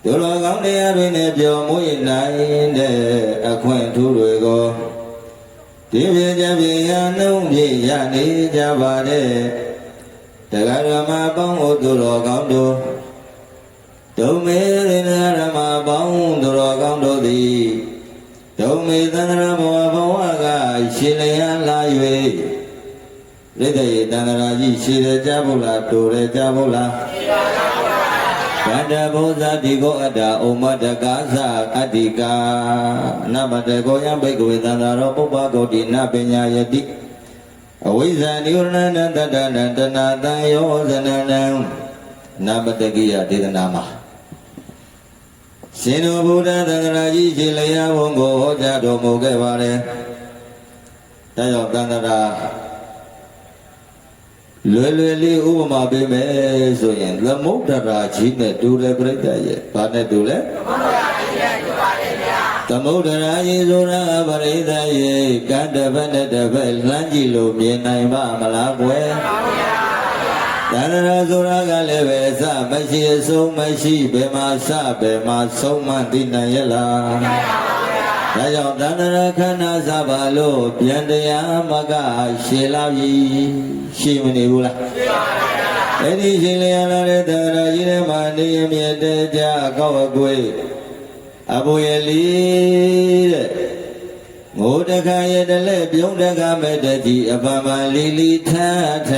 သူတော်ကောင်းတရားတွေနဲ့ပျော်မွေ့နိုင်တဲ့အခွင့်အထူးတွေကိုဒီပြည့်ကြပြည့်ရနှုံးပြည့်ရနေကြပါတဲ့တရားဓမ္မပေါင်းသူတော်ကောင်းတို့ဒုံမေရဏဓမ္မပေါင်းသူတော်ကောင်းတို့သည်ဒုံမေသန္တရာဘဝကရှည်လျာလာ၍ရိတ္တရေတန္တရာကြီးရှည်ရကြဖို့လားတူရကြဖို့လားဗန္တဘုဇာတိကိုအတ္တဩမတကာသအတ္တိကာနမတေကိုယံဘိကဝေသန္တာရောပုပ္ပဂောတိနပညာယတိအဝိဇ္ဇာနိဝရဏတတ္တနတနာတံယောဇနနံနမတကိယဒေသနာမှာရှင်တော်ဘုရားသန္တရာကြီးရှင်လျာဝန်ကိုဟောကြားတော်မူခဲ့ပါတယ်။ဒါကြောင့်သန္တရာလွယ်လွယ်လေးဥပမာပေးမယ်ဆိုရင်သမုဒ္ဒရာကြီးနဲ့တူတယ်ပြိတ္တရဲ့။ဘာနဲ့တူလဲ။သမုဒ္ဒရာကြီးဆိုတာပြိတ္တရဲ့ကံတစ်ဖက်နဲ့တစ်ဖက်လှမ်းကြည့်လို့မြင်နိုင်ပါမလားကွယ်။သန္တရာဆိုတာကလည်းပဲအစမရှိအဆုံးမရှိဘယ်မှာစဘယ်မှာဆုံးမသိနိုင်ရလားဒါကြောင့်သန္တရာခန္ဓာစပါလို့ပြန်တရားမကရှည်လာပြီရှိမနေဘူးလားရှိပါပါအဲ့ဒီရှည်လျာလာတဲ့သန္တရာကြီးထဲမှာနေရမြတ်တဲ့ကြအကောက်အကွေးအဘူရလီတဲ့ငိုတခါရဲ့တလဲပြုံးတခါမဲ့တကြီးအပမလီလီထထ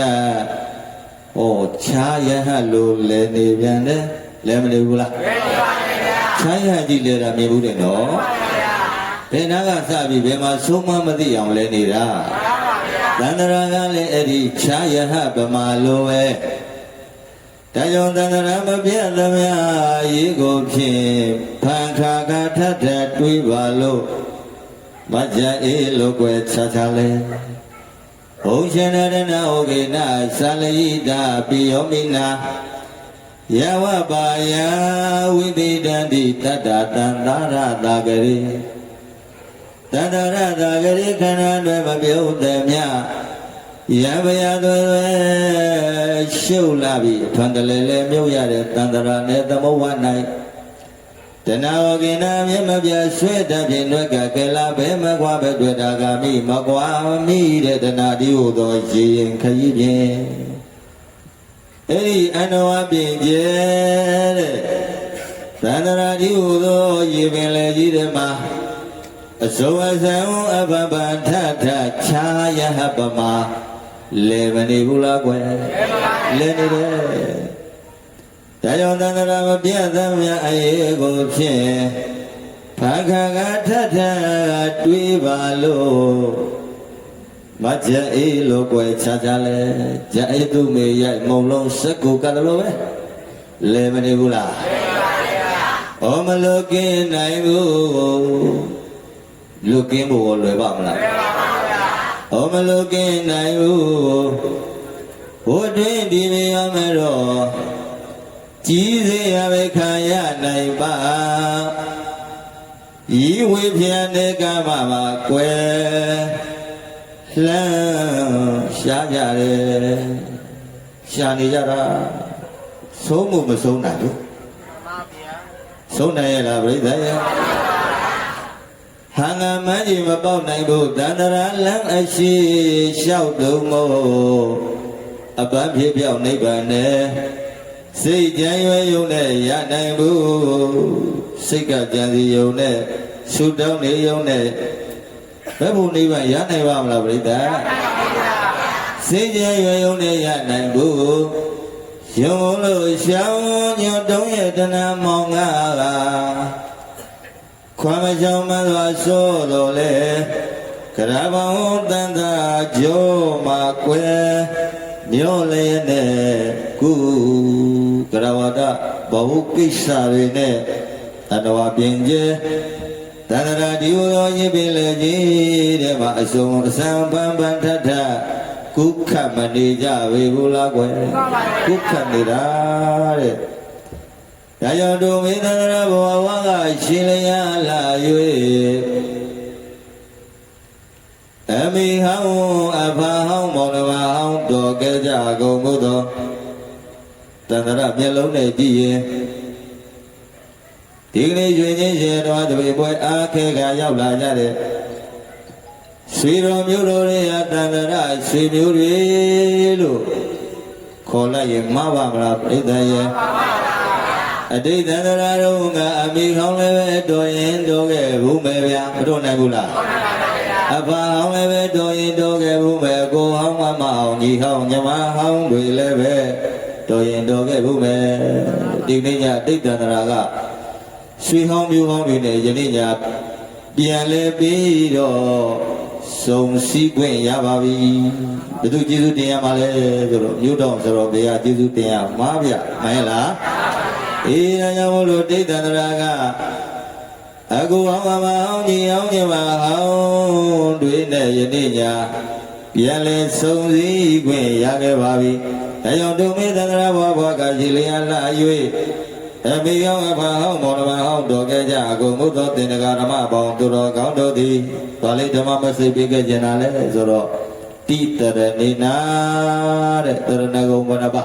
ဩခြားရဟလို့လဲနေပြန်တယ်လဲမနေဘူးလားလဲပါပါဗျာခြားရဟကြည့်လဲတာမြင်ဘူးတဲ့နော်မှန်ပါဗျာဘယ်နာကစပြီးဘယ်မှာဆုံးမမသိအောင်လဲနေတာမှန်ပါဗျာသန္တရာကလည်းအဲ့ဒီခြားရဟဗမာလိုပဲဒါကြောင့်သန္တရာမပြတ်သမျှရေကိုဖြင့်ဖန်ခါကထထတွေးပါလို့မကြအေးလို့ကွယ်ခြားခြားလဲဘုံရှင်ရဏဩကေနသလယိတာပိယောမိနာယဝပါယဝိတိတံတိတတ္တတံသာရတာဂရိတတ္တရတာဂရိခန္ဓာတွေမပြုတ်သည်မြယဘယတွေရှုပ်လာပြီထွန်တလေလေမြုပ်ရတဲ့တန္တရာနဲ့သမုဝ၌တဏှာဝကိနာမြမပြဆွဲတတ်ဖြင့်တွက်ကကလာဘဲမကွာပဲတွေ့တာကမိမကွာမိတဲ့တဏှာဒီဟုသောရေရင်ခရီးဖြင့်အဲ့ဒီအနဝပြင်ကျဲတဲ့သန္တရာဒီဟုသောရေပင်လေကြီးထဲမှာအစုံအစံအဘဘထထခြားယဟပမာလဲမနေဘူးလားကွယ်လဲနေတယ်ဒါကြောင့်သန္တရာမပြတ်သမျှအေကိုဖြင့်ဖခါကထထတွေးပါလို့မကြအေးလို့ကွယ်ခြားခြားလဲကြအေးသူမေရိုက်မုံလုံးစက်ကိုကတ်လို့ပဲလဲမနေဘူးလားလဲပါဗျာဩမလုကင်းနိုင်ဘူးလုကင်းဖို့လွယ်ပါမလားလဲပါဗျာဩမလုကင်းနိုင်ဘူးဘုတွင်ဒီမရမတော့ကြီးစေရပဲခံရနိုင်ပါဤဝိဖြန်တဲ့ကမ္မပါကွယ်လှမ်းရှားကြတယ်ရှားနေကြတာဆုံးမှုမဆုံးနိုင်ဘူးမှန်ပါဗျာဆုံးနိုင်ရလားပြိဿရဲ့ဟန်ငမန်းကြီးမပေါက်နိုင်ဘူးတန္တရာလမ်းအရှိလျှောက်တုံမို့အပန်းဖြစ်ပြောက်နိဗ္ဗာန်နဲ့စိတ်ကြံရွယ်ယုံနဲ့ရနိုင်ဘူးစိတ်ကကြံစီယုံနဲ့ဆူတောင်းနေယုံနဲ့ဘယ်ဘုံနိဗ္ဗာန်ရနိုင်ပါမလားပြိဿစိတ်ကြံရွယ်ယုံနဲ့ရနိုင်ဘူးယုံလို့ရှောင်းညွတ်တုံးရဲ့တဏမောင်ငါခွမ်းမချောင်းမစွာဆိုးလို့လေကရဘောင်တန်သာကြိုးမှာကွယ်မျိုးလေးနဲ့ကုကရဝတဘဝကိစ္စတွေနဲ့တဏှာပြင်ကျဲတန္တရာဒီဝရောရည်ပင်လေကြီးတဲ့မှာအစုံအစံပန်းပန်းထထကုခတ်မနေကြဝေဘူးလားကွယ်ကုခတ်နေတာတဲ့ဒါကြောင့်တို့မေတ္တာရဘဝဝကရှင်လျာလာ၍အမိဟောင်းအဖဟောင်းမောင်နှမဟောင်းတော်ကြကြကုန်မှုသောတန္တရမျက်လုံးနဲ့ကြည့်ရင် ဒီကနေ့ရွှေချင်းရှင်တော်တပည့်ပွဲအားခဲကရောက်လာကြတဲ့ဆွေတော်မျိုးတော်တွေဟာတန်တရာဆွေမျိုးတွေလို့ခေါ်လိုက်ရင်မှားပါမလားပြိဿရဲ့အတိတ်တန်တရာတို့ကအမိခေါင်းလည်းပဲတော်ရင်တော်ခဲ့ဘူးမယ်ဗျာမတော်နိုင်ဘူးလားအဖဟောင်းလည်းပဲတော်ရင်တော်ခဲ့ဘူးမယ်ကိုဟောင်းမအောင်ညီဟောင်းညီမဟောင်းတွေလည်းပဲတော်ရင်တော်ခဲ့ဘူးမယ်ဒီနေ့ညအတိတ်တန်တရာကဆွေဟောင်းမျိုးဟောင်းတွေနဲ့ယနေ့ညပြန်လဲပြီးတော့စုံစည်းခွင့်ရပါပြီဘယ်သူကျေးဇူးတင်ရမှာလဲဆိုတော့မြို့တော်ဆိုတော့ဘုရားကျေးဇူးတင်ရမှာဗျမှန်လားအေးဒါကြောင့်မို့လို့တိတ်တန္တရာကအကူအောင်မအောင်ကြီးအောင်ညီမအောင်တွေနဲ့ယနေ့ညပြန်လဲစုံစည်းခွင့်ရခဲ့ပါပြီဒါကြောင့်ဒုမေတန္တရာဘဝကရှိလျာလာ၍အမိယောအဖဟောင်းမော်လမဟောင်းတော်ခဲ့ကြအကုန်မုသောတင်္ဂါဓမ္မပေါင်းသူတော်ကောင်းတို့သည်ဗာလိဓမ္မမစိတ်ပေးခဲ့ကြတာလဲဆိုတော့တိတရဏိနာတဲ့တရဏဂုံဘုရားပါ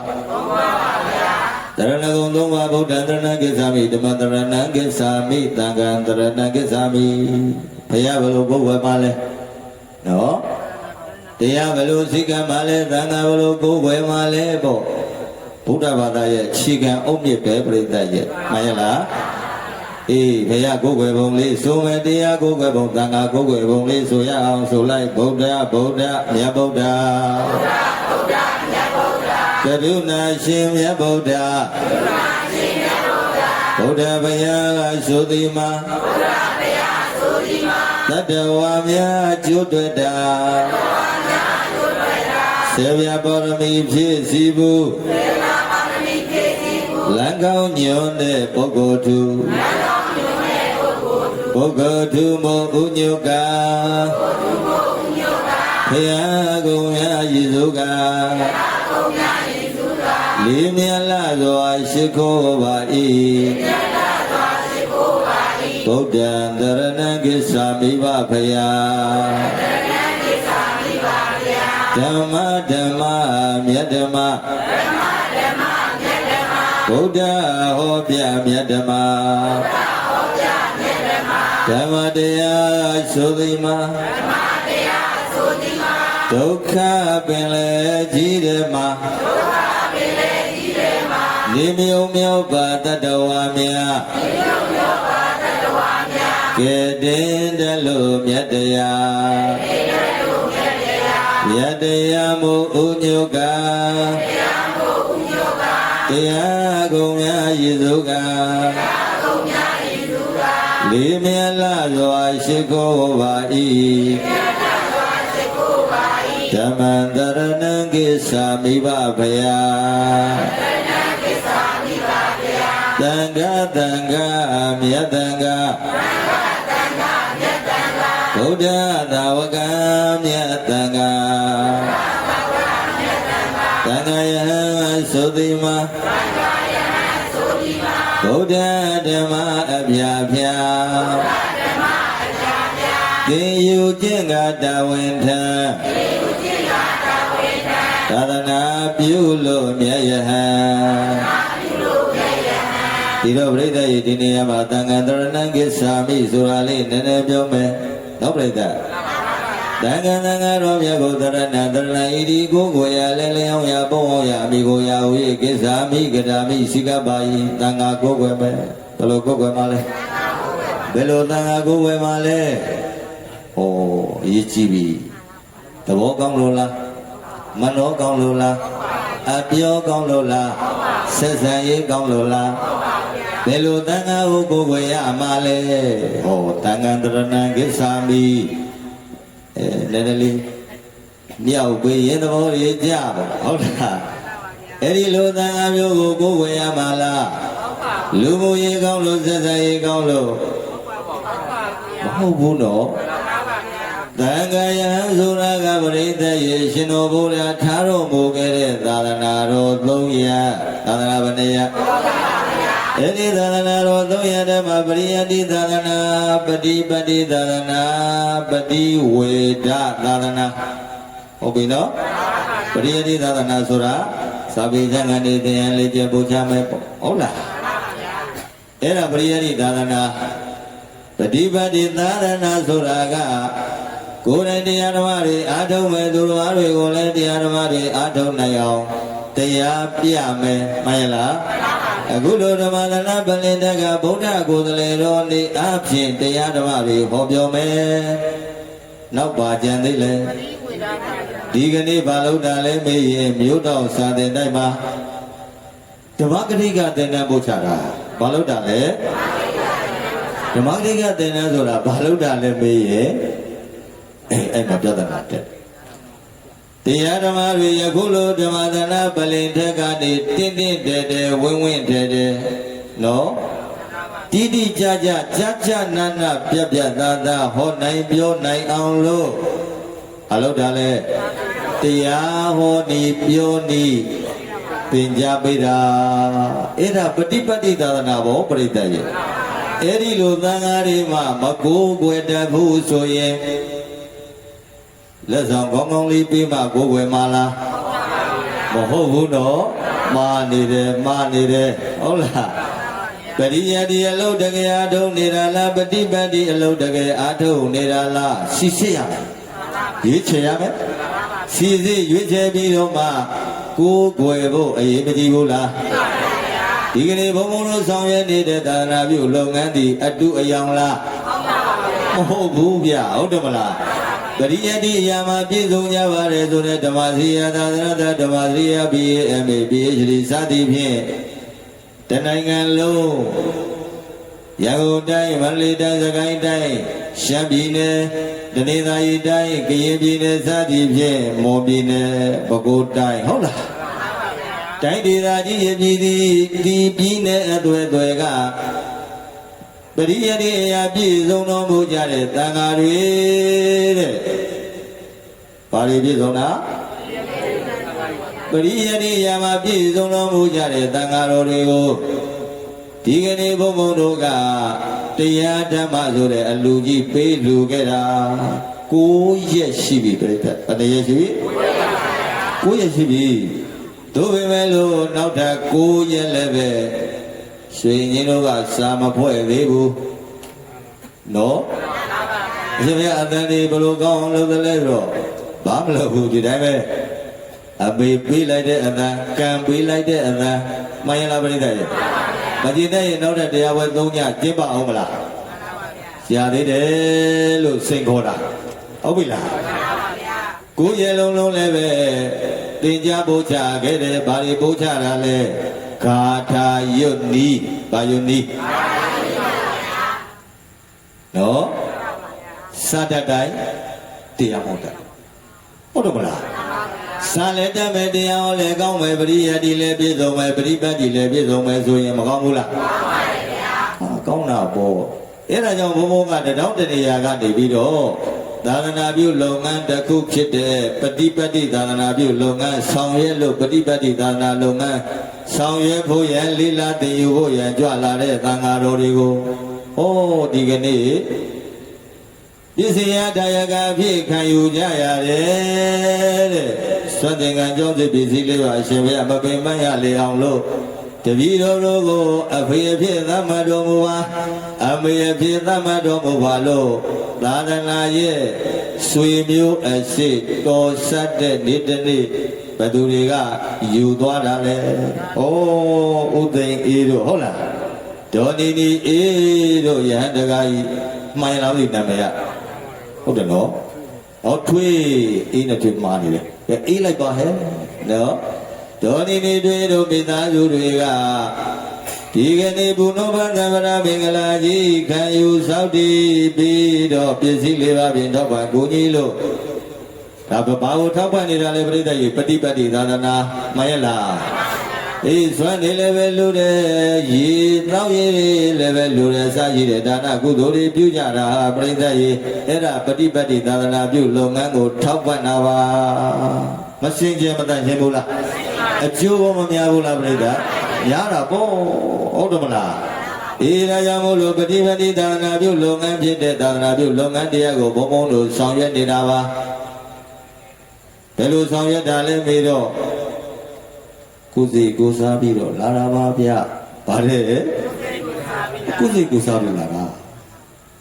တရဏဂုံသုံးပါးဗုဒ္ဓံတရဏကိစ္ဆာမိဓမ္မတရဏကိစ္ဆာမိသံဃံတရဏကိစ္ဆာမိဘုရားဘယ်လိုပုဂ္ဂိုလ်ပါလဲနော်တရားဘယ်လိုစိတ်ကံပါလဲသံဃာဘယ်လိုကိုယ်ွယ်ပါလဲပေါ့ဘုရားဘာသာရဲ့ခြေခံအုတ်မြစ်ပဲပြိတ္တရဲ့မှန်ရလားအေးဘုရားကိုယ်ွယ်ပုံလေးဆိုမယ်တရားကိုယ်ွယ်ပုံသံဃာကိုယ်ွယ်ပုံလေးဆိုရအောင်ဆိုလိုက်ဗုဒ္ဓဗုဒ္ဓမြတ်ဗုဒ္ဓဗုဒ္ဓမြတ်ဗုဒ္ဓကရုဏာရှင်မြတ်ဗုဒ္ဓဗုဒ္ဓဘုရားကဆိုသည်မှာသတ္တဝါများကျွတ်တွေ့တာဆေဗျာပါရမီဖြည့်စီဘူးလံကောင်းညွန်တဲ့ပုဂ္ဂိုလ်သူပုဂ္ဂိုလ်သူမို့ဥညုကဘုရားကုံများရည်စုကလေးမြတ်လာစွာရှိခိုးပါ၏ဗုဒ္ဓံတရဏကိစ္ဆာမိဘဘုရားဓမ္မဓမ္မမြတ်ဓမ္မဗုဒ္ဓဟောပြမြတ်ဓမ္မဓမ္မတရားဆိုသည်မှာဒုက္ခပင်လေကြီးတယ်မှာနိမြုံမြောက်ပါတတဝါများကဲတင်တယ်လို့မြတ်တရားမြတ်တရားမို့ဥညုကတရားကုန်များရည်စုကလေးမြတ်လာစွာရှိခိုးပါ၏ဓမ္မံတရဏံကိစ္ဆာမိဘဘုရားသံဃာသံဃာမြတ်သံဃာဗုဒ္ဓသာဝကမြတ်သံဃာသံဃာယဟန်ဆိုသည်မှာဗုဒ္ဓဓမ္မအပြာဖြာသင်ယူခြင်းကတာဝန်ထံသာသနာပြုလို့မြတ်ယဟန်ဒီတော့ပြိတ္တရဲ့ဒီနေရာမှာသံဃာတရဏကိစ္ဆာမိဆိုတာလေးနည်းနည်းပြောမယ်နော်ပြိတ္တသံဃာတော်မြတ်ကိုတရဏတရဏဣတိကိုကိုရလဲလဲအောင်ရပုံအောင်ရအမိကိုရဟူ၏ကိစ္ဆာမိကတာမိစိကပါယသံဃာကိုကိုယ်ပဲဘယ်လိုကိုကိုယ်မှာလဲဘယ်လိုသံဃာကိုယ်မှာလဲဩအရေးကြီးပြီသဘောကောင်းလို့လားမနောကောင်းလို့လားအပြောကောင်းလို့လားဆက်ဆံရေးကောင်းလို့လားဘယ်လိုသံဃာကိုကိုယ်ရမှာလဲဟောသံဃာတရဏကိစ္ဆာမိနည်းနည်းလေးမြောက်ပေးရင်သဘောရကြပါဟုတ်လားအဲ့ဒီလိုသံဃာမျိုးကိုကိုယ်ရမှာလားလူမှုရေးကောင်းလို့ဆက်ဆံရေးကောင်းလို့မဟုတ်ဘူးနော်သံဃာယဟန်ဆိုတာကပရိသတ်ရေရှင်တော်ဘုရားထားတော်မူခဲ့တဲ့သာသနာတော်300သာသနာဘယ်နှရအဲ့ဒီသာသနာတော်300ထဲမှာပရိယတိသာသနာပฏิပတ်တိသာသနာပฏิဝေဒသာသနာဟုတ်ပြီနော်ပရိယတိသာသနာဆိုတာသာဝေကျမ်းကနေတရားလေးကျင့်ပို့ချမယ်ပေါ့ဟုတ်လား အဲ့ဒါပရိယတိသာသနာပฏิပတ်တိသာသနာဆိုတာကကိုယ်တိုင်တရားဓမ္မတွေအားထုတ်မယ်သူတော်တွေကိုလည်းတရားဓမ္မတွေအားထုတ်နိုင်အောင်တရားပြမယ်မှန်လားအခုလိုဓမ္မသနာပလင်တကဗုဒ္ဓကိုယ်တလေတော်နေအဖြစ်တရားဓမ္မတွေဟောပြောမယ်နောက်ပါကြံသေးလဲဒီကနေ့ဘာလို့တာလဲမေးရင်မြို့တော်စာသင်တိုက်မှာဓမ္မဂရိကသင်တန်းပို့ချတာဘာလို့တာလဲဓမ္မဂရိကသင်တန်းဆိုတာဘာလို့တာလဲမေးရင်အဲ့မှာပြဿနာတက်တရားဓမ္မတွေယခုလိုဓမ္မသနာပလင်ထက်ကနေတင်းတင်းတဲတဲဝင်းဝင်းတဲတဲနော်တိတိကျကျကြာကြာနာနာပြပြသားသားဟောနိုင်ပြောနိုင်အောင်လို့အလုပ်တာလဲတရားဟောနေပြောနေသင်ကြားပေးတာအဲ့ဒါပฏิပတ်တိသာသနာဘောပရိသတ်ရဲ့အဲ့ဒီလိုသံဃာတွေမှာမကိုးကွယ်တတ်ဘူးဆိုရင်လက်ဆောင်ကောင်းကောင်းလေးပြီးမှကိုယ်ွယ်မလားမဟုတ်ဘူးတော့မာနေတယ်ဟုတ်လားပရိယတိအလုတ်တကယ်အားထုတ်နေတာလားပฏิပတ်တိအလုတ်တကယ်အားထုတ်နေတာလားစီစစ်ရမယ်ရွေးချယ်ရမယ်စီစစ်ရွေးချယ်ပြီးတော့မှကိုယ်ွယ်ဖို့အရေးမကြီးဘူးလားဒီကနေ့ဘုံဘုံတို့ဆောင်ရွက်နေတဲ့သာသနာပြုလုပ်ငန်းဒီအတုအယောင်လားမဟုတ်ဘူးဗျဟုတ်တယ်မလားပရိယတိအရာမှာပြည့်စုံကြပါတယ်ဆိုတဲ့ဓမ္မစရိယသာသနာ့ဓမ္မစရိယ BAMA PhD စသည်ဖြင့်တနိုင်ငံလုံးရန်ကုန်တိုင်းမန္တလေးတိုင်းစကိုင်းတိုင်းရှမ်းပြည်နယ်တနင်္သာရီတိုင်းကရင်ပြည်နယ်စသည်ဖြင့်မော်ပြည်နယ်ပဲခူးတိုင်းဟုတ်လားတိုင်းဒေသကြီးရပြည်ဒီပြည်နယ်အသွယ်သွယ်ကပရိယတိအရာပြည့်စုံတော်မူကြတဲ့သံဃာတွေတဲ့ဘာတွေပြည့်စုံတာပရိယတိအရာမှာပြည့်စုံတော်မူကြတဲ့သံဃာတော်တွေကိုဒီကနေ့ဘုံဘုံတို့ကတရားဓမ္မဆိုတဲ့အလူကြီးပေးလူခဲ့တာ9 ရက်ရှိပြီပြိတ္တဘယ်ရက်ရှိပြီ9 ရက်ရှိပြီတို့ပေမဲ့လို့နောက်ထပ်9 ရက်လည်းပဲရွှေငင်းတို့ကစာမဖွဲ့သေးဘူးနော်အရှင်ဘုရားအတန်ဒီဘလို့ကောင်းအောင်လုပ်တယ်လဲဆိုတော့ဘာမလုပ်ဘူးဒီတိုင်းပဲအပေပေးလိုက်တဲ့အတန်ကံပေးလိုက်တဲ့အတန်မှန်ရလားပြိတ္တရဲ့မကြည့်တဲ့ရင်နောက်တဲ့တရားပွဲ3 ညကျင်းပအောင်မလားရသေးတယ်လို့စိန်ခေါ်တာဟုတ်ပြီလား9 ရက်လုံးလည်းပဲသင်ကြားပို့ချခဲ့တယ်ဘာတွေပို့ချတာလဲဂါထာယုတ်နီးဘာယုတ်နီးနော်စာတတ်တိုင်းတရားဟောတာဟုတ်တယ်မလားစာလည်းတတ်မယ်တရားဟောလည်းကောင်းမယ်ပရိယတ်ဒီလည်းပြည့်စုံမယ်ပရိပတ်ဒီလည်းပြည့်စုံမယ်ဆိုရင်မကောင်းဘူးလားကောင်းတာပေါ့အဲ့ဒါကြောင့်ဘုံဘုံကတထောင်တနေရာကနေပြီးတော့သာသနာပြုလုပ်ငန်းတစ်ခုဖြစ်တဲ့ပฏิပတ်တိသာသနာပြုလုပ်ငန်းဆောင်ရွက်လို့ပฏิပတ်တိသာသနာလုပ်ငန်းဆောင်ရွက်ဖို့ရန်လိလာတင်ယူဖို့ရန်ကြွလာတဲ့သံဃာတော်တွေကိုဟောဒီကနေ့ပစ္စယတရားကအဖြစ်ခံယူကြရတယ်တဲ့သွန်သင်္ကန်းကြောင့်ဒီပစ္စည်းလေးပါအရှင်ဘုရားမပင်မရလေအောင်လို့တပည့်တော်တို့ကိုအဖေအဖြစ်သတ်မှတ်တော်မူပါအမေအဖြစ်သတ်မှတ်တော်မူပါလို့သာသနာရဲ့ဆွေမျိုးအရှိတော်ဆက်တဲ့နေ့တစ်နေ့ဘယ်သူတွေကယူသွားတာလဲဩဥသိမ်အေးတို့ဟုတ်လားဒေါ်နီနီအေးတို့ယဟန်တကားကြီးမှန်လားဒီနာမည်ကဟုတ်တယ်နော်ဟောထွေးအေးနဲ့ထွေးမှားနေတယ်အေးလိုက်ပါဟဲ့နော်ဒေါ်နီနီတွေတို့မိသားစုတွေကဒီကနေ့ဘုနောဘသမရမင်္ဂလာကြီးခံယူဆောက်တည်ပြီးတော့ပစ္စည်းလေးပါးပြင်တော့ပါကိုကြီးလို့ဒါဘာကိုထောက်ပံ့နေတာလဲပြိတ္တရေပฏิပတ်တိသာသနာမှန်ရဲ့လားအေးစွမ်းနေလည်းပဲလူတယ်ရေတောက်ရည်လည်းပဲလူတယ်စားရည်တယ်ဒါနကုသိုလ်တွေပြုကြတာပြိတ္တရေအဲ့ဒါပฏิပတ်တိသာသနာပြုလုပ်ငန်းကိုထောက်ပံ့တာပါမစင်ကြမတတ်ခြင်းဘူးလားအကျိုးမများဘူးလားပြိတ္တရတာပေါ့ဟုတ်တယ်မလားအေးဒါကြောင့်မို့လို့ပฏิပတ်တိသာသနာပြုလုပ်ငန်းဖြစ်တဲ့သာသနာပြုလုပ်ငန်းတရားကိုဘုံဘုံတို့ဆောင်ရွက်နေတာပါဘယ်လိုဆောင်ရွက်တာလဲမေးတော့ကိုယ်စီကိုစားပြီးတော့လာတာပါဗျဗါတဲ့ ကိုစိတ်ကိုစားလို့လာတာ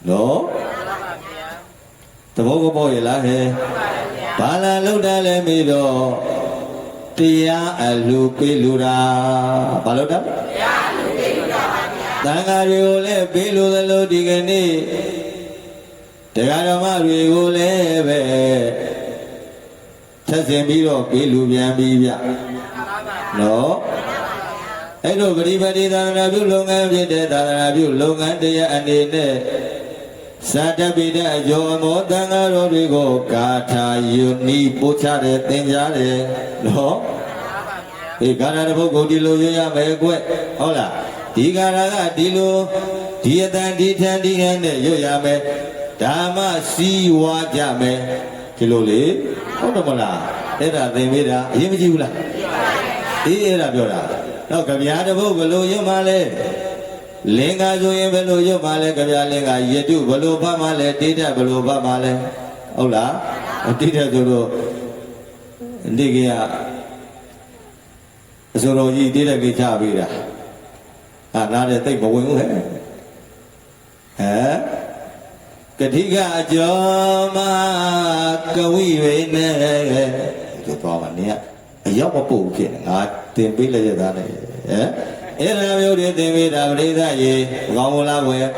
နော်တဘောကဘောရလားဟဲ့ဘာလာလောက်တာလဲမေးတော့တရားအလူပေးလူတာဘာလို့တာတရားအလူပေးလူတာပါဗျာတန်ဃာတွေကိုလည်းပေးလူသလိုဒီကနေ့တရားဓမ္မတွေကိုလည်းပဲဆက်စင်ပြီးတော့ပေးလူပြန်ပြီးဗျနော်အဲ့တော့ပရိပတ်တိသာသနာပြုလုပ်ငန်းဖြစ်တဲ့သာသနာပြုလုပ်ငန်းတရားအနေနဲ့သာတပိဒအကျော်အမောတန်ဃာတော်တွေကိုဂါထာယုနီပို့ချတယ်သင်ကြားတယ်နော်ဒီဂါထာတစ်ပုဒ်ကိုဒီလိုရွရမယ်ကွဟုတ်လားဒီဂါထာကဒီလိုဒီအတန်ဒီထန်ဒီဟန်နဲ့ရွရမယ်ဓမ္မစီဝါကြမယ်ဒီလိုလေဟုတ်တယ်မလားအဲ့ဒါသင်ပေးတာအရင်မကြည့်ဘူးလားအေးအဲ့ဒါပြောတာတော့ကြပြားတစ်ပုဒ်ဘယ်လိုရွမှလဲလင်္ကာဆိုရင်ဘယ်လိုရွတ်ပါလဲကြပြလင်္ကာယတုဘယ်လိုဖတ်ပါလဲတိဋ္ဌဘယ်လိုဖတ်ပါလဲဟုတ်လားတိဋ္ဌဆိုတော့ဒီကအစိုးရကြီးတိဋ္ဌကိချပေးတာနားတဲ့တိတ်မဝင်ဘူးဟဲ့ကတိကအကျော်မကဝိဝေနဲ့ဒီတော့မှနေအရောက်မပို့ဖြစ်ငါတင်ပေးလိုက်ရတာနဲ့အဲ့ဒါမျိုးတွေသင်ပေးတာပရိသတ်ရေကောင်းမလားဘွယ်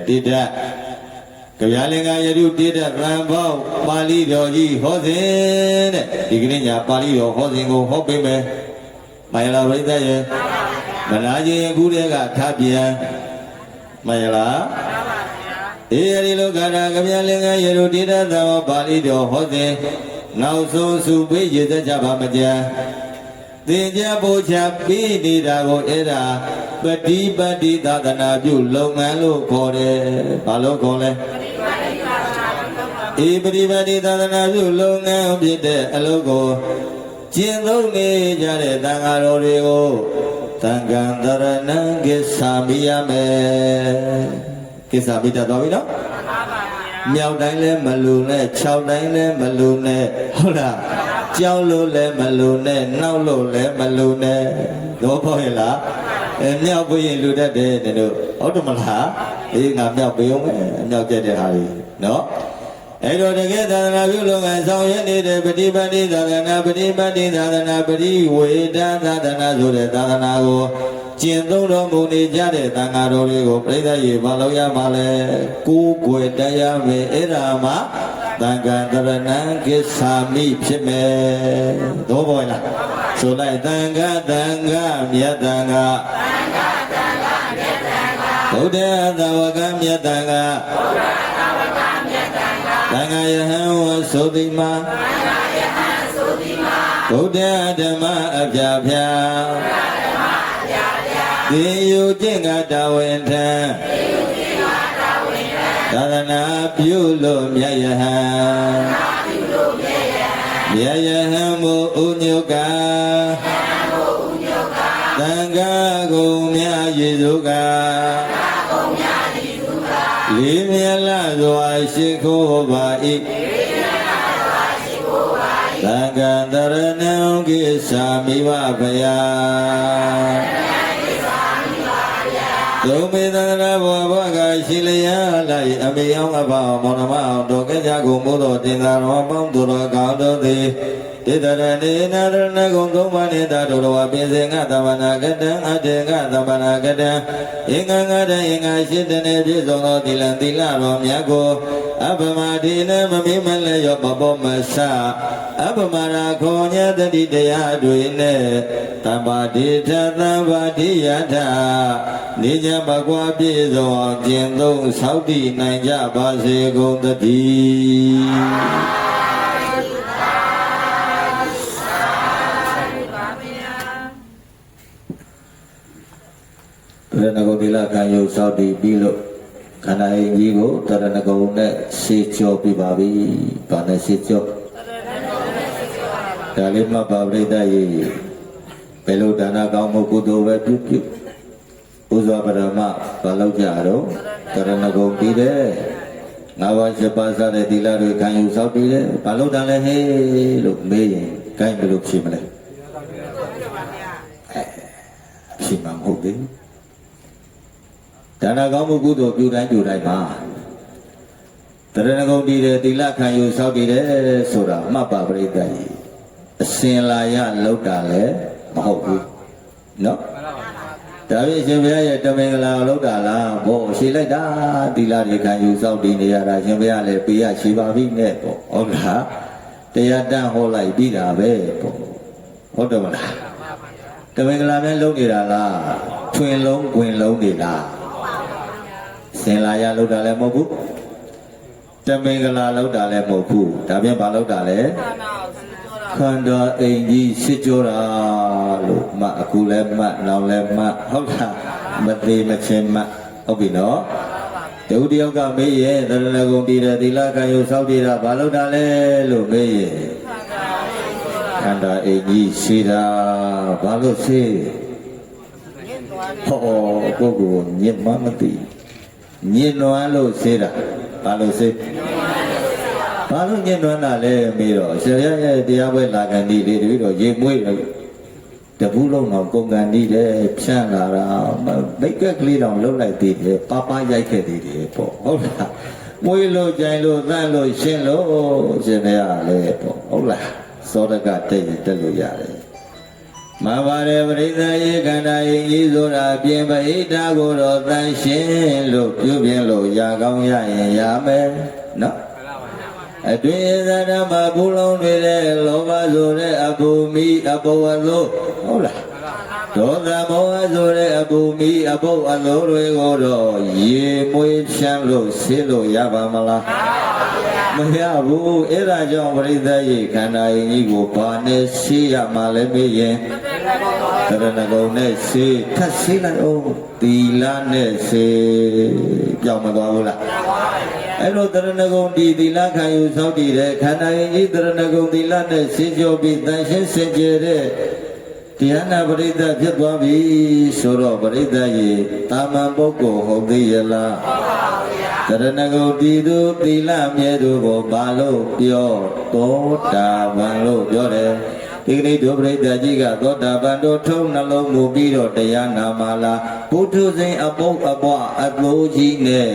တိဋ္ဌကြပြလင်္ကာယတုတိဋ္ဌဗံဘောက်ပါဠိတော်ကြီးဟောစဉ်တဲ့ဒီကနေ့ညာပါဠိတော်ဟောစဉ်ကိုဟောပေးမယ်မှန်လားပရိသတ်ရေမနာခြင်းအခုတည်းကထပြန်မှန်လားအေးဒီလိုကတာကြပြလင်္ကာယတုတိဋ္ဌသံဘောပါဠိတော်ဟောစဉ်နောက်ဆုံးစုပေးရသက်ကြပါမကြသင်္ကြန်ပူချပြီးနေတာကိုအဲ့ဒါပฏิပတ်တိသာသနာပြုလုပ်ငန်းလို့ခေါ်တယ်။ဘာလို့ခေါ်လဲ။ပฏิပတ်တိသာသနာပြုလုပ်ငန်းဖြစ်တဲ့အလုပ်ကိုကျင့်သုံးနေကြတဲ့သံဃာတော်တွေကိုသံဃံတရဏံကိစ္ဆာမိရမယ်။ကိစ္ဆာမိတတ်တော်ပြီနော်။မြောက်တိုင်းလဲမလူနဲ့6တိုင်းလဲမလူနဲ့ဟုတ်လားကြောက်လို့လည်းမလူနဲ့နောက်လို့လည်းမလူနဲ့တော့ပေါ့ရဲ့လားမြောက်ပြီးရင်လူတတ်တယ်တို့ဟုတ်တယ်မလားအေးငါမြောက်ပေးအောင်မယ်မြောက်ကျက်တဲ့ဟာကြီးနော်အဲ့တော့တကယ်သာသနာပြုလုပ်ငန်းဆောင်ရွက်နေတဲ့ပฏิပတ်တိသာသနာပฏิပတ်တိသာသနာပရိဝေဒသာသနာဆိုတဲ့သာသနာကိုကျင့်သုံးတော်မူနေကြတဲ့သံဃာတော်တွေကိုပြိဿရေမလုပ်ရမှာလဲကိုးကွယ်တရားမယ်အဲ့ဒါမှသံဃာတရဏံကိစ္ဆာမိဖြစ်မယ်တော့ဘောလားဆိုလိုက်သံဃာမြတ်သံဃာဗုဒ္ဓသာဝကမြတ်သံဃာသံဃာယဟံဝသုတိမဗုဒ္ဓဓမ္မအပြာဖြာသေယုကျင့်ကတာဝန်ထံသာသနာပြုလို့မြတ်ယဟံမြတ်ယဟံမူဥညုကသံဃာကုံမြတ်ယေစုကလေးမြတ်လာစွာရှိခိုးပါ၏သံဃာတရဏံကိစ္ဆာမိဘဖယာသုံးမေသန္တရာဘောဘကရှိလျာလိုက်အမေအောင်အပေါင်းမောင်နှမအောင်တော်ကြကြကုန်မို့တော်တင်သာတော်ပေါင်းသူတော်ကောင်းတို့သည်တေတရဏေနာရဏဂုံသုံးပါးနေတာတို့တော်ပင်စင်ကသမနာကတံအတေကသမနာကတံအင်္ဂငါတံအင်္ဂါရှိတနေပြည့်စုံသောသီလသီလတော်မြတ်ကိုအပမတိနမမိမလဲရောပပောမဆအပမရာခောညတတိတရားတွေနဲ့တမ္ပါတိထသံပါတိယထနေကြမကွာပြည့်စုံအောင်ကျင့်သုံးဆောက်တည်နိုင်ကြပါစေကုန်သတည်းတရဏဂုံဒီလခံယူဆောက်တည်ပြီးလို့ခန္ဓာအင်ကြီးကိုတရဏဂုံနဲ့ဆေးကြောပြပါပြီ။ဘာနဲ့ဆေးကြောဒါလေးမှပါပရိသတ်ရေဘယ်လိုဒါနကောင်းမှုကုသိုလ်ပဲပြုပြုဥစွာပရမဘာလောက်ကြတော့တရဏဂုံပြီးတယ်ငါးပါး7ပါးစတဲ့သီလတွေခံယူဆောက်ပြီးတယ်ဘာလို့တန်လဲဟေးလို့မေးရင်ကိုင်းဘယ်လိုဖြေမလဲဖြေမှာမဟုတ်ဘူး ဒါနကောင်းမှုကုသိုလ်ပြုတိုင်းပြုတိုင်းမှာတရဏဂုံတည်တယ်သီလခံယူစောင့်တည်တယ်ဆိုတာမှတ်ပါပရိသတ်ကြီးအစင်လာရလောက်တာလည်းမဟုတ်ဘူးနော်ဒါဖြင့်ရှင်ဘုရားရဲ့တမင်္ဂလာလောက်တာလားဘောရှိလိုက်တာသီလတွေခံယူစောင့်တည်နေရတာရှင်ဘုရားလည်းပေးရရှိပါပြီနဲ့ပေါ့ဟုတ်လားတရားတန်ဟောလိုက်ပြီးတာပဲပေါ့ဟုတ်တယ်မလားတမင်္ဂလာနဲ့လုံးနေတာလားထွင်လုံးတွင်လုံးနေလားစင်လာရလောက်တာလည်းမဟုတ်ဘူးတမင်္ဂလာလောက်တာလည်းမဟုတ်ဘူးဒါပြန်ဘာလောက်တာလဲခန္ဓာအိမ်ကြီးစစ်ကြောတာလို့မှအခုလည်းမှနောက်လည်းမှဟုတ်လားမသေးမချင်းမှဟုတ်ပြီနော်တဝူတယောက်ကမေးရဲ့သရဏဂုံတည်တဲ့သီလခံယူစောင့်တည်တာဘာလောက်တာလဲလို့မေးရဲ့ခန္ဓာအိမ်ကြီးရှိတာဘာလို့ရှိဟောကိုကိုညစ်မှမသိညစ်နွမ်းလို့ရှိတာဘာလို့ရှိဘာလို့ညစ်နွမ်းတာလဲမေးတော့ဆရာရဲ့တရားပွဲလာကန်ဒီလေးတွေတော့ရေမွေးတပူးလုံးတော့ကုန်ကန်ဒီတဲ့ဖြန့်လာတာမိတ်ကက်ကလေးတောင်လှုပ်လိုက်သေးတယ်ပါပါရိုက်ခဲ့သေးတယ်ပေါ့ဟုတ်လားမွေးလို့ကြိုင်လို့သန့်လို့ရှင်းလို့ရှင်ရလေပေါ့ဟုတ်လားသောတကတက်ရင်တက်လို့ရတယ်မဘာရေပရိသယေခန္ဓာယင်ကြီးဆိုတာပြင်ပဟိတာကိုတော့တန်ရှင်းလို့ပြုပြင်လို့ရကောင်းရရင်ရမယ်နော်အတွင်သဓမ္မဘူလုံးတွေတဲ့လောဘဆိုတဲ့အပူမီအပုပ်အလို့ဟုတ်လားဒေါသမောဟဆိုတဲ့အပူမီအပုပ်အလို့တွေကိုတော့ရေမွေးဖြန်းလို့ဆေးလို့ရပါမလားမရဘူးအဲ့ဒါကြောင့်ပရိသတ်ရေခန္ဓာယင်ကြီးကိုဘာနဲ့ဆေးရမှာလဲမေးရင်တရဏဂုံနဲ့ဆေးထပ်ဆေးလိုက်အောင်သီလနဲ့ဆေးပြောင်းမသွားဘူးလားအဲ့တော့တရဏဂုံဒီသီလခံယူစောင့်တည်တဲ့ခန္ဓာယင်ကြီးတရဏဂုံသီလနဲ့ဆေးကြောပြီးတန်ရှင်းစင်ကြယ်တဲ့တရားနာပရိသတ်ဖြစ်သွားပြီဆိုတော့ပရိသတ်ရေတာမန်ပုဂ္ဂိုလ်ဟုတ်သေးရဲ့လားတရဏဂုံဒီသူသီလမြဲသူကိုဘာလို့ပြောသောတာပန်လို့ပြောတယ်ဒီကနေ့ဒုပရိသတ်ကြီးကသောတာပန်တို့ထုံးနှလုံးမူပြီးတော့တရားနာမှာလားဘုထုဇင်အပုပ်အပွားအလိုကြီးနဲ့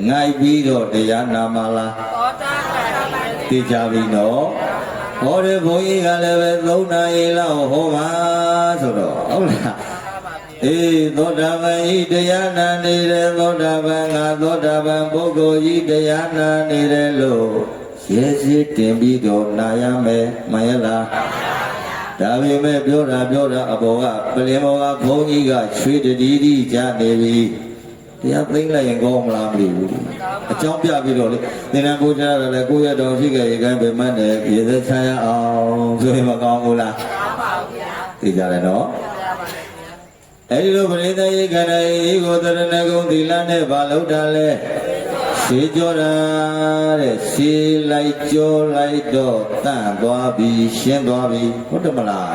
ငိုက်ပြီးတော့တရားနာမှာလားသောတာပန်သိကြပြီနော်ဟောတဲ့ဘုန်းကြီးကလည်းပဲ3 နာရီလောက်ဟောပါဆိုတော့ဟုတ်လားအေးသောတာပန်ဤတရားနာနေတယ်သောတာပန်ကသောတာပန်ပုဂ္ဂိုလ်ဤတရားနာနေတယ်လို့ရဲစည်းတင်ပြီးတော့နာရမယ်မှန်ရလားဒါပေမဲ့ပြောတာအပေါ်ကပလင်ဘောကဘုန်းကြီးကချွေတတိတိကြားနေပြီတရားသိမ့်လိုက်ရင်ကောင်းမလားမသိဘူးအကြောင်းပြပြီးတော့လေသင်္นานပူဇာရတယ်လေကိုယ့်ရတော်ရှိခဲ့ရေကံပဲမှန်းတယ်ရေသက်ချရအောင်ဆိုရင်မကောင်းဘူးလားကောင်းပါဘူးဗျာသိကြတယ်နော်အဲဒီလိုပရိသတ်ရေခန္ဓာဤကိုတရဏဂုံသီလနဲ့ဘာလို့တာလဲရှေးကြောတာတဲ့ရှေးလိုက်ကြောလိုက်တော့တန့်သွားပြီရှင်းသွားပြီဟုတ်တယ်မလား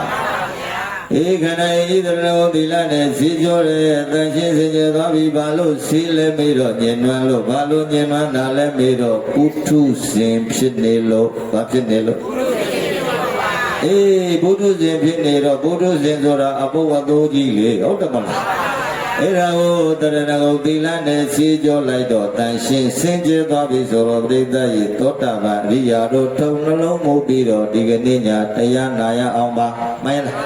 ဧခန္ဓာဤတရဏဂုံသီလနဲ့ရှေးကြောတဲ့တန်ရှင်းစင်ကြယ်သွားပြီဘာလို့ရှေးလဲမေးတော့ညင်နွမ်းလို့ဘာလို့ညင်နွမ်းတာလဲမေးတော့ပုထုဇဉ်ဖြစ်နေလို့ဘာဖြစ်နေလို့အေးပုထုဇဉ်ဖြစ်နေတော့ပုထုဇဉ်ဆိုတာအပုပ်အသိုးကြီးလေဟုတ်တယ်မလားအဲ့ဒါကိုတရဏဂုံသီလနဲ့ရှင်းကြောလိုက်တော့တန်ရှင်းစင်ကြယ်သွားပြီဆိုတော့ပရိသတ်ရေသောတာပန်အရိယာတို့ထုံနှလုံးမူပြီးတော့ဒီကနေ့ညတရားနာရအောင်ပါမှန်လား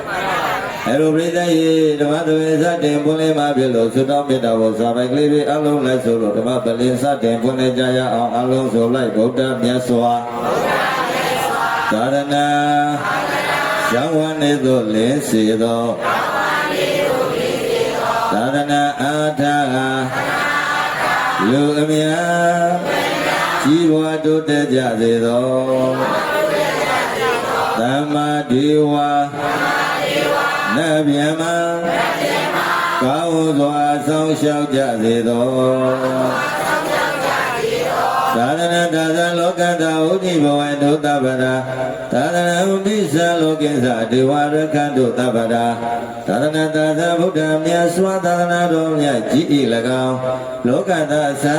အဲ့လိုပရိသတ်ရေဓမ္မသဘင်စတင်ပွင့်လင်းမှာဖြစ်လို့သုတောင်းမေတ္တာကိုစာပိုက်ကလေးတွေအလုံးလိုက်ဆိုလို့ဓမ္မပလင်စတင်ပွင့်လင်းကြရအောင်အလုံးဆိုလိုက်ဗုဒ္ဓမြတ်စွာသာရဏရောင်းဝနေသို့လင်းစေသောသာသနာအားထားလူအမြတ်ကြီးပွားတိုးတက်ကြစေသောသမ္မာဒေဝနတ်ဗျမကောင်းစွာဆောင်ရှောက်ကြစေသောသာသနာဒါသလောကတာဥဒိဘဝဒုတ္တပရာသာသနာဥပိ စ္ဆာလောကိစ္စဒေဝရခန္တုတပ္ပရာသာသနာသာသဗုဒ္ဓမြတ်စွာသာသနာတော်မြတ်ကြီး၏၎င်းလောကသာသာ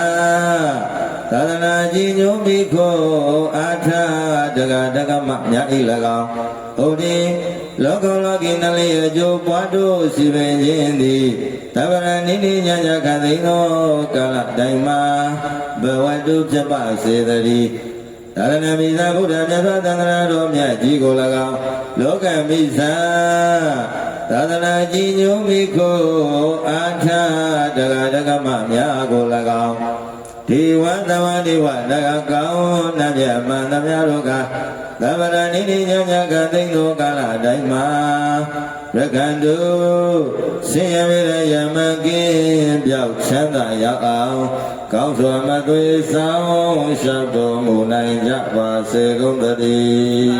သာသနာကြီးညုံမိခိုအာထတက္ကတက္ကမမြတ်၏၎င်းဩဒီလောကလောကီနလေးအကျိုးပွားတို့စီပင်ခြင်းသည်သဗ္ဗရဏိနိညာညခသိသောကာလတိုင်းမှာဘဝတုဖြစ်ပါစေတည်းသာရဏမိသာဗုဒ္ဓမြတ်စွာသန္တရာတော်မြတ်ကြီးကို၎င်းလောကမိသာသာသနာကြီးညုံမိခိုအာထတက္ကတက္ကမများကို၎င်းဒီဝသဝတိဝတကကောင်းနမြတ်မန္တများတို့ကသဗ္ဗရဏိနိညာညကသိသောကာလတိုင်းမှာရကန္တုဆင်းရဲရယမကိပြောက်ချမ်းသာရောက်အောင်ကောင်းစွာမသွေဆောင်ရှောက်တော်မူနိုင်ကြပါစေကုန်သတည်း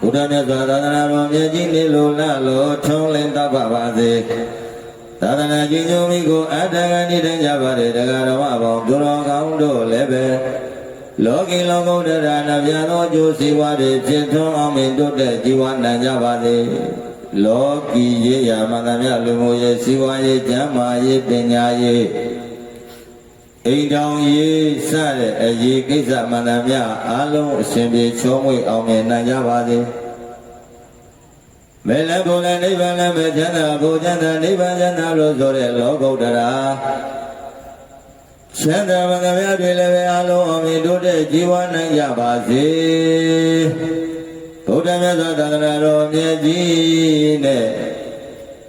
ဘုရားမြတ်စွာသာသနာတော်မြတ်ကြီးနေလိုလားလို့ထုံးလင်းတတ်ပါစေသာသနာကြီးညုံမိကိုအတ္တကနေတိုင်းကြပါတဲ့တရားတော်အပေါင်းသူတော်ကောင်းတို့လည်းပဲလောကီလောကုတ္တရာနဗျာသောကျိုးစီးပွားတွေဖြစ်ထွန်းအောင်မြင်တိုးတက်ကြီးဝါနိုင်ကြပါစေလောကီရေးရာမန္တမြလူမှုရေးစီးပွားရေးကျမ်းမာရေးပညာရေးအိမ်တောင်ရေးစတဲ့အရေးကိစ္စမန္တမြအားလုံးအရှင်ပြေချောမွေ့အောင်မြင်နိုင်ကြပါစေမေလဘုလည်းနိဗ္ဗာန်လည်းပဲချမ်းသာဘုချမ်းသာနိဗ္ဗာန်ချမ်းသာလို့ဆိုတဲ့လောကုတ္တရာချမ်းသာမန္တမြတွေလည်းပဲအားလုံးအောင်မြင်တိုးတက်ကြီးဝါနိုင်ကြပါစေဘုရားမြတ်စွာသာသနာတော်မြတ်ကြီးနဲ့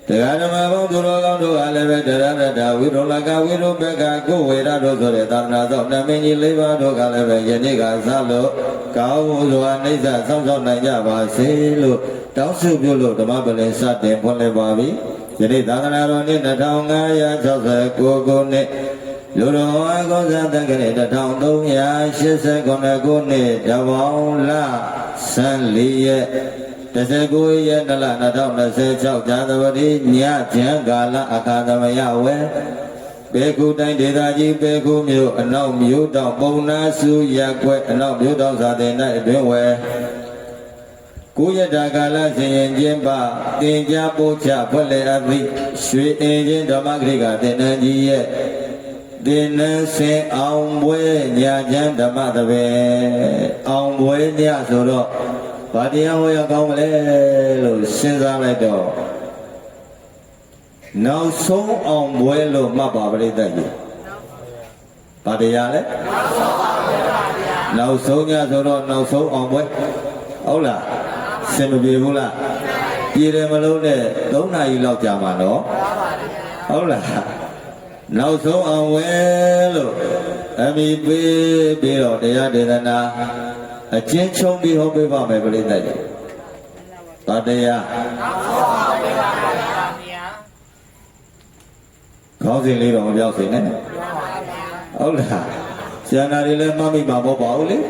တရားဓမ္မပေါင်းသူတော်ကောင်းတို့အားလည်းပဲတရားရတဝိရုလကဝိရုပကကိုဝေရတို့ဆိုတဲ့သာသနာတော်နမင်းကြီး၄ပါးတို့ကလည်းပဲယနေ့ကစလို့ကောင်းစွာနှိစ္စဆောင်းဆောင်နိုင်ကြပါစေလို့တောင်းစုပြုလို့ဓမ္မပလင်စတင်ဖွင့်လှစ်ပါပြီယနေ့သာသနာတော်နှစ်2569ခုနှစ်လူတော်အကောဇာတက္ကရာ1389ခုနှစ်တဘောင်လ14ရက်19ရက်နလ2026ဇာတဝတိညချမ်းကာလအခါသမယဝဲပေကုတိုင်းဒေသကြီးပေကုမြို့အနောက်မြို့တောင်ပုံနာစုရက်ွက်အနောက်မြို့တောင်သာသနာအတွင်းဝဲကိုရတာကာလဆင်ရင်ချင်းပတင်ကြပို့ချဖွက်လေအပ်ပြီးရွှေအင်းချင်းဓမ္မဂရိကတင်နန်းကြီးရဲ့တင်နန်းစင်အောင်ပွဲညာချမ်းဓမ္မတပည့်အောင်ပွဲညဆိုတော့ဘာတရားဟောရကောင်းမလဲလို့စဉ်းစားလိုက်တော့နောက်ဆုံးအောင်ပွဲလို့မှတ်ပါပရိသတ်ကြီးဘာတရားလဲနောက်ဆုံးညဆိုတော့နောက်ဆုံးအောင်ပွဲဟုတ်လားစင်မပြေဘူးလားပြေတယ်မလို့နဲ့3နာရီလောက်ကြာမှာနော်ဟုတ်လားနောက်ဆုံးအောင်ဝဲလို့အမိပေးပြီးတော့တရားဒေသနာအချင်းချုံပြီးဟောပေးပါမယ်ပြိဿကြီး။ဗာတရားခေါင်းစဉ်လေးတော့မပြောက်စေနဲ့။ဟုတ်လား။ဆရာနာတွေလည်းမမိမှာမဟုတ်ပါဘူးလေ။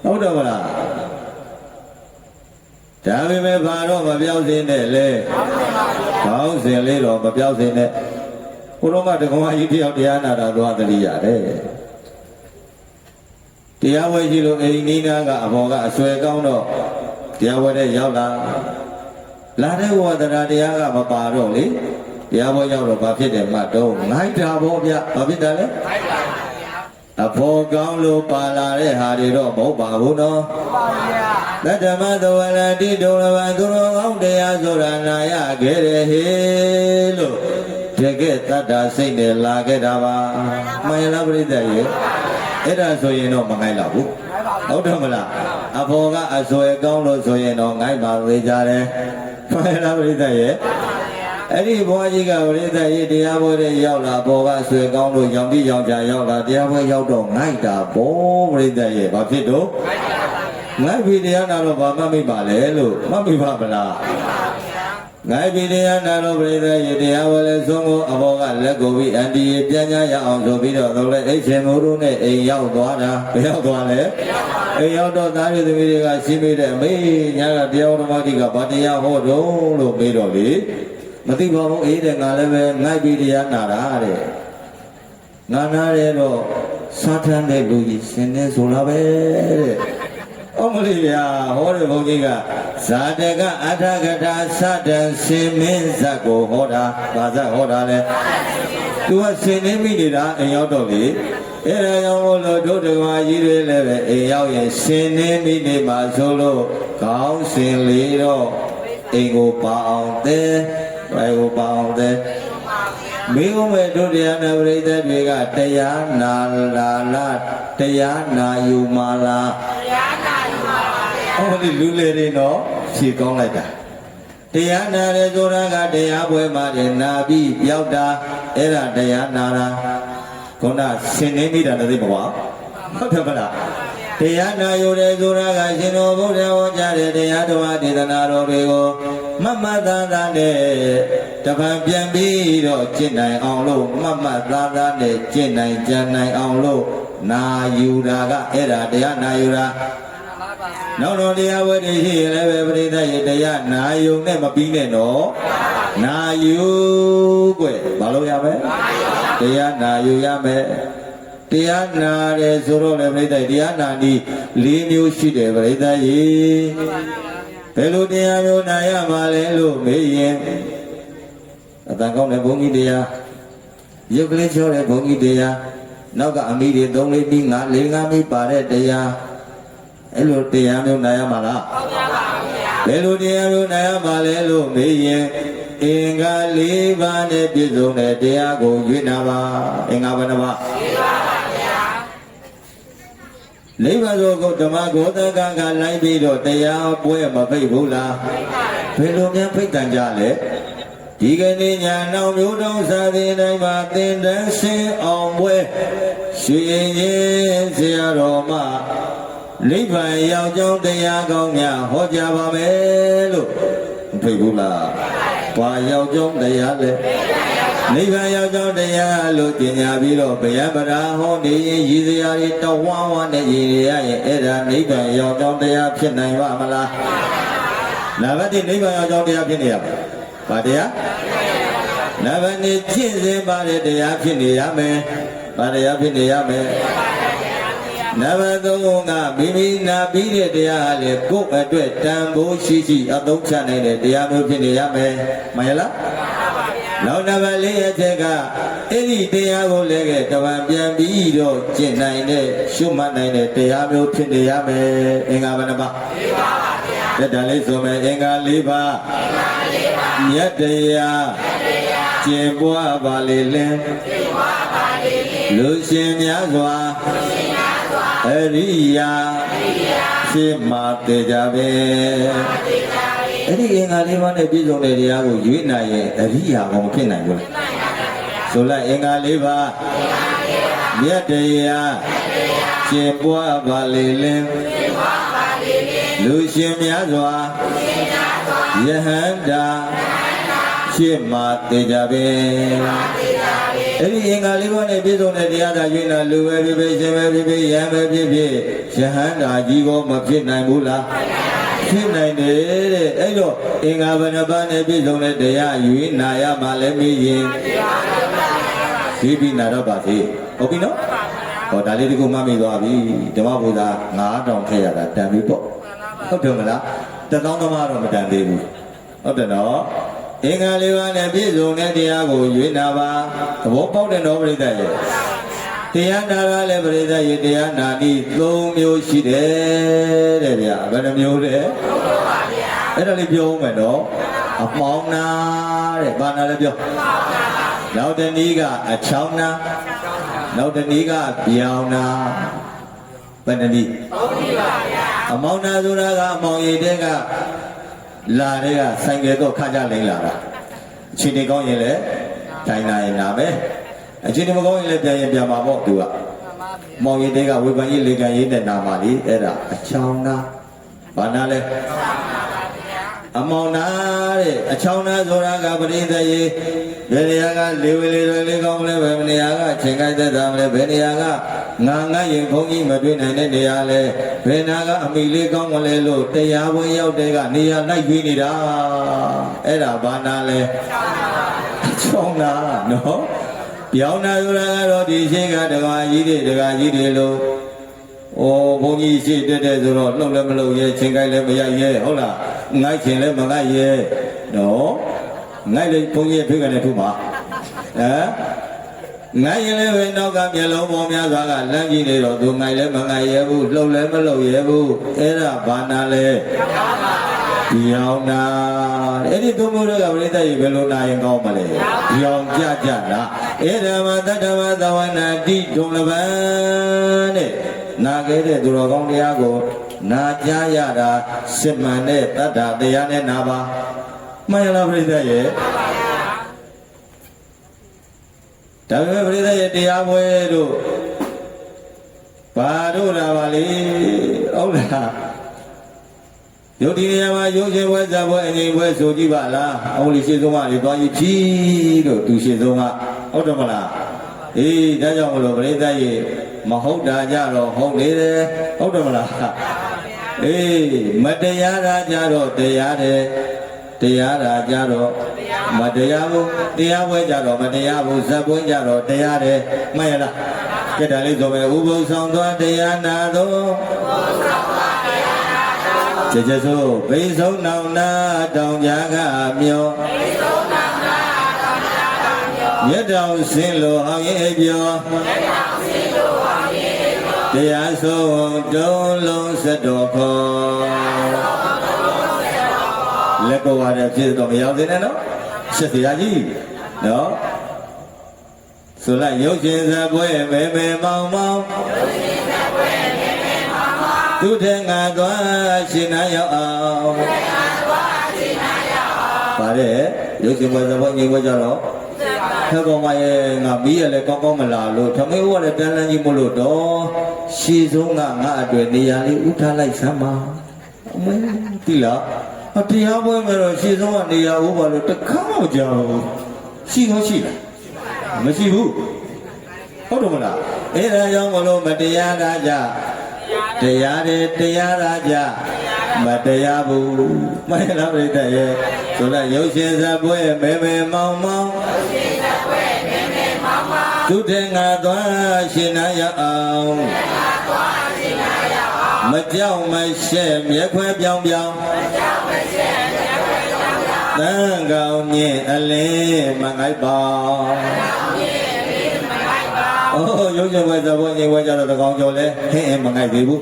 ဟုတ်တယ်မလား။ဒါပေမဲ့ဘာတော့မပြောက်စေနဲ့လေ။ခေါင်းစဉ်လေးတော့မပြောက်စေနဲ့။ဘုရောမတက္ကမကြီးတယောက်တရားနာတာသွားတတိရတယ်တရားဝဲကြီးလို့အိမ်နီးနားကအဘော်ကအဆွဲကောင်းတော့တရားဝဲတဲ့ရောက်လာတဲ့ဝါဒနာတရားကမပါတော့လေတရားဝဲရောက်တော့ဘာဖြစ်တယ်မှတော့ငိုက်တာဘောဗျဘာဖြစ်တာလဲအဘော်ကောင်းလို့ပါလာတဲ့ဟာတွေတော့မဟုတ်ပါဘူးနော်သတ္တမသဝရတိဒုလဘသူတော်ကောင်းတရားဆိုတာနာရခဲ့တယ်ဟေးလို့တကယ်တတ္တာစိတ်နဲ့လာခဲ့တာပါမှန်လားပြိဿရဲ့အဲ့ဒါဆိုရင်တော့မငိုက်တော့ဘူးဟုတ်တယ်မလားအဖော်ကအစွဲကောင်းလို့ဆိုရင်တော့ငိုက်ပါသေးကြတယ်မှန်လားပြိဿရဲ့အဲ့ဒီဘွားကြီးကပြိဿရဲ့တရားပွဲတွေရောက်လာဘောကအစွဲကောင်းလို့ရောင်ပြီးရောင်ချရောက်လာတရားပွဲရောက်တော့ငိုက်တာဘောပြိဿရဲ့ဘာဖြစ်တော့ငိုက်ပြီးတရားနာတော့ဘာမှမိပါလဲလို့မှတ်မိပါမလားငိုက်ပြီးတရားနာတော်ပရိသတ်ရေတရားဝဲလဲဆုံးကိုအဘောကလက်ကိုပြီးအန်တီပြန်ကြရအောင်ဆိုပြီးတော့လဲအိတ်ရှင်မိုးတို့နဲ့အိမ်ရောက်သွားတာဘယ်ရောက်သွားလဲအိမ်ရောက်တော့သားရသမီးတွေကရှင်းပေးတယ်မေးညာကတရားတော်မကြီးကဘာတရားဟောတော့လို့မေးတော့လေမသိပါဘူးအေးတဲ့ငါလည်းပဲငိုက်ပြီးတရားနာတာတဲ့ငါနာတယ်တော့ စာထမ်းတဲ့လူကြီးရှင်နေဆိုလာပဲတဲ့။အော်မလေးဗျာဟောတဲ့ဘုန်းကြီးကဇာတကအထကထာစတံရှင်မင်းဇတ်ကိုဟောတာ။ဘာဇတ်ဟောတာလဲ။ तू ကရှင်နေမိနေတာအိမ်ရောက်တော့လေ။အဲ့ဒါကြောင့်မို့လို့တို့တကွာကြီးတွေလည်းပဲအိမ်ရောက်ရင်ရှင်နေမိနေမှာဆိုလို့ခေါင်းရှင်လေးတော့အိမ်ကိုပါအောင်တဲ့ဘယ်ကိုပါအောင်တဲ့မိဘမဲ့တို့တရားနာပရိသတ်တွေကတရားနာလာလားတရားနာယူမာလားတရားနာယူပါပါဗျာဟောဒီလူလေတွေတော့ဖြေကောင်းလိုက်တာတရားနာရဲဆိုတာကတရားပွဲမှာနာပြီးပြောက်တာအဲ့ဒါတရားနာတာခုနရှင်နေမိတာလည်းသိမပါဟုတ်တယ်မလားတရားနာယူရဲဆိုတာကရှင်တော်ဘုရားဟောကြားတဲ့တရားတော်ဒေသနာတော်တွေကိုမမသာသာနဲ့တပံပြန်ပြီးတော့ကျင့်နိုင်အောင်လို့မမသာသာနဲ့ကျင့်နိုင်ကြံနိုင်အောင်လို့နာယူတာကအဲ့ဒါတရားနာယူတာနောက်တော့တရားဝဲတွေရှိရင်လည်းပဲပရိသတ်ရေတရားနာယူနဲ့မပြီးနဲ့တော့နာယူကွဘာလို့ရမလဲတရားနာယူရမယ်တရားနာတယ်ဆိုတော့လည်းပရိသတ်တရားနာနည်း၄မျိုးရှိတယ်ပရိသတ်ရေဘယ်လိုတရားမျိုးနာရမှာလဲလို့မေးရင်အတန်ကောင်းတဲ့ဘုန်းကြီးတရားရုပ်ကလေးချောတဲ့ဘုန်းကြီးတရားနောက်ကအမိတွေ၃လေးပြီး၅၄၅မိပါတဲ့တရားအဲ့လိုတရားမျိုးနာရမှာလားဘယ်လိုတရားမျိုးနာရမှာလဲလို့မေးရင်အင်္ဂါ၄ပါးနဲ့ပြည့်စုံတဲ့တရားကိုရွေးနာပါအင်္ဂါဘယ်နှပါ၄ပါးသောကိုဓမ္မဂောတကကလိုက်ပြီးတော့တရားပွဲမဖိတ်ဘူးလားဘယ်လိုများဖိတ်တန်ကြလဲဒီကနေ့ညာနောက်မျိုးတုံးစာသင်တိုင်းမှာသင်တန်းရှင်းအောင်ပွဲရွှေရင်ဆရာတော်မှနိဗ္ဗာန်ရောက်ကြောင်းတရားကောင်းများဟောကြားပါမယ်လို့ဖိတ်ဘူးလားဘာရောက်ကြောင်းတရားလဲနိဗ္ဗာန်ရောက်ကြောင်းတရားလို့ကျင်ညာပြီးတော့ဘယံပရာဟောနေရင်ရည်စရာတွေတဝါဝါနဲ့ရည်ရရင်အဲ့ဒါနိဗ္ဗာန်ရောက်ကြောင်းတရားဖြစ်နိုင်ပါမလားနံပါတ်1နိဗ္ဗာန်ရောက်ကြောင်းတရားဖြစ်နေရပါဘာတရားနံပါတ်2ကျင့်စဉ်ပါတဲ့တရားဖြစ်နေရမယ်ဘာတရားဖြစ်နေရမယ်နံပါတ်3ကမိမိနာပြီးတဲ့တရားဟာလေကိုယ့်အတွက်တန်ဖိုးရှိရှိအသုံးချနိုင်တဲ့တရားမျိုးဖြစ်နေရမယ်မှန်ရလားနောက်နံပါတ်4ရဲ့ချက်ကအဲ့ဒီတရားကိုလည်းကတပံပြန်ပြီးတော့ကျင့်နိုင်တဲ့ရှုမှတ်နိုင်တဲ့တရားမျိုးဖြစ်နေရမယ်အင်္ဂါဘယ်နှပါ၄ပါးပါဗျာဒါလေးဆိုမယ်အင်္ဂါ၄ပါးမြတ်တရားကျင့်ပွားပါလေလင်လူရှင်များစွာအရိယာဖြစ်မှာတည်ကြပဲအဲ့ဒီအင်္ဂါ၄ပါးနဲ့ပြည့်စုံတဲ့တရားကိုရွေးနိုင်ရင်အရိယာကောဖြစ်နိုင်ဘူးဆိုလိုက်အင်္ဂါ၄ပါးမြတ်တရားကျင့်ပွားပါလေလင်လူရှင်များစွာယဟန္တာဖြစ်မှာတည်ကြပဲအဲ့ဒီအင်္ဂါ၄ပါးနဲ့ပြည့်စုံတဲ့တရားသာရွေးနာလူပဲဖြစ်ဖြစ်ရှင်ပဲဖြစ်ဖြစ်ယဟန်ပဲဖြစ်ဖြစ်ယဟန္တာကြီးကောမဖြစ်နိုင်ဘူးလားဖြစ်နိုင်တယ်တဲ့အဲ့တော့အင်္ဂါဘယ်နှပါးနဲ့ပြည့်စုံတဲ့တရားရွေးနာရမှာလဲမေးရင်ဒီပြီးနာတော့ပါသေးဟုတ်ပြီနော်ဟောဒါလေးတကူမှတ်မိသွားပြီဓမ္မဘုရား9000ထည့်ရတာတန်ပြီပေါ့ဟုတ်တယ်မလား1000သမားတော့မတန်သေးဘူးဟုတ်တယ်နော်အင်္ဂါ၄ပါးနဲ့ပြည့်စုံတဲ့တရားကိုရွေးနာပါသဘောပေါက်တဲ့တော်ပရိသတ်ရဲ့တရားနာကလည်းပရိသတ်ရဲ့တရားနာနည်း3မျိုးရှိတယ်တဲ့ဗျာဘယ်နှမျိုးလဲ3မျိုးပါဗျာအဲ့ဒါလေးပြောဦးမယ်နော်အမောင်းနာတဲ့ဘာနာလဲပြောနောက်တနည်းကအချောင်းနာနောက်တနည်းကပြောင်းနာဘယ်နှနည်း3နည်းပါဗျာအမောင်းနာဆိုတာကအမောင်ရည်တဲ့ကလာတဲ့ကဆိုင်ကယ်တော့ခါကြလိမ့်လာတာအချိန်နေကောင်းရင်လည်းထိုင်နိုင်နာပဲအချိန်နေမကောင်းရင်လည်းပြန်ရင်ပြန်ပါပေါ့သူကမောင်ရည်တဲ့ကဝေဖန်ရေးလေကန်ရေးနဲ့နာပါလေအဲ့ဒါအချောင်းနာဘာနာလဲအမောင်နာတဲ့အချောင်းနာဆိုတာကပရိသတ်ရေဘယ်နေရာကလေဝေလေတွေလေးကောင်းလဲဘယ်နေရာကချိန်ခိုက်သက်တာမလဲဘယ်နေရာကငါငတ်ရင်ဘုန်းကြီးမတွေ့နိုင်တဲ့နေရာလဲဘယ်နာကအမိလေးကောင်းမလဲလို့တရားဝင်ရောက်တဲ့ကနေရာလိုက်ပြီးနေတာအဲ့ဒါဘာနာလဲချောင်းနာနော် ပြောင်းနာဆိုတာကတော့ဒီရှိကတကားကြီးတွေလို့ဘုန်းကြီးရှိတက်တဲ့ဆိုတော့လှုပ်လည်းမလှုပ်ရဲချင်းကိုက်လည်းမရရဲဟုတ်လားငိုက်ချင်လည်းမငိုက်ရဲနော်ငိုက်လည်းဘုန်းကြီးထွေးကနေထုမှာငိုက်ရင်လည်းပဲနောက်ကမျက်လုံးပေါ်များစွာကလမ်းကြည့်နေတော့သူငိုက်လည်းမငိုက်ရဲဘူးလှုပ်လည်းမလှုပ်ရဲဘူးအဲ့ဒါဘာနာလဲပြောင်းနာအဲ့ဒီသုံးမျိုးတွေကပြိဿကြီးဘယ်လိုနာရင်ကောင်းမလဲပြောင်းကြလားအဲ့ဒါမှတတ္တဝသဝနာတိဒုံလပံတဲ့နာခဲ့တဲ့သူတော်ကောင်းတရားကိုနာကြားရတာစစ်မှန်တဲ့တတ္တတရားနဲ့နာပါမှန်ရလားပြိဿရဲ့ဒါပေမဲ့ပြိဿရဲ့တရားပွဲတို့ဘာတို့လာပါလေဟုတ်လားယုတ်ဒီနေရာမှာယုတ်ရှင်ပွဲဇာပွဲအငြိမ်ပွဲဆိုကြည့်ပါလားအော်လီရှင်းဆုံးကလေသွားကြည့်ကြီးလို့သူရှင်းဆုံးကဟုတ်တယ်မလားအေးဒါကြောင့်မလို့ပြိဿရဲ့မဟုတ်တာကြတော့ဟုတ်နေတယ်ဟုတ်တယ်မလားအေးမတရားတာကြတော့တရားတယ်တရားတာကြတော့မတရားဘူးတရားပွဲကြတော့မတရားဘူးဇက်ပွဲကြတော့တရားတယ်မှတ်ရလားကြက်တာလေးဆိုမယ်ဥပုသ်ဆောင်သွားတရားနာတော့ကျေကျေဆိုဘိဆုံးနောင်နာတောင်ကြားကမြောမြတ်တော်ဆင်းလိုအောင်ရဲ့ပြောတရားဆုံးတုံးလုံးစတော်ခေါ်လက်ကောရတဲ့ဖြစ်တော့မရောက်သေးနဲ့နော်ရှစ်တရားကြီးနော်ဆိုလိုက်ရုပ်ရှင်ဇပွဲမဲမောင်မောင်သူထဲငါသွားရှင်နာရောက်အောင်ပါတဲ့ရုပ်ရှင်ပွဲဇပွဲငြိမ်ပွဲကြတော့ထက်ကောင်မရဲ့ငါမီးရလဲကောင်းကောင်းမလာလို့ထမင်းဦးကလည်းတန်းလန်းကြီးမို့လို့တော့ရှည်ဆုံးကငါအတွက်နေရာလေးဥထားလိုက်စမ်းပါအမေတိလားတရားပွဲမှာတော့ရှည်ဆုံးကနေရာဦးပါလို့တခါမှမကြောက်ဘူးရှိလားမရှိဘူးဟုတ်တယ်မလားအဲ့ဒါကြောင့်မလို့မတရားတာကြတရားတယ်တရားတာကြမတရားဘူးမှန်လားပြိတ္တရဲ့ဆိုတော့ရုပ်ရှင်ဇပွဲမဲမောင်မောင်သူတဲ့ငါသွားရှင်နာရအောင်မကြောက်မရှက်မြဲခွဲပြောင်းတန်ကောင်းမြင့်အလင်းမငိုက်ပါအိုးရုပ်ရှင်ပွဲဇပွဲငြိမ်ပွဲကြတော့တကောင်ကျော်လဲဟင်းမငိုက်သေးဘူး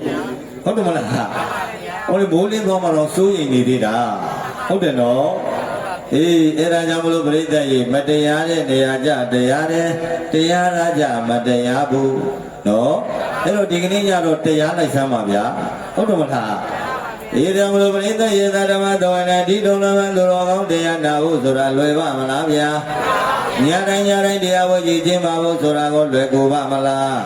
ဟုတ်တယ်မလားဟိုလေမိုးလင်းသွားမှတော့စိုးရိမ်နေသေးတာဟုတ်တယ်နော်အေးအဲ့ဒါကြောင့်မလို့ပြိဿကြီးမတရားတဲ့နေရာကြတရားတယ်တရားရာကြမတရားဘူးနော်အဲ့တော့ဒီကနေ့ညတော့တရားလိုက်စမ်းပါဗျာဟုတ်တယ်မလားအေးဒါမလို့ပြိဿရေသာဓမ္မတော်နာဒီတုံးလမ်းသူတော်ကောင်းတရားနာဖို့ဆိုတာလွယ်ပါမလားဗျာညတိုင်းတရားဝဲကြည့်ခြင်းပါဖို့ဆိုတာကိုလွယ်ကူပါမလား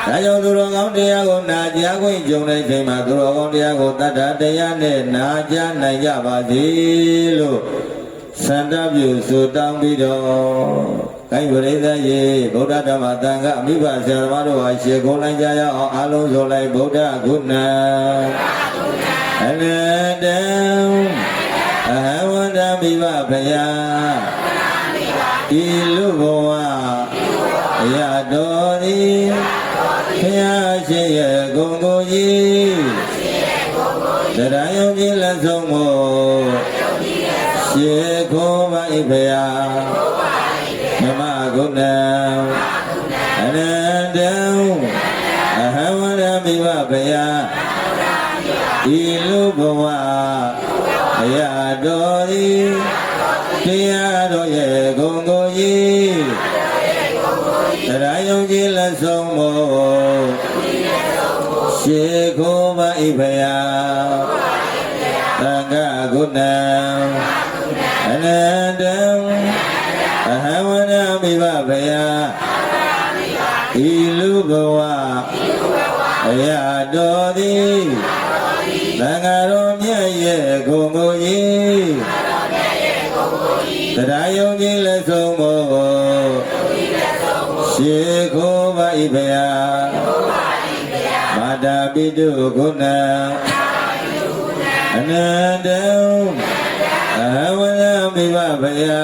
ဒါကြောင့်သူတော်ကောင်းတရားကိုနာကြားခွင့်ကြုံတဲ့ချိန်မှာသူတော်ကောင်းတရားကိုတတ္တတရားနဲ့နာကြားနိုင်ကြပါစေလို့စန္ဒပြုဆိုတောင်းပြီးတော့ကိုင်းဝရိသရေဗုဒ္ဓဓမ္မသံဃာအမိဘဆရာသမားတို့ဟာရှေခုံးလိုက်ကြရအောင်အားလုံးဆိုလိုက်ဗုဒ္ဓဂုဏအနတံအဟဝန္တမိဘဖယာဤလူဘဝအရတော်သည်ဖယာရှိရဲ့ဂုံကိုကြီးတရားယုံကြည်လက်ဆုံးမို့ရှေခိုးပါ၏ဖယာမမဂုဏအနန္တံအဟဝန္တမိဘဖယာဤလူဘဝအရတော်သည်တရားတော်ရဲ့ဂုံကိုကြီးတရားယုံကြည်လက်ဆုံးမို့ရှေခိုးပါ၏ဖယာသံဃာဂုဏအနန္တံအဟဝန္တမိဘဖယာဤလူဘဝအရာတော်သည်သံဃာတော်မြတ်ရဲ့ဂုံကိုကြီးတရားယုံကြည်လက်ဆုံးမို့ရှေခိုးပါ၏ဖယာမာတာပိတုဂုဏအနန္တံအဟဝန္တမိဘဖယာ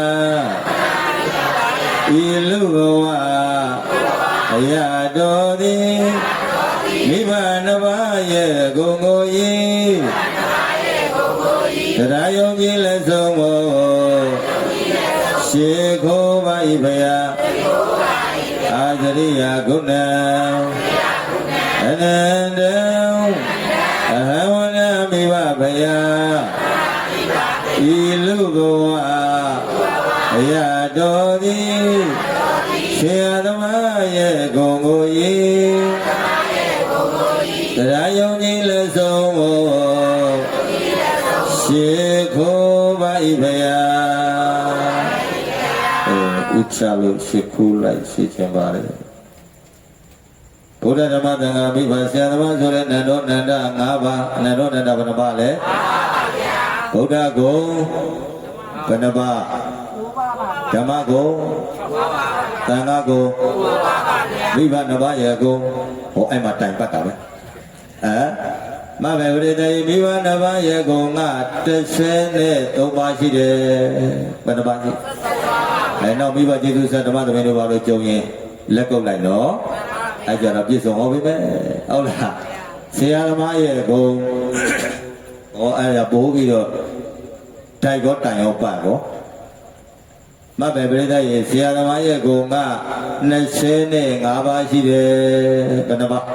ဤ ဤလူဘဝအရာတော်သည်မိဘနှစ်ပါးရဲ့ဂုဏ်ကို၏တရားယုံကြည်လက်ဆုံးကိုရှေခိုးပါ၏ဘုရားအာသရိယဂုဏအနန္တအဟံဝနမိဘဘုရားဤလူဘဝအရာတော်သည်ရှင်အသမားရဲ့ဂုဏ်ကို၏တရားယုံကြည်လက်ဆုံးကိုရှေခိုးပါ၏ဘုရားဥချလို့ရှေခိုးလိုက်ရှေချင်ပါလေဘုရားဓမ္မသံဃာမိဘဆရာသမားဆိုတဲ့နန္ဒောနန္ဒ၅ပါးအနန္ဒောနန္ဒဘယ်နှပါလဲဘုရားဂုံဘယ်နှပါဓမ္မဂုံသံဃာဂုံမိဘနှစ်ပါးရဲ့ဂုံဟောအဲ့မှာတိုင်ပတ်တာပဲမဘေဝရတေမိဘနှစ်ပါးရဲ့ဂုံက33ပါးရှိတယ်ဘယ်နှပါးရှိနောက်မိဘကျေးဇူးဆက်ဓမ္မသမီးတို့ဘာလို့ကြုံရင်လက်ကုပ်လိုက်နော်အဲ့ကြတော့ပြည့်စုံဟောပြီပဲဟုတ်လားဆရာသမားရဲ့ဂုံဟောအဲ့ဒါပိုးပြီးတော့တိုင်ရောတိုင်ရောပတ်ရောမဘေပရိသတ်ရဲ့ဆရာသမားရဲ့ဂုံက25ပါးရှိတယ်ဘယ်နှပါး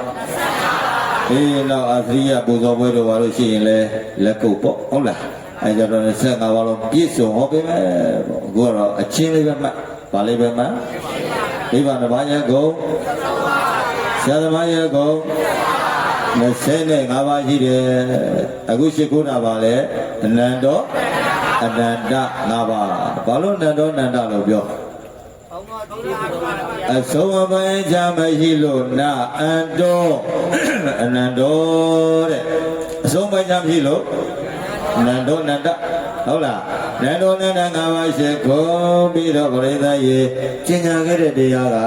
နောက်အသရိယပူဇော်ပွဲတို့ဘာလို့ရှိရင်လဲလက်ကုပ်ပေါ့ဟုတ်လားအဲကြတော့25ပါးလုံးပြည့်စုံဟောပေးမယ်ပေါ့အခုကတော့အချင်းလေးပဲမှတ်ဗာလေးပဲမှတ်မိဘနှစ်ပါးရဲ့ဂုံဆရာသမားရဲ့ဂုံ25ပါးရှိတယ်အခုရှိခိုးတာပါလေအနန္တောအနန္တ5ပါးဘာလို့အနန္တောအနန္တလို့ပြောအဆုံးအပိုင်းချမရှိလို့နာအန္တောအနန္တောတဲ့အဆုံးပိုင်းချမရှိလို့နန္တောနန္တဟုတ်လားနန္တောနန္တ၅ပါးရှိခိုးပြီးတော့ပရိသတ်ရေကျင့်ကြံခဲ့တဲ့တရားက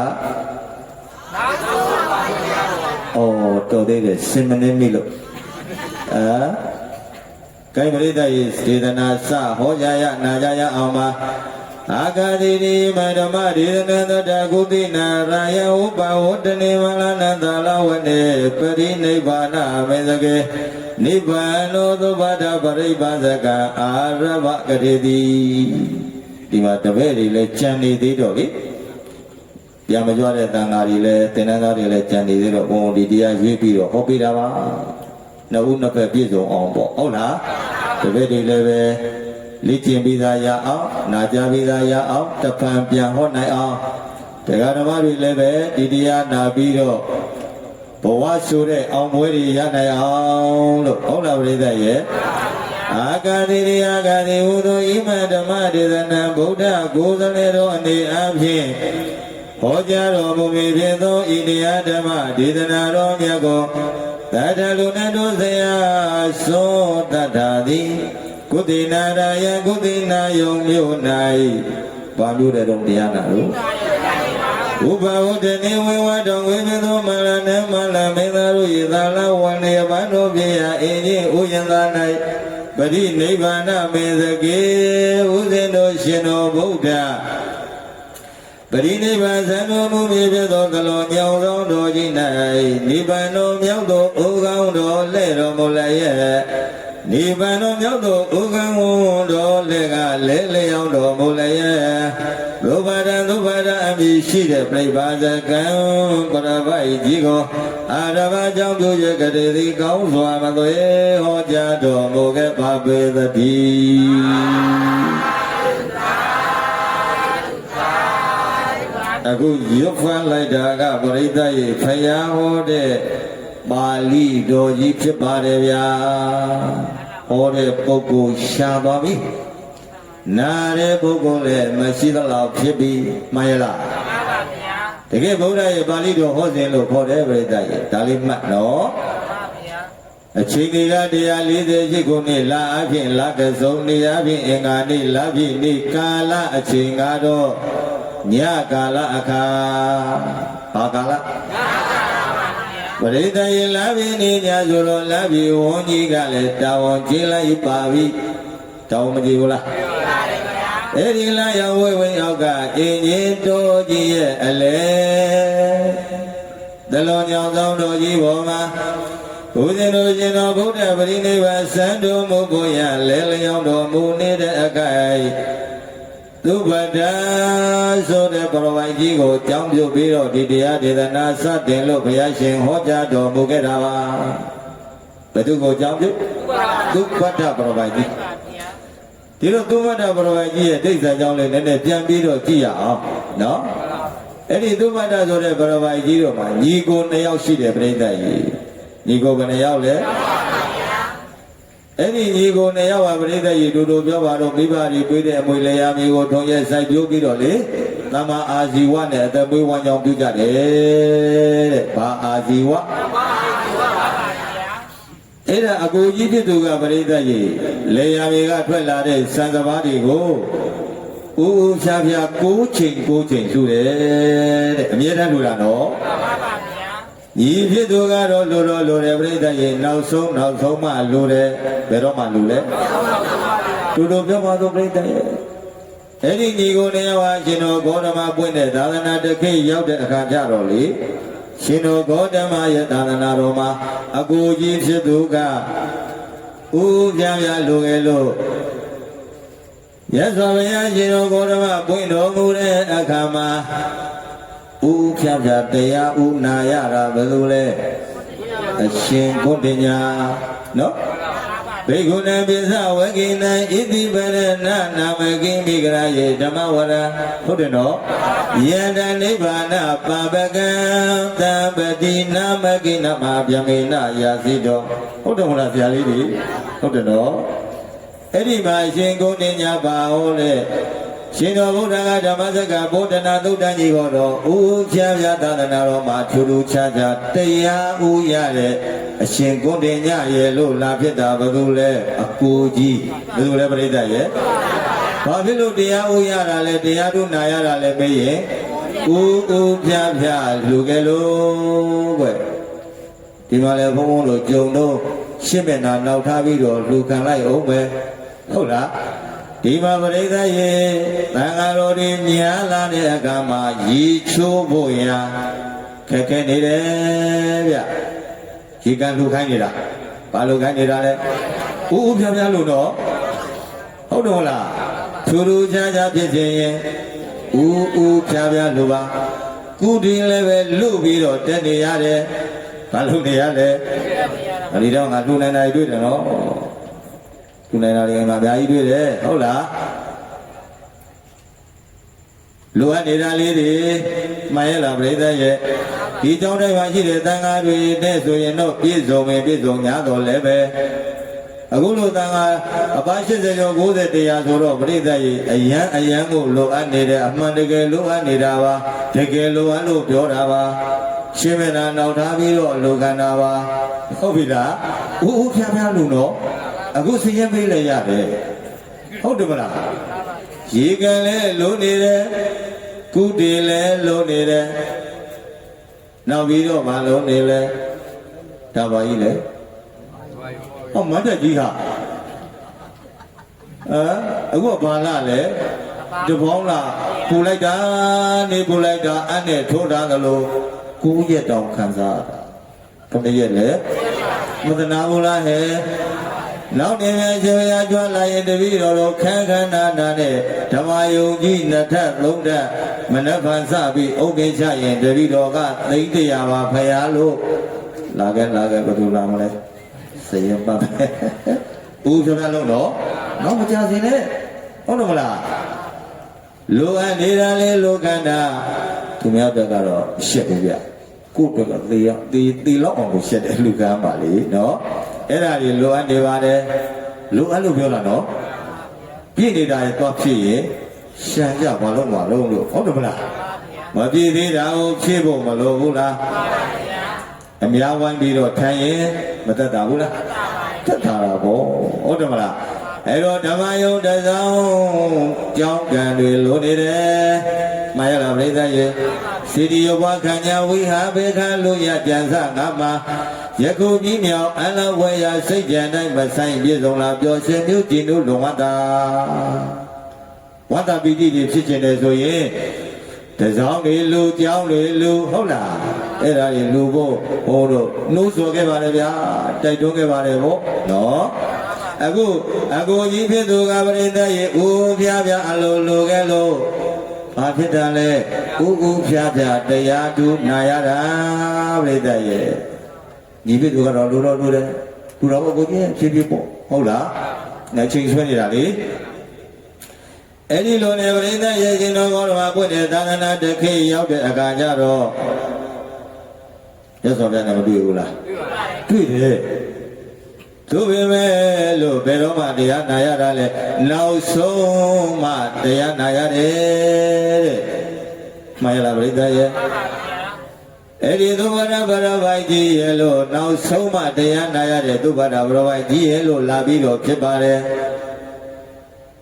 တော်သေးတယ်စင်မနေမိလို့ကိုင်ပရိသတ်ရေစေတနာစဟောကြရနာကြရအောင်ပါအာဂတိတိမဓမ္မဒေသနာတတကုသိနာရာယဥပဝတ္တနေမလနန္တလဝနေပရိနိဗ္ဗာနမေသကေနိဗ္ဗာနောသုဘဒပရိပါဇကအာရဘကတိတိဒီမှာတပည့်တွေလည်းကြံနေသေးတော့လေပြန်မကြွတဲ့တန်ဃာတွေလည်းသင်္นานသားတွေလည်းကြံနေသေးတော့ဘုံဒီတရားရွေးပြီးတော့ဟောပေးတာပါနှစ်ဦးနှစ်ဖက်ပြည့်စုံအောင်ပေါ့ဟုတ်လားတပည့်တွေလည်းပဲလေ့ကျင့်ပြီးသားရအောင်နာကြားပြီးသားရအောင်တပံပြန်ဟောနိုင်အောင်တရားဓမ္မတွေလည်းပဲဒီတရားနာပြီးတော့ဘဝဆိုတဲ့အောင်ပွဲတွေရနိုင်အောင်လို့ဟုတ်လားပရိသတ်ရဲ့အာဂတိရိယာဂတိဟူသောဣမဓမ္မဒေသနာဗုဒ္ဓကိုယ်စားလှယ်တော်အနေအချင်းဟောကြားတော်မူမည်ဖြစ်သောဤတရားဓမ္မဒေသနာတော်မြတ်ကိုသတ္တလူနတုဇယသောတတ္ထာသည်ကုသိနာရာယကုသိနာယုံမြို့၌ဘာလို့တဲ့တော့တရားနာလို့ဥပဝတ္တနေဝေဝတောဝေမသောမလနမလမေသာတို့ဤသာလဝန္နေဘန္တောပြေယအင်းကြီးဥယျာသာ၌ပရိနိဗ္ဗာနမေသကေဥစဉ်တို့ရှင်တော်ဗုဒ္ဓပရိနိဗ္ဗာန်သံတော်မူမြဲပြသောကလောမြောင်သောတော်ကြီး၌နိဗ္ဗာန်တော်မြောက်သောအိုကောင်းတော်လဲ့တော်မူလျက်နိဗ္ဗာန်တော်မြောက်သောဥက္ကံတော်လည်းကလဲလျောင်းတော်မူလျက်ဒုဗ္ဗဒံဒုဗ္ဗဒအမည်ရှိတဲ့ပြိပါဇကံပရပိုက်ကြီးကိုအာရဘကြောင့်ပြုရကတိသည်ကောင်းစွာမသွေဟောကြားတော်မူခဲ့ပါပေသတည်းအခုရွတ်ဖတ်လိုက်တာကပရိသတ်ရေဖယားဟောတဲ့ပါဠိတော်ကြီးဖြစ်ပါတယ်ဗျာဟောတဲ့ပုဂ္ဂိုလ်ရှားသွားပြီနားတဲ့ပုဂ္ဂိုလ်လည်းမရှိသလောက်ဖြစ်ပြီးမှန်ရလားမှန်ပါဗျာတကယ်ဗုဒ္ဓရဲ့ပါဠိတော်ဟောစဉ်လို့ခေါ်တယ်ပရိသတ်ရေဒါလေးမှတ်နော်အချိန်ကြီးက148ခုနှစ်လအဖြစ်လကစုံနေအဖြစ်အင်္ဂါနေ့လဖြစ်နေ့ကာလအချိန်ကတော့ညကာလအခါဘာကာလပရိသတ်ရေလပြီနေညဆိုတော့လပြီဝန်ကြီးကလည်းတာဝန်ကျင်းလိုက်ပါပြီတောင်းမကြည့်ဘူးလား အဲ့ဒီလာရောက်ဝဲဝဲရောကအင်းကြီးတော်ကြီးရဲ့အလဲတလွန်ညောင်ဆောင်တော်ကြီးပေါ်မှာဘုရားတို့ရှင်တော်ဗုဒ္ဓပရိနိဗ္ဗာန်စံတော်မူကိုရလဲလျောင်းတော်မူနေတဲ့အခိုက်သုဘဒာဆိုတဲ့ပရဝိုင်ကြီးကိုကြောင်းပြုပြီးတော့ဒီတရားဒေသနာစတင်လို့ဘုရားရှင်ဟောကြားတော်မူခဲ့တာပါဘယ်သူကိုကြောင်းပြုသုဘဒပရဝိုင်ကြီးဒီလိုသုဘဒပရဝိုင်ကြီးရဲ့ဒိဋ္ဌာကြောင့်လည်းနည်းနည်းပြန်ပြီးတော့ကြည့်ရအောင်နော်အဲ့ဒီသုဘဒဆိုတဲ့ပရဝိုင်ကြီးတို့မှာညီကို2ယောက်ရှိတယ်ပြိဿကြီးညီကိုဘယ်နှယောက်လဲအဲ့ဒီညီကို2ယောက်ကပရိသတ်ကြီးတူတူပြောပါတော့မိဘတွေတွေးတဲ့အမွေလျာမျိုးကိုထုံရဲစိုက်ပြိုးပြီးတော့လေသမ္မာအာဇီဝနဲ့အသက်မွေးဝမ်းကြောင်းပြုကြတယ်တဲ့ဘာအာဇီဝအဲ့ဒါအကိုကြီးဖြစ်သူကပရိသတ်ကြီးလျာမျိုးကထွက်လာတဲ့စံစပါးတွေကိုဦးဖြားဖြား9ချိန်လှူတယ်တဲ့အမြဲတမ်းလှူတာနော်ညီဖြစ်သူကတော့လိုတယ်ပြိဿရဲ့နောက်ဆုံးမှလိုတယ်ဘယ်တော့မှလိုလဲတူတူပြောပါတော့ပြိဿရဲ့အဲ့ဒီညီကိုနေရာရှင်တော်ဂေါတမပွင့်တဲ့သာသနာတခိရောက်တဲ့အခါကျတော့လေရှင်တော်ဂေါတမရဲ့သာသနာတော်မှာအကိုကြီးဖြစ်သူကဦးပြပြလိုခဲ့လို့ရသော်ဘုရားရှင်တော်ဂေါတမပွင့်တော်မူတဲ့အခါမှာဦးဖြားဖြားတရားဦးနာရတာဘယ်လိုလဲအရှင်ဂုဏ်ပညာနော်ဘေကုဏပိသဝကိနံဣတိပရဏနာမကိမိဂရယေဓမ္မဝရဟုတ်တယ်နော်ယန္တနိဗ္ဗာနပါပကံသံပတိနာမကိနမဗျမေနယာစီတော်ဟုတ်တယ်မလားဆရာလေးတွေဟုတ်တယ်နော်အဲ့ဒီမှာအရှင်ဂုဏ်ပညာပါဟောလေရှင်တော်ဗုဒ္ဓကဓမ္မစကဗုဒ္ဓနာသုတ်တန်ကြီးဟောတော်ဦးဖြားဖြားသာသနာတော်မှာထူးထူးခြားခြားတရားဦးရတဲ့အရှင်ဂုဏ်တင်ညရဲ့လို့လာဖြစ်တာဘယ်လိုလဲအကိုကြီးဘယ်လိုလဲပြိဿရဲ့ဘာဖြစ်လို့တရားဦးရတာလဲတရားတို့နာရတာလဲမေးရင်ဦးဖြားဖြားလူကလေးကွဒီမှာလဲဘုန်းဘုန်းတို့ကြုံတော့ရှင်းမျက်နှာနောက်ထားပြီးတော့လူခံလိုက်အောင်ပဲဟုတ်လားဒီမှာပရိသတ်ရေသံဃာတော်တွေများလာတဲ့အခါမှာရေချိုးဖို့ရခက်ခဲနေတယ်ဗျရေကန်လူခိုင်းနေတာဘာလူခိုင်းနေတာလဲဦးဖြားဖြားလို့တော့ဟုတ်တော့လားထူထူခြားခြားဖြစ်ခြင်းရင်ဦးဖြားဖြားလို့ပါကုတီလည်းပဲလူပြီးတော့တက်နေရတယ်ဘာလို့နေရလဲဒီတော့ငါလူနိုင်နိုင်တွေ့တယ်နော်သူနိုင်တာတွေမှာအများကြီးတွေ့တယ်ဟုတ်လားလိုအပ်နေတာလေးတွေမှန်ရလားပြိဿရဲ့ဒီကြောင်းတိုင်းမှာရှိတဲ့သံဃာတွေနဲ့ဆိုရင်တော့ပြည့်စုံညာတော်လည်းပဲအခုလိုသံဃာအပါ80ကျော်90တရားဆိုတော့ပြိဿရဲ့အယံကိုလိုအပ်နေတယ်အမှန်တကယ်လိုအပ်နေတာပါတကယ်လိုအပ်လို့ပြောတာပါရှင်းမနာနောက်ထားပြီးတော့လိုခန္ဓာပါဟုတ်ပြီလားဦးဖြားဖြားလို့နော်အခုစည်ရင်ပေးလိုက်ရတယ်ဟုတ်တယ်မလားရေကန်လဲလုံးနေတယ်ကုတီလဲလုံးနေတယ်နောက်ပြီးတော့မလုံးနေလဲဒါပါကြီးလဲဟောမတ်တက်ကြီးဟာအခုကဘာလာလဲတပေါင်းလာပူလိုက်တာနေပူလိုက်တာအဲ့နဲ့ထိုးတာသလို9ရက်တောင်ခံစားတာဘယ်ရက်လဲမသနာဘူးလားဟဲ့နောက်နေမြန်ချေရကြွလာရင်တပည့်တော်တို့ခန်းခန္ဓာနာနဲ့ဓမ္မယုံကြီး2ထပ်3ထပ်မနက်ဖြန်စပြီးဥပ္ပိချရင်တပည့်တော်ကသိန်း100ပါဖရာလို့လာခဲ့ဘယ်သူလာမလဲစရင်ပါဦးဖြားဖြားလုံးတော့နောက်မကြစင်နဲ့ဟုတ်တယ်မလားလိုအပ်နေတာလေလောကန္တာသူများဘက်ကတော့ရှက်ဘူးဗျကိုယ့်ဘက်ကသေလောက်အောင်ကိုရှက်တယ်လူကမ်းပါလေနော်အဲ့ဒါကြီးလိုအပ်နေပါတယ်လိုအပ်လို့ပြောတာနော်ပြည့်နေတာရဲ့သွားဖြစ်ရင်ရှမ်းကြဘာလို့လို့ဟုတ်တယ်မလားမပြည့်သေးတာကိုဖြည့်ဖို့မလိုဘူးလားအများဝိုင်းပြီးတော့ထိုင်ရင်မသက်တာဘူးလားသက်တာပေါ့ဟုတ်တယ်မလားအဲ့တော့ဓမ္မယုံတစောင်းကြောင်းကံတွေလိုနေတယ်မှန်ရလားပြိဿရဲ့စီတီယောဘခဏဝိဟာဘေခလို့ရပြန်စငါမှာယခုကြီးမြောင်အလဝေယစိတ်ကြံတိုင်းမဆိုင်ပြည့်စုံလာပျော်ရွှင်မှုတည်နုလုံဝတ်တာ ဝတ္တပိတိတွေဖြစ်ခြင်းတယ်ဆိုရင်တစောင်းတွေလူကြောင်းတွေလူဟုတ်လားအဲ့ဒါတွေလူဖို့ဟိုတို့နှိုးဆော်ခဲ့ပါတယ်ဗျာတိုက်တွန်းခဲ့ပါတယ်ဗောနော်အခုအကိုကြီးဖြစ်သူကပရိသတ်ရေဦးဖျားဖျားအလိုလိုခဲ့လို့ဘာဖြစ်တာလဲဦးဖျားဖျားတရားတူနာရတာပရိသတ်ရေညီဖြစ်သူကတော့လူတော်လူတယ်လူတော်ကိုကြီးဖြည်းဖြည်းပေါ့ဟုတ်လားနဲ့ချိန်ဆွဲနေတာလေအဲ့ဒီလိုနဲ့ပရိသတ်ရေရှင်တော်ကောတော်မှာပွင့်တဲ့သာသနာတခေရောက်တဲ့အခါကျတော့ရသော်ပြန်လည်းမတွေ့ဘူးလားတွေ့တယ်သူပေမဲ့လို့ဘယ်တော့မှတရားနာရတာလဲနောက်ဆုံးမှတရားနာရတယ်တဲ့မှန်ရလားပရိသတ်ရေအဲ့ဒီသုဘဒဗရပိုက်ကြီးရဲ့လို့နောက်ဆုံးမှတရားနာရတဲ့သုဘဒဗရပိုက်ကြီးရဲ့လို့လာပြီးတော့ဖြစ်ပါတယ်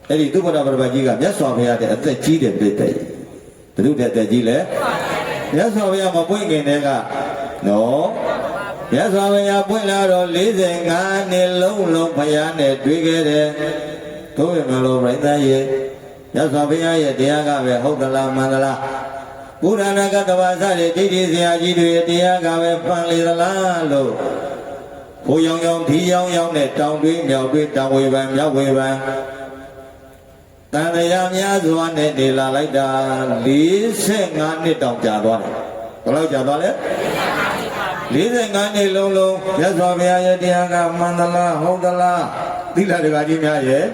အဲ့ဒီသုဘဒဗရပိုက်ကြီးကမြတ်စွာဘုရားတဲ့အသက်ကြီးတဲ့ပြိတ္တိဘုရုတဲ့အသက်ကြီးလဲမြတ်စွာဘုရားမပွင့်ခင်တည်းကနော်မြတ်စွာဘုရားပွင့်လာတော့45နှစ်လုံးလုံးဘုရားနဲ့တွေ့ခဲ့တယ်တို့ရမလို့ပြိတ္တိရဲ့မြတ်စွာဘုရားရဲ့တရားကပဲဟုတ်သလားမှန်သလားဘုရားနာကတဘာစတဲ့ဒိဋ္ဌိဆရာကြီးတွေတရားကပဲပန်လေသလားလို့ဘိုးရောင်ရောင်ဒီရောင်ရောင်နဲ့တောင်တွေးမြောက်တွေးတောင်ဝေပန်မြောက်ဝေပန်တန်တရားများစွာနဲ့နေလာလိုက်တာ45နှစ်တောင်ကြာသွားတယ်ဘယ်လောက်ကြာသွားလဲ45နှစ်လုံးလုံးမြတ်စွာဘုရားရဲ့တရားကမှန်သလားဟုတ်သလားသီလတရားကြီးများရဲ့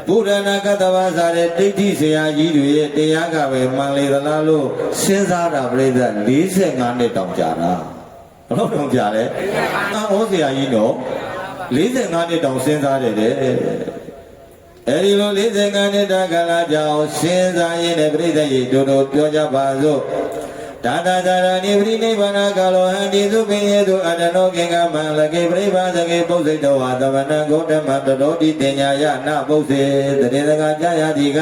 ဘုရားနာကတဘာစာတဲ့ဒိဋ္ဌိဆရာကြီးတွေရဲ့တရားကပဲမှန်လေသလားလို့စဉ်းစားတာပြိဿ45နှစ်တောင်ကြာတာဘယ်လောက်တောင်ကြာလဲဩဆရာကြီးတော့45နှစ်တောင်စဉ်းစားတယ်တဲ့အဲဒီလို45နှစ်တာကာလကြောင့်စဉ်းစားရင်းနဲ့ပြိဿရေတို့တို့ပြောကြပါစို့ဒါသာသာနိပရိနိဗ္ဗာန်ကာလောဟံတိသုပိယေတုအတ္တနောကေကမံလကေပရိပါသကေပုစ္စိတောဝါသမဏံဂௌတမတတောတိတင်ညာယနပုစ္စေတရေတကကြာယတိက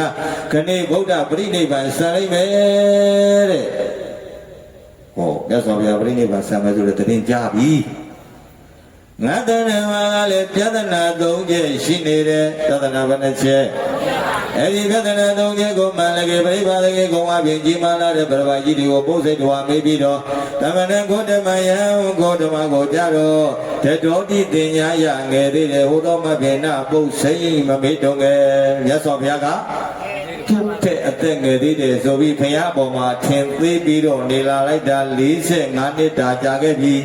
ခဏိဗုဒ္ဓပရိနိဗ္ဗာန်ဆံလိုက်မယ်တဲ့ဟောမြတ်စွာဘုရားပရိနိဗ္ဗာန်ဆံမယ်ဆိုတဲ့တင်ကြပြီငါတဏ္ဍမှာကလည်းပြဿနာ၃ချက်ရှိနေတယ်ပြဿနာဘယ်နှချက်အဲ့ဒီပြဿနာ၃ချက်ကိုမှန်လကေပရိပါဒကေကုံအပြင်ကြီးမာလာတဲ့ပရဝါကြီးတွေကိုပုစိတ်တော်မေးပြီးတော့တမဏဂေါတမယံဂေါတမကိုကြတော့တတောတိတင်ညာယငယ်သေးတယ်ဟိုတော့မပြေနပုစိတ်မမေးတော့ငယ်မြတ်စွာဘုရားကသူ့တဲ့အသက်ငယ်သေးတယ်ဆိုပြီးဘုရားပေါ်မှာထင်သေးပြီးတော့နေလာလိုက်တာ45နှစ်တာကြာခဲ့ပြီ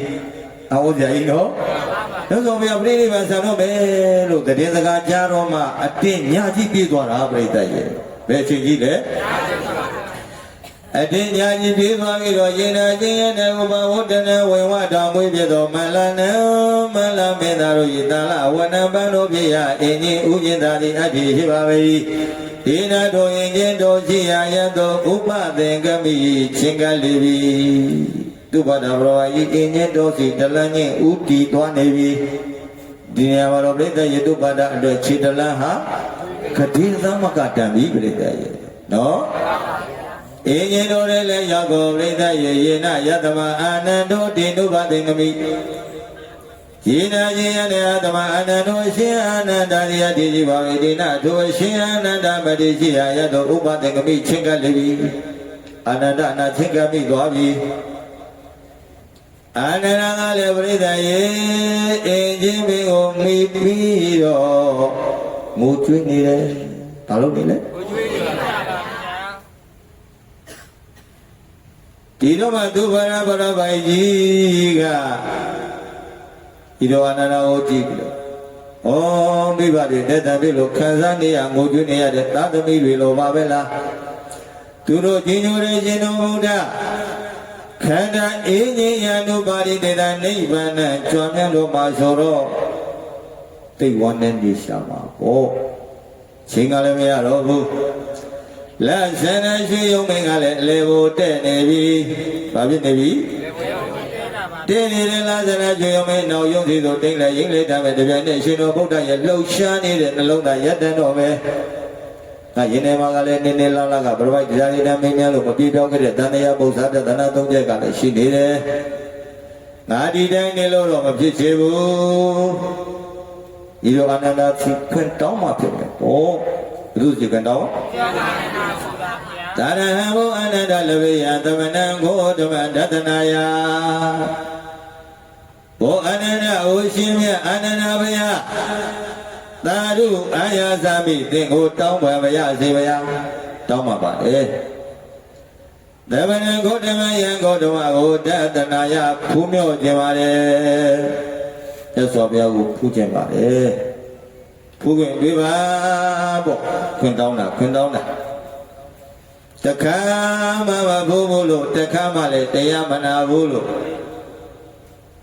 အဟောကြာကြီးနော်မြတ်စွာဘုရားပြိဋိဘံဆံတော့မယ်လို့တည်င်းစကားကြားတော့မှအတင်းညာကြီးပြေးသွားတာပြိဋ္ဌာရဲ့ဘယ်ချိန်ကြီးလဲအတင်းညာကြီးပြေးသွားပြီးတော့ယေနာချင်းရဲ့နေဥပဝတ္တနဝေဝတောင်မွေးပြတော်မလနံမလမေသာတို့ဤတလဝနံပန်းတို့ဖြစ်ရအင်းကြီးဥပြင်သာတိအတ္တိဖြစ်ပါ၏ဒီနာတို့ရင်ချင်းတို့ရှိရရသောဥပသင်္ကမိချင်းကလေးပြီသူဘာသာဘရောဤအင်းချင်းတို့စီတလန်းချင်းဥတီသွားနေပြီဒီနေရာမှာတော့ပြိဿရေတုပါဒအတွက်ခြေတလန်းဟာခတိသမကတံပြီပြိဿရေနော်အင်းချင်းတို့လည်းရောက်ကိုပြိဿရေယေနယတမအာနန္တောတိနုဘသင်္ကမိယေနာချင်းရတဲ့အတမအာနန္တောအရှင်အာနန္ဒရိယတိကြီးပါဝေဒီနာထိုအရှင်အာနန္ဒမတိရှိရာယတောဥပသင်္ကမိချင်းကလေးပြီအာနန္ဒနာချင်းကမိသွားပြီအာနန္ဒကလည်းပြိဿရေအင်းချင်းမင်းကိုမိပြီးတော့ငိုကြွေးနေတယ်ဘာလို့နေလဲငိုကြွေးနေတာပါဗျာဒီတော့မှသူဘာရပိုင်ကြီးကဒီတော့အာနန္ဒကိုကြည့်ပြီးတော့ဩမိဘတွေတက်တယ်ပြီလို့ခံစားနေရငိုကြွေးနေရတဲ့သာသမီတွေလိုပါပဲလားသူတို့ကြီးညိုတဲ့ရှင်တော်ဘုရားခန္ဓာအင်းကြီးယန္တုပါရိတေတနိဗ္ဗာန်နဲ့ကြွမြတ်လို့မှာဆိုတော့သိဝန်းနဲ့နေရှာမှာပေါ့ချိန်ကလည်းမရတော့ဘူးလက်ဆန္ဒရွှေယုံမင်းကလည်းအလေဘိုတဲ့နေပြီဘာဖြစ်နေပြီတဲ့နေတဲ့လားဆန္ဒရွှေယုံမင်းနောက်ယုံစီဆိုတိတ်လည်းရင်းလေးထားမယ်တပြိုင်နက်ရှင်တော်ဗုဒ္ဓရဲ့လှုပ်ရှားနေတဲ့နှလုံးသားရက်တန်တော့ပဲယင်းနေမှာကလည်းနေနေလောက်လောက်ကဘရဝိုက်တရားရည်တမ်းမင်းများလို့မပြေပြောခဲ့တဲ့တန်တရားပု္ပ္ပာတသနာ၃ချက်ကလည်းရှိနေတယ်။ငါဒီတိုင်းနေလို့တော့မဖြစ်ချေဘူး။ဒီလိုအာနန္ဒာဖြင့်ခွင့်တောင်းမှဖြစ်မယ်။ဟော Ru si kan tao. Tara bo ananda lebeya temenang go teman datanaya. Bo ananda usimya ananda baya. Taru ayah sami tengok tau baya sebaya. Tau apa? Temenang go teman yang go teman go datanaya pumyo jemare. Sesuatu yang pujian bade, pujian biba, bo, kentau na. Tekama bulu, tekama le, teyamana bulu.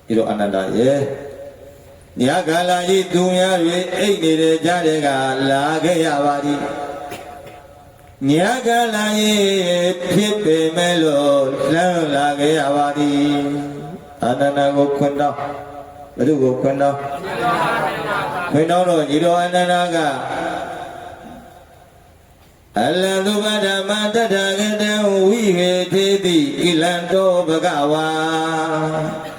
Itu ananda ye. Ya kalau itu dunia ini de jadi lagi awari. Ya kalau pipi melo, lagi awari. Ananda go kentau. Betul go kentau. Kentau lo, itu ananda. Allah tu pada mata dagat wihe tedi ilanto bagawa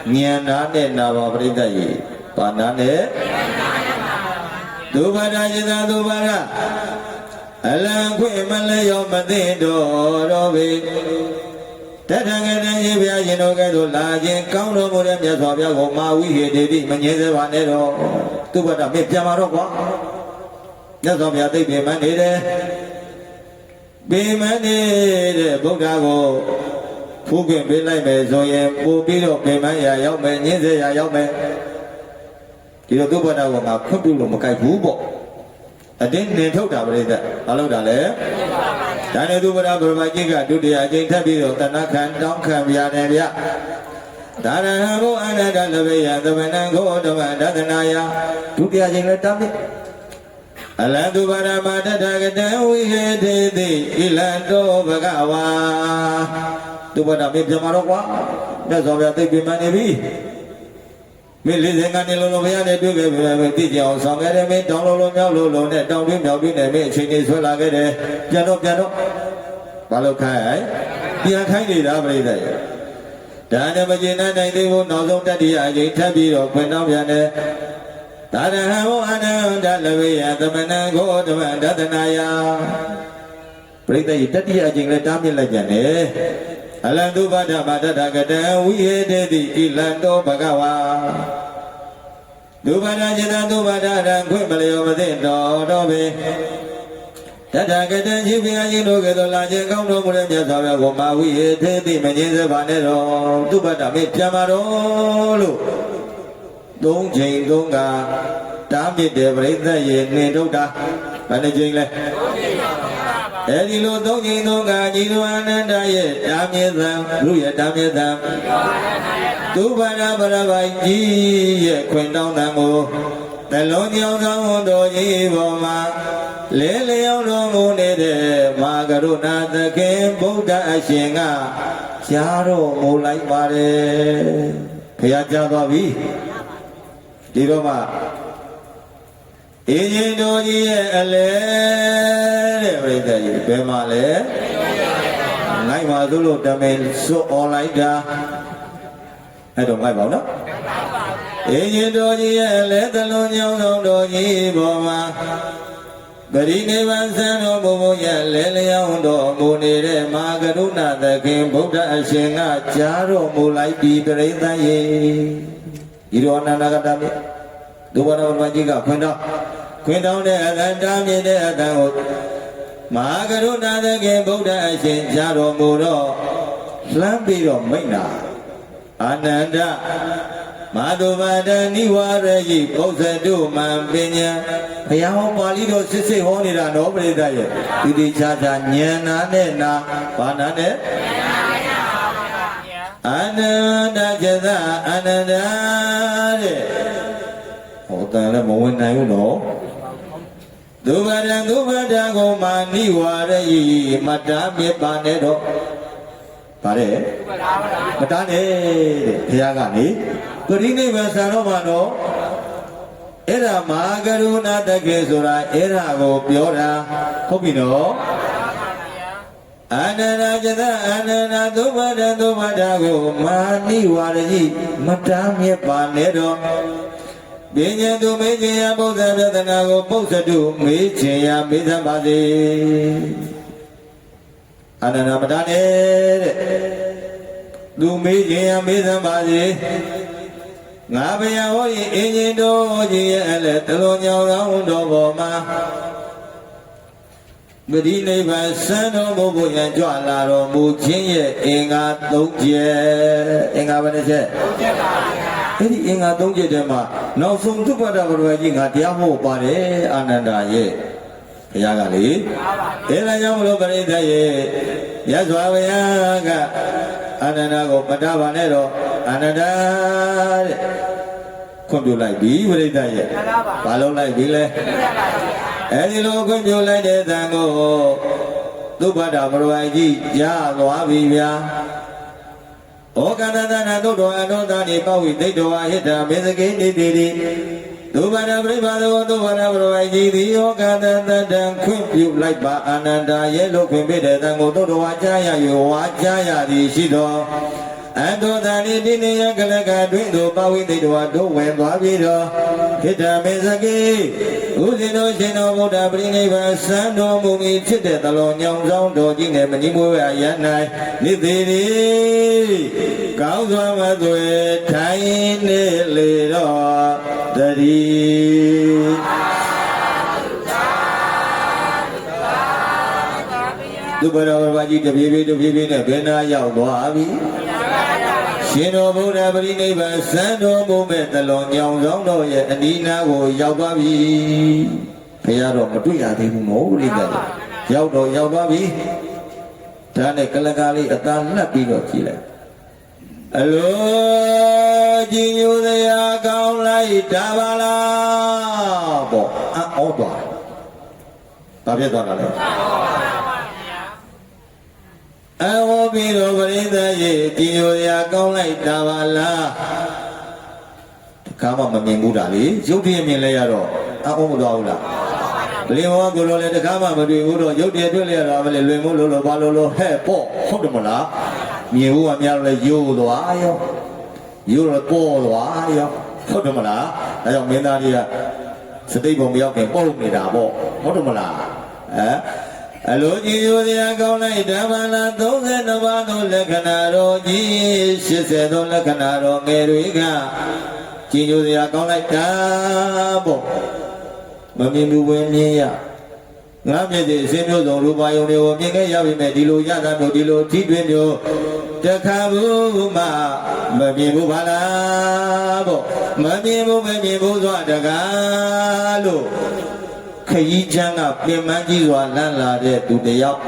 niana ne nawa berita ye pana ne tu pada jeda tu pada Allah ku emalayo mati do robi dagat ye biar jeno ke do lagi kau do mula biar suami aku mau wihe tedi menyesal pane do tu pada me piamaro ko ya suami aku piaman ini Bimane Buddha go Fukin Bilai me Zoye Bubiro Bimaya Yome Nizaya Yome Kilo tu pada go ngap kudu lo makai bubo Adin ne thau da bare da alo da le Da ne tu pada berbaji ka dutiya jing that pi do tanakan taung khan bya ne bya Da na bo ananda lebeya temenang go teman datanaya dutiya jing le tam ni Allah tu pada mata dagat wihe tedi ilanto bagawa tu pada me jamaro kwa dah sobat tu bimane bi me le dengan ni lo baya ne tu ke ti jiao song ke de me dong lo nyao lo ne dong bi nyao bi ne me achain ni swai la ke de pian do ba lo khai pian khai ni da pari da da ne ma jin na nai thi bu naw song tat ti a jing that pi do khwin taw pian ne Tara ho ananda lebeya temenang go teman datanaya. Berita itu tadi aja yang letam yang lajan Alam tu pada mata dagat wihe tedi ilanto bagawa. Tu pada jeda tu pada dan kue beliau mati do be. Dagat jiwa jindo ke do lajan kau do mulai biasa be goma wihe tedi menyesal pane do. Tu pada me piamaro lu. Đông trình đông gà tám biết để vậy ra gì nên đâu ta bạn này trình này để đi luôn đông trình đông gà chỉ lo ăn đây gì tám biết rằng lúc vậy tám biết rằng tu ba ra bài gì vậy quên đông nam môแต่ล้นยองทั้งหมดโดยบ่มาเลเลยองတော်မူနေတဲ့မာကရုဏာသခင်ဗုဒ္ဓအရှင်ကကြားတော်မူလိုက်ပါတယ်ဘုရားကြားတော်ပြီဒီတော့မှအင်းကြီးတို့ကြီးရဲ့အလဲတဲ့ပြိတ္တကြီးဘယ်မှာလဲနိုင်ပါသူလို့တမင်စွတ်អော်လိုက်တာအဲ့တော့မိုက်ပါဦးနော်အင်းကြီးတို့ကြီးရဲ့အလဲသလုံးညောင်းတော်တော်ကြီးပေါ်မှာဂရိနိဗ္ဗာန်ဆံတော်ဘုံဘုံရဲ့လဲလျောင်းတော်မူနေတဲ့မာကရုဏာသခင်ဗုဒ္ဓအရှင်ကကြားတော်မူလိုက်ပြီးပြိတ္တကြီးဒီရောနာနာကတမေဒုဗရဝမကြီးကခွင်တောင်းတဲ့အတန်တားမြင့်တဲ့အတန်ကိုမဟာကရုဏာသခင်ဗုဒ္ဓအရှင်ကြားတော်မူတော့လှမ်းပြီးတော့မိန့်တာအာနန္ဒမာတုပါဒနိဝရယိပုဇ္ဇတုမံပညာဘုရားဟောပါဠိတော်စစ်စစ်ဟောနေတာနော်ပြိတ္တရဲ့ဒီဒီချာချာဉာဏ်နာနဲ့နာဘာနာနဲ့အာနန္ဒကျသအာနန္ဒတဲ့ဟောတန်လည်းမဝင်နိုင်ဘူးနော်ဒုဗဒံကိုမာနိဝရယိမတ္တမြစ်ပါနဲ့တော့ဗါတဲ့မတန်းနဲ့တဲ့ဘုရားကနေပရိနိဗ္ဗာန်ဆံတော့မှာတော့အဲ့ဒါမဟာကရုဏာတက္ကေဆိုတာအဲ့ဒါကိုပြောတာဟုတ်ပြီနော်အာနန္ဒကျသအာနန္ဒသုဘဒံကိုမာနိဝရယိမတ္တမြစ်ပါနဲ့တော့ ပညာသူမေးခြင်းရပု္ပ္ပပြဒနာကိုပု္ပ္ပတုမေးခြင်းရမေးသပါစေအနန္တမတနေတဲ့သူမေးခြင်းရမေးသပါစေငါဘုရားဟောရင်အင်းကြီးတော်ကြီးရဲ့အလဲတလုံးညောင်းတော်တော်ပေါ်မှာပရိနိဗ္ဗာန်စံတော်မူဖို့ရန်ကြွလာတော်မူခြင်းရဲ့အင်္ဂါ၃ချက်အင်္ဂါဘယ်နှချက်၃ချက်ပါဗျာအဲ့ဒီအင်္ဂါ၃ချက်ထဲမှာနောက်ဆုံးသုဘဒဘရဝကြီးငါတရားဟောပါတယ်အာနန္ဒာရဲ့ဘုရားကလေအဲ့ဒါကြောင့်မလို့ပရိသတ်ရဲ့ရသော်ဘုရားကအာနန္ဒာကိုပတ္တဗာနဲ့တော့အာနန္ဒာတဲ့ခွင့်ပြုလိုက်ပြီပရိသတ်ရဲ့ဘာလို့လိုက်ပြီလဲအဲဒီလိုခွင့်ပြုလိုက်တဲ့တန်ကိုသုဘဒဘရဝကြီးကြားသွားပြီဗျာဩကန္တသနာသုတော်အနောသာနိပဝိသိတ္တဝါဟိတမေသကိနိတိတိသုဘဒပြိပါသောသုဘဒဘရဝကြီးသည်ဩကန္တသတံခွင့်ပြုလိုက်ပါအာနန္ဒာရဲ့လို့ခွင့်ပြုတဲ့တန်ကိုသုတော်ဝါကြားရ၍ဝါကြားရသည်ရှိသောအတောသာနိတိနေယကလကတွင်သို့ပဝိသိတ္တဝါတို့ဝင်သွားပြီးတော့ဟိတမေသကိဥစဉ်တော်ရှင်တော်ဗုဒ္ဓပရိနိဗ္ဗာန်စံတော်မူမီဖြစ်တဲ့တလုံးညောင်ဆောင်တော်ကြီးနဲ့မကြီးမွေးရရ၌နိသေရီကောင်းစွာမသွေထိုင်နေလေတော့တည်းသူဘတော်ဘာကြီးတပြေးပြေးနဲ့ဘယ်နာရောက်သွားပြီရှင်တော်ဗုဒ္ဓပရိနိဗ္ဗာန်စံတော်မူမဲ့တလုံးညောင်ဆောင်တော်ရဲ့အနီးနားကိုရောက်သွားပြီဘုရားတော့မတွေ့ရသေးဘူးနော်ပြိတ္တရောက်တော့ရောက်သွားပြီဒါနဲ့ကလကားလေးအသာလှပ်ပြီးတော့ကြည့်လိုက်အလိုကြည်ညိုစရာကောင်းလိုက်တာပါလားပေါ့အော်သွားဘာဖြစ်သွားတာလဲအဝေါ်ပြီးတော့ပရိသတ်ရဲ့ကြည်ညိုစရာကောင်းလိုက်တာပါလားတခါမှမမြင်ဘူးတာလေရုပ်တရက်မြင်လဲရတော့အော်မသွားဘူးလားဘလင်ဘောကိုလိုလည်းတခါမှမတွေ့ဘူးတော့ရုပ်တရက်တွေ့လဲရတော့မလဲလွင်မို့လို့ဘာလို့ဟဲ့ပေါ့ဟုတ်တယ်မလားမြင်ဘူးကများလို့လဲယိုးသွားရောယိုးတော့ပေါ်သွားရောဟုတ်တယ်မလားဒါကြောင့်မင်းသားကြီးကစတိတ်ပုံမရောက်ခင်ပုတ်နေတာပေါ့ဟုတ်တယ်မလားအလိုကြည်ညိုစရာကောင်းလိုက်ဓမ္မလာ32ပါးသောလက္ခဏာတော်ကြီး80သောလက္ခဏာတော်ငယ်တွေကကြည်ညိုစရာကောင်းလိုက်တာပေါ့မမြင်ဘူးဝင်မြင်ရငါမျက်စိအစင်းမျိုးစုံရူပါယုံတွေကိုမြင်ခဲ့ရပြီမဲ့ဒီလိုရတာမျိုးဒီလိုထိတွေ့မျိုးတခါဘူးမှမမြင်ဘူးပါလားပေါ့မမြင်ဘူးဆိုတကားလို့ခရီးချမ်းကပြင်ပန်းကြီးစွာလန့်လာတဲ့သူတယောက်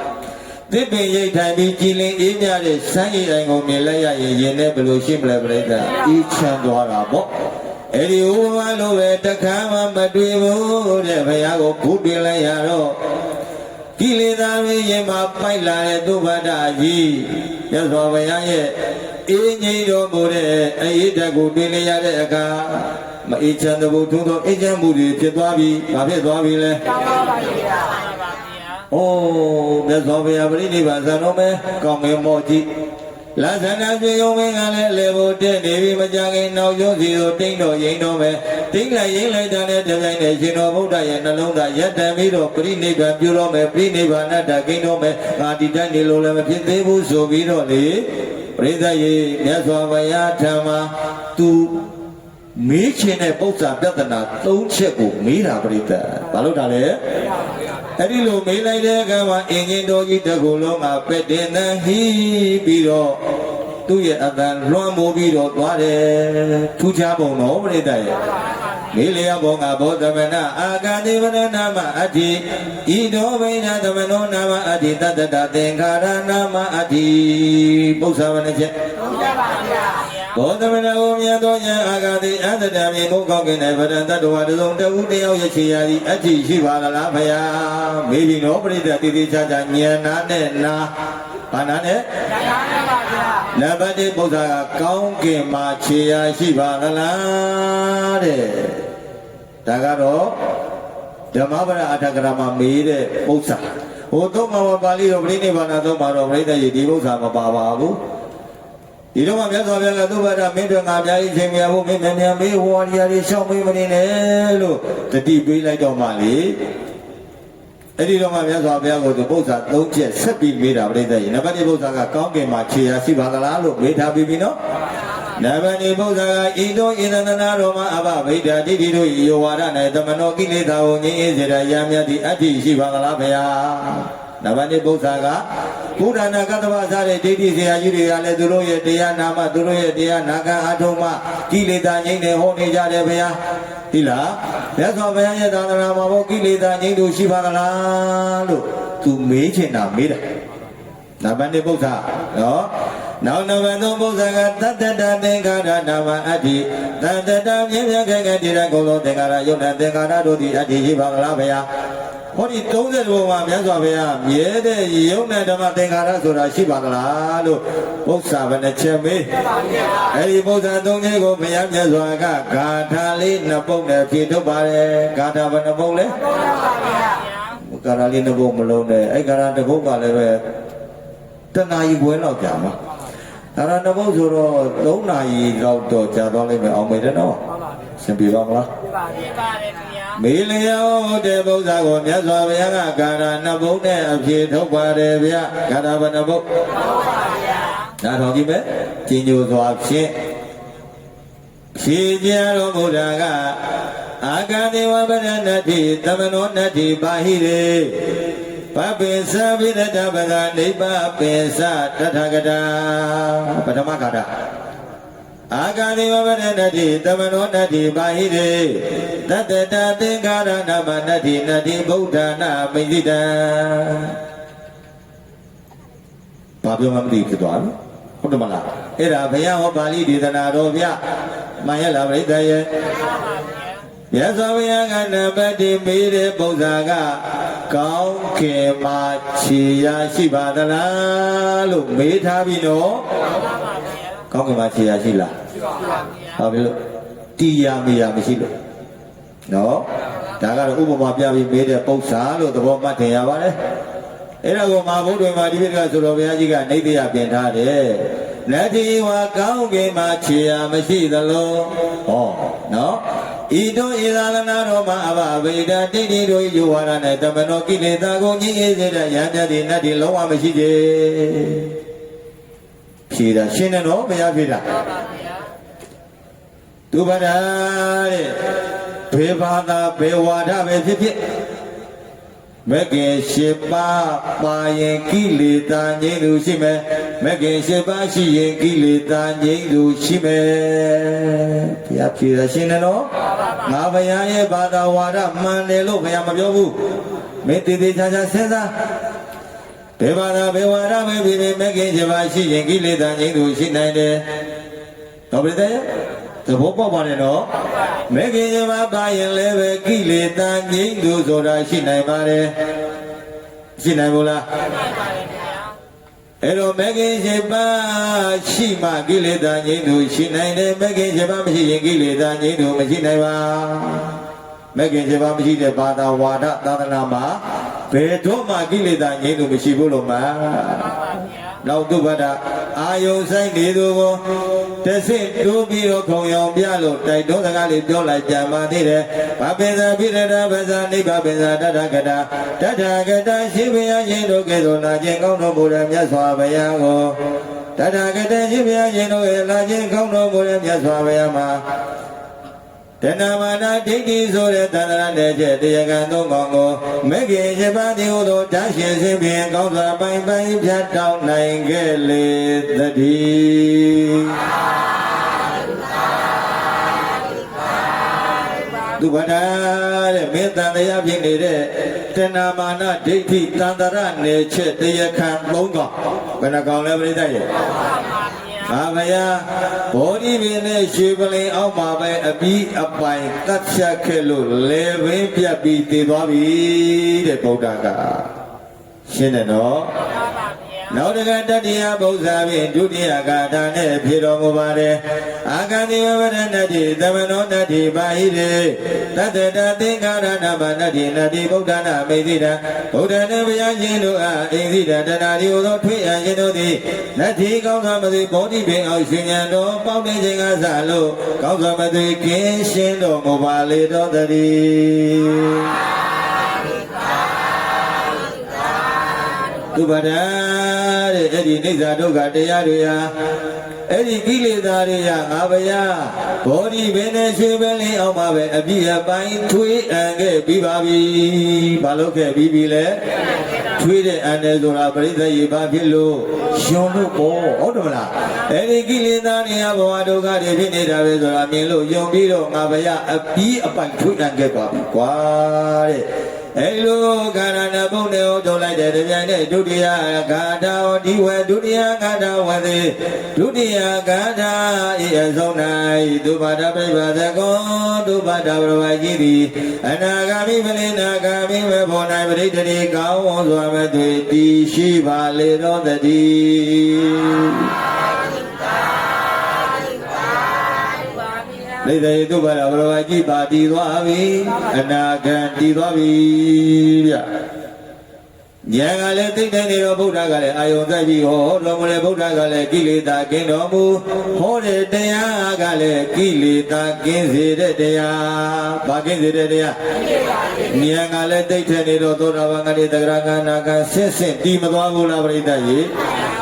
သစ်ပင်ရိတ်ထိုင်ပြီးကြည်လင်အေးမြတဲ့စမ်းရည်တိုင်းကိုမြင်လိုက်ရရင်ရင်နဲ့ဘယ်လိုရှိမလဲပြိတ္တာအေးချမ်းသွားတာပေါ့အဲ့ဒီဥပမာလိုပဲတခါမှမတွေ့ဘူးတဲ့ဘုရားကိုဘုတွေ့လိုက်ရတော့ကိလေသာတွေရင်မှာပိုက်လာတဲ့သုဘဒကြီးရသော်ဘုရားရဲ့အေးငြိမ်တော်မူတဲ့အရေးတက်ကိုတွေ့လိုက်ရတဲ့အခါမအေးချမ်းတဲ့ဘုထုံးသောအေးချမ်းမှုတွေဖြစ်သွားပြီ။ဘာဖြစ်သွားပြီလဲ။ကောင်းပါပါဗျာ။အိုးမြတ်စွာဘုရားပြိဋိဘံဇံတော်မဲ့ကောင်းငင်မော့ကြည့်။လာဇဏပြေယုံမင်းကလည်းလေဖို့တက်နေပြီမကြခင်နောက်ကျုံးစီကိုတိမ့်တော်ရင်တော်မဲ့တိမ့်လိုက်ရင်လိုက်တဲ့တပြိုင်နဲ့ရှင်တော်ဗုဒ္ဓရဲ့နှလုံးသားရက်တံပြီးတော့ပြိဋိဘံပြုတော်မဲ့ပြိဋိဘံနဲ့တကိန်းတော်မဲ့ငါဒီတိုင်းနေလို့လည်းမဖြစ်သေးဘူးဆိုပြီးတော့လေပြိဿရေမြတ်စွာဘုရားထံမှာသူမေးခြင်းနဲ့ပု္ပ္ပာပြဿနာ3ချက်ကိုမေးတာပြိဿဘာလို့တာလဲအဲ့ဒီလိုမေးလိုက်တဲ့အခါမှာအင်ဂျင်တော်ကြီးတစ်ခုလုံးကပက်တင်သန်ဟီးပြီးတော့သူ့ရဲ့အတန်လွှမ်းမိုးပြီးတော့သွားတယ်ထူးခြားပုံတော့ပြိဿရဲ့မေလျဘောငါဘောသမနာအာဂာတိဝရနာမအတ္တိဤတော်ဘိညာသမနောနာမအတ္တိတတ္တသင်္ခါရနာမအတ္တိပု္ပ္ပာဝနချက်ဟုတ်ပါပါဗျာဘောသမနာကိုမြတ်သောဉာဏ်အာဂာတိအတ္တတမြေကိုကောက်ကင်းတဲ့ဗရံတ္တဝါတစုံတဦးတယောက်ရချေရာသည်အတ္တိရှိပါလားဖယားမေးပြီးတော့ပြိဿတိတိချာချာဉာဏ်နာနဲ့နာဘာနာနဲ့ဉာဏ်နာနဲ့ပါဗျာနံပါတ်1ပု္ပ္ပာကကောင်းကင်မှာခြေရာရှိပါလားတဲ့ဒါကတော့ဓမ္မပဒအထကရာမှာမေးတဲ့ပု္ပ္ပာဟိုသုံးမှာပါဠိတော်ပြိဋိဘံနာသုံးမှာတော့ပြိဿရေဒီပု္ပ္ပာမပါပါဘူး ဒီတော့မှမြတ်စွာဘုရားကသုဘဒမင်းတို့ငါပြားကြီးချိန်မြဖို့မင်းမြန်မြန်မေးဝါရီယာတွေရှောက်မေးမနေနဲ့လို့တတိပေးလိုက်တော့မှလေအဲ့ဒီတော့မှမြတ်စွာဘုရားကိုသူပု္ပ္ပာ၃ချက်ဆက်ပြီးမေးတာပြိဿရေနံပါတ်1ပု္ပ္ပာကကောင်းကင်မှာခြေရာရှိပါသလားလို့မေးထားပြီးပြီနော်နံပါတ်2ပု္ပ္ပာကဤတို့ဣန္ဒနာတော်မှာအဘဗိဒ္ဓတိတိတို့ယောဝါဒ၌တမနောကိလေသာကိုငြိမ်းအေးစေတဲ့ရာမြတ်သည့်အတ္တိရှိပါသလားဗျာနံပါတ်2ပု္ပ္ပာကဘုရားနာကတ္တဝစားတဲ့ဒိဋ္ဌိဆရာကြီးတွေကလည်းသူတို့ရဲ့တရားနာမှသူတို့ရဲ့တရားနာခံအားထုတ်မှကိလေသာငြိမ်းနေဟောနေကြတယ်ဗျာဒီလားမြတ်စွာဘုရားရဲ့သာသနာမှာဘောကိလေသာငြိမ်းတို့ရှိပါသလားလို့သူမေးချင်တာမေးတယ်နံပါတ်2ပု္ပ္ပာနော်နောက်နံပါတ်3ပု္ပ္ပာကတတ္တတသင်္ခါရနာမအတ္တိတတ္တတမြင်မြင်ခဲခဲတည်တဲ့ကုန်လုံးသင်္ခါရယုတ်တဲ့သင်္ခါရတို့သည်အတ္တိရှိပါသလားဗျာဟောဒီ30ဘုံမှာမြတ်စွာဘုရားမြဲတဲ့ယုံနဲ့ဓမ္မသင်္ခါရဆိုတာရှိပါသလားလို့ပု္ပ္ပာဘယ်နှချက်မေးအဲဒီပု္ပ္ပာ3ချက်ကိုဘုရားမြတ်စွာကဂါထာလေး2ပုဒ်နဲ့ဖြေထုတ်ပါတယ်ဂါထာဘယ်နှပုဒ်လဲဂါထာလေး2ပုဒ်မလုံးနဲ့အဲဂါထာ1ပုဒ်ကလည်းပဲတဏှာကြီးပွဲလောက်ကြာမှာဒါရ2ပုဒ်ဆိုတော့3နာရီလောက်တော့ကြာသွားလိမ့်မယ်အောင်မေတယ်နော်ဆင်ပြေပါမလားပြပါတယ်ခင်ဗျာမေလျောတဲ့ပု္ပ္ပာကိုမြတ်စွာဘုရားကဂါထာ2ပုဒ်နဲ့အဖြေထုတ်ပါတယ်ဗျာဂါထာဘယ်နှပုဒ်ဟုတ်ပါဗျာဒါတော်ကြည့်မယ်ကျင်ညိုစွာဖြင့်ဖြေကြတော်မူတာကအာဂန္တိဝပရဏတိသမနောနတ္တိပါဟိရေပပိသဗိရတပဒနိဗ္ဗာပိသတထဂတာပထမဂါထာအာဂန္တိဝပရဏတိသမနောနတ္တိပါဟိရေတတ္တတသင်္ခါရနာမနတ္တိနတ္တိဗုဒ္ဓနာမိသိတံဘာပြောမှမသိဖြစ်သွားပြီဟုတ်တယ်မလားအဲ့ဒါဘုရားဟောပါဠိဒေသနာတော်ဗျမှန်ရလားပြိဿရဲ့မြတ်စွာဘုရားကနံပါတ်1မေးတဲ့ပု္ပ္ပာကကောင်းကင်မှာခြေရာရှိပါသလားလို့မေးထားပြီနော်ကောင်းကင်မှာခြေရာရှိလားရှိပါဗျာဘာဖြစ်လို့တီယာမေယာမရှိလို့နော်ဒါကတော့ဥပမာပြပြီးမေးတဲ့ပု္ပ္ပာလို့သဘောမှတ်ထင်ရပါတယ်အဲ့ဒါကိုမဟာဗုဒ္ဓမာဒီပိဋကဆိုတော်ဘုရားကြီးကနိဗ္ဗာန်ပြင်ထားတယ်လက်ဒီဝါကောင်းကင်မှာခြေရာမရှိသလိုဟောနော်ဤတို့ဤသာလနာတော်မှာအဘဗေဒတိတိတို့ယူဝါဒနဲ့တမနောကိလေသာကိုငြိမ်းအေးစေတဲ့ယန္တတိနတ်တိလုံးဝမရှိသေးဖြေတာရှင်းတယ်နော်ဘုရားဖြေတာသူဗဒတဲ့ဘေဘာသာဘေဝါဒပဲဖြစ်ဖြစ်မဂ္ဂင်7ပါးပါရင်ကိလေသာငြိမ်းသူရှိမယ်မဂ္ဂင်7ပါးရှိရင်ကိလေသာငြိမ်းသူရှိမယ်ဘုရားဖြေတာရှင်းတယ်နော်ငါဘုရားရဲ့ဘာသာဝါဒမှန်တယ်လို့ဘုရားမပြောဘူးမင်းတည်တည်ချာချာစဉ်းစားဘေဘာသာဘေဝါဒပဲဖြစ်ဖြစ်မဂ္ဂင်7ပါးရှိရင်ကိလေသာငြိမ်းသူရှိနိုင်တယ်တော်ပြီတဲ့သဘောပေါက်ပါတယ်နော်မဂ္ဂင်7ပါးပါရင်လည်းပဲကိလေသာငြိမ်းသူဆိုတာရှိနိုင်ပါတယ်ရှိနိုင်ဘူးလားအဲ့တော့မဂ္ဂင်7ပါးရှိမှကိလေသာငြိမ်းသူရှိနိုင်တယ်မဂ္ဂင်7ပါးမရှိရင်ကိလေသာငြိမ်းသူမရှိနိုင်ပါမဂ္ဂင်7ပါးမရှိတဲ့ဘာသာဝါဒသာသနာမှာဘယ်တော့မှကိလေသာငြိမ်းသူမရှိဘူးလို့မှာနောက်သူဗဒအာယုံဆိုင်နေသူကိုတဆင့်တိုးပြီးတော့ခုံရောင်ပြလို့တိုက်တွန်းစကားလေးပြောလိုက်ကြပါသေးတယ်။ဘာပင်သာပိရဒဗဇာနိဗ္ဗာပင်သာတထကတာတထကတာရှိဘုရားရှင်တို့ကဲ့သို့လာခြင်းကောင်းတော်မူတဲ့မြတ်စွာဘုရားကိုတထကတာရှိဘုရားရှင်တို့ရဲ့လာခြင်းကောင်းတော်မူတဲ့မြတ်စွာဘုရားမှာတဏမာနဒိဋ္ဌိဆိုတဲ့သန္တရတဲ့ချက်တရားကံသုံးကောင်ကိုမဂ္ဂင်7ပါးဒီဟုသောဓာရှင်စဉ်ဖြင့်ကောင်းစွာပိုင်ပိုင်ဖြတ်တောင်းနိုင်ခဲ့လေသတည်းသူဗဒတဲ့မေတ္တာတရားဖြစ်နေတဲ့တဏမာနဒိဋ္ဌိသန္တရနယ်ချက်တရားခံသုံးကောင်ဘယ်နှကောင်လဲပြိဿရဲ့ဘာဘယဘောဓိပင်နဲ့ရွှေပလင်အောက်မှာပဲအပြီးအပိုင်တတ်ဖြတ်ခဲ့လို့လေပင်ပြတ်ပြီးတည်သွားပြီတဲ့ဗုဒ္ဓကရှင်းတယ်နော် နောက်တကတတိယဘုရားဖြင့်ဒုတိယဂါထာနဲ့ဖြစ်တော်မူပါတယ်အာဂန္တိဝဝရဏတိသမနောနတ္တိပါဟိရေတတ္တတသင်္ခါရနာမနတ္တိနတ္တိဗုဒ္ဓနာမိသိတံဗုဒ္ဓနှင့်ဘုရားရှင်တို့အားအိသိတံတဏှာဒီဟူသောထွေးအခြင်းတို့သည်နတ္တိကောင်းစွာမသိဘောဓိပင်အောင်ရှင်ဉာဏ်တော်ပေါက်တဲ့ခြင်းကစလို့ကောင်းစွာမသိကင်းရှင်းတော်မူပါလေတော်တည်းသူပဒံတဲ့အဲ့ဒီနိစ္စဒုက္ခတရားတွေဟာအဲ့ဒီကိလေသာတွေဟာငါဘုရားဘောဓိပင်နဲ့ရွှေပင်လေးအောင်ပါပဲအပြည့်အပိုင်းထွေးအံခဲ့ပြီးပါပြီဘာလို့ခဲ့ပြီးပြီလဲထွေးတဲ့အံတယ်ဆိုတာပရိသေရေဘာဖြစ်လို့ရှင်လို့ပေါ့ဟုတ်တယ်မလားအဲ့ဒီကိလေသာတွေဟာဘဝဒုက္ခတွေဖြစ်နေတာပဲဆိုတာမြင်လို့ယုံပြီးတော့ငါဘုရားအပြည့်အပိုင်းထွေးအံခဲ့ပါပြီကွာတဲ့အဲ့လိုကာရဏဘုံနဲ့ဟောထုတ်လိုက်တဲ့တပြိုင်တည်းဒုတိယဂါထာဟောဒီဝေဒုတိယဂါထာဝေသေဒုတိယဂါထာဤအဆုံး၌သုဘာဒပိပါဒကောသုဘာဒဘရဝကြီးသည်အနာဂါမိပလင်နာဂါမိဝေဘော၌ပရိတ္တိကောင်းဝန်းစွာမသွေတည်ရှိပါလေတော်တည်းလိသေတုဘာဘရဝကြီးပါတည်သွားပြီအနာဂံတည်သွားပြီဗျဉာဏ်ကလည်းသိတဲ့နေတော့ဗုဒ္ဓကလည်းအာယုံသက်ပြီးဟောတော်မူတဲ့ဗုဒ္ဓကလည်းကိလေသာကင်းတော်မူဟောတဲ့တရားကလည်းကိလေသာကင်းစေတဲ့တရားဘာကင်းစေတဲ့တရားဉာဏ်ကလည်းသိတဲ့နေတော့သောတာပန်ကတိသဂရကနာကဆင့်ဆင့်တည်မသွားဘူးလားပရိသတ်ကြီး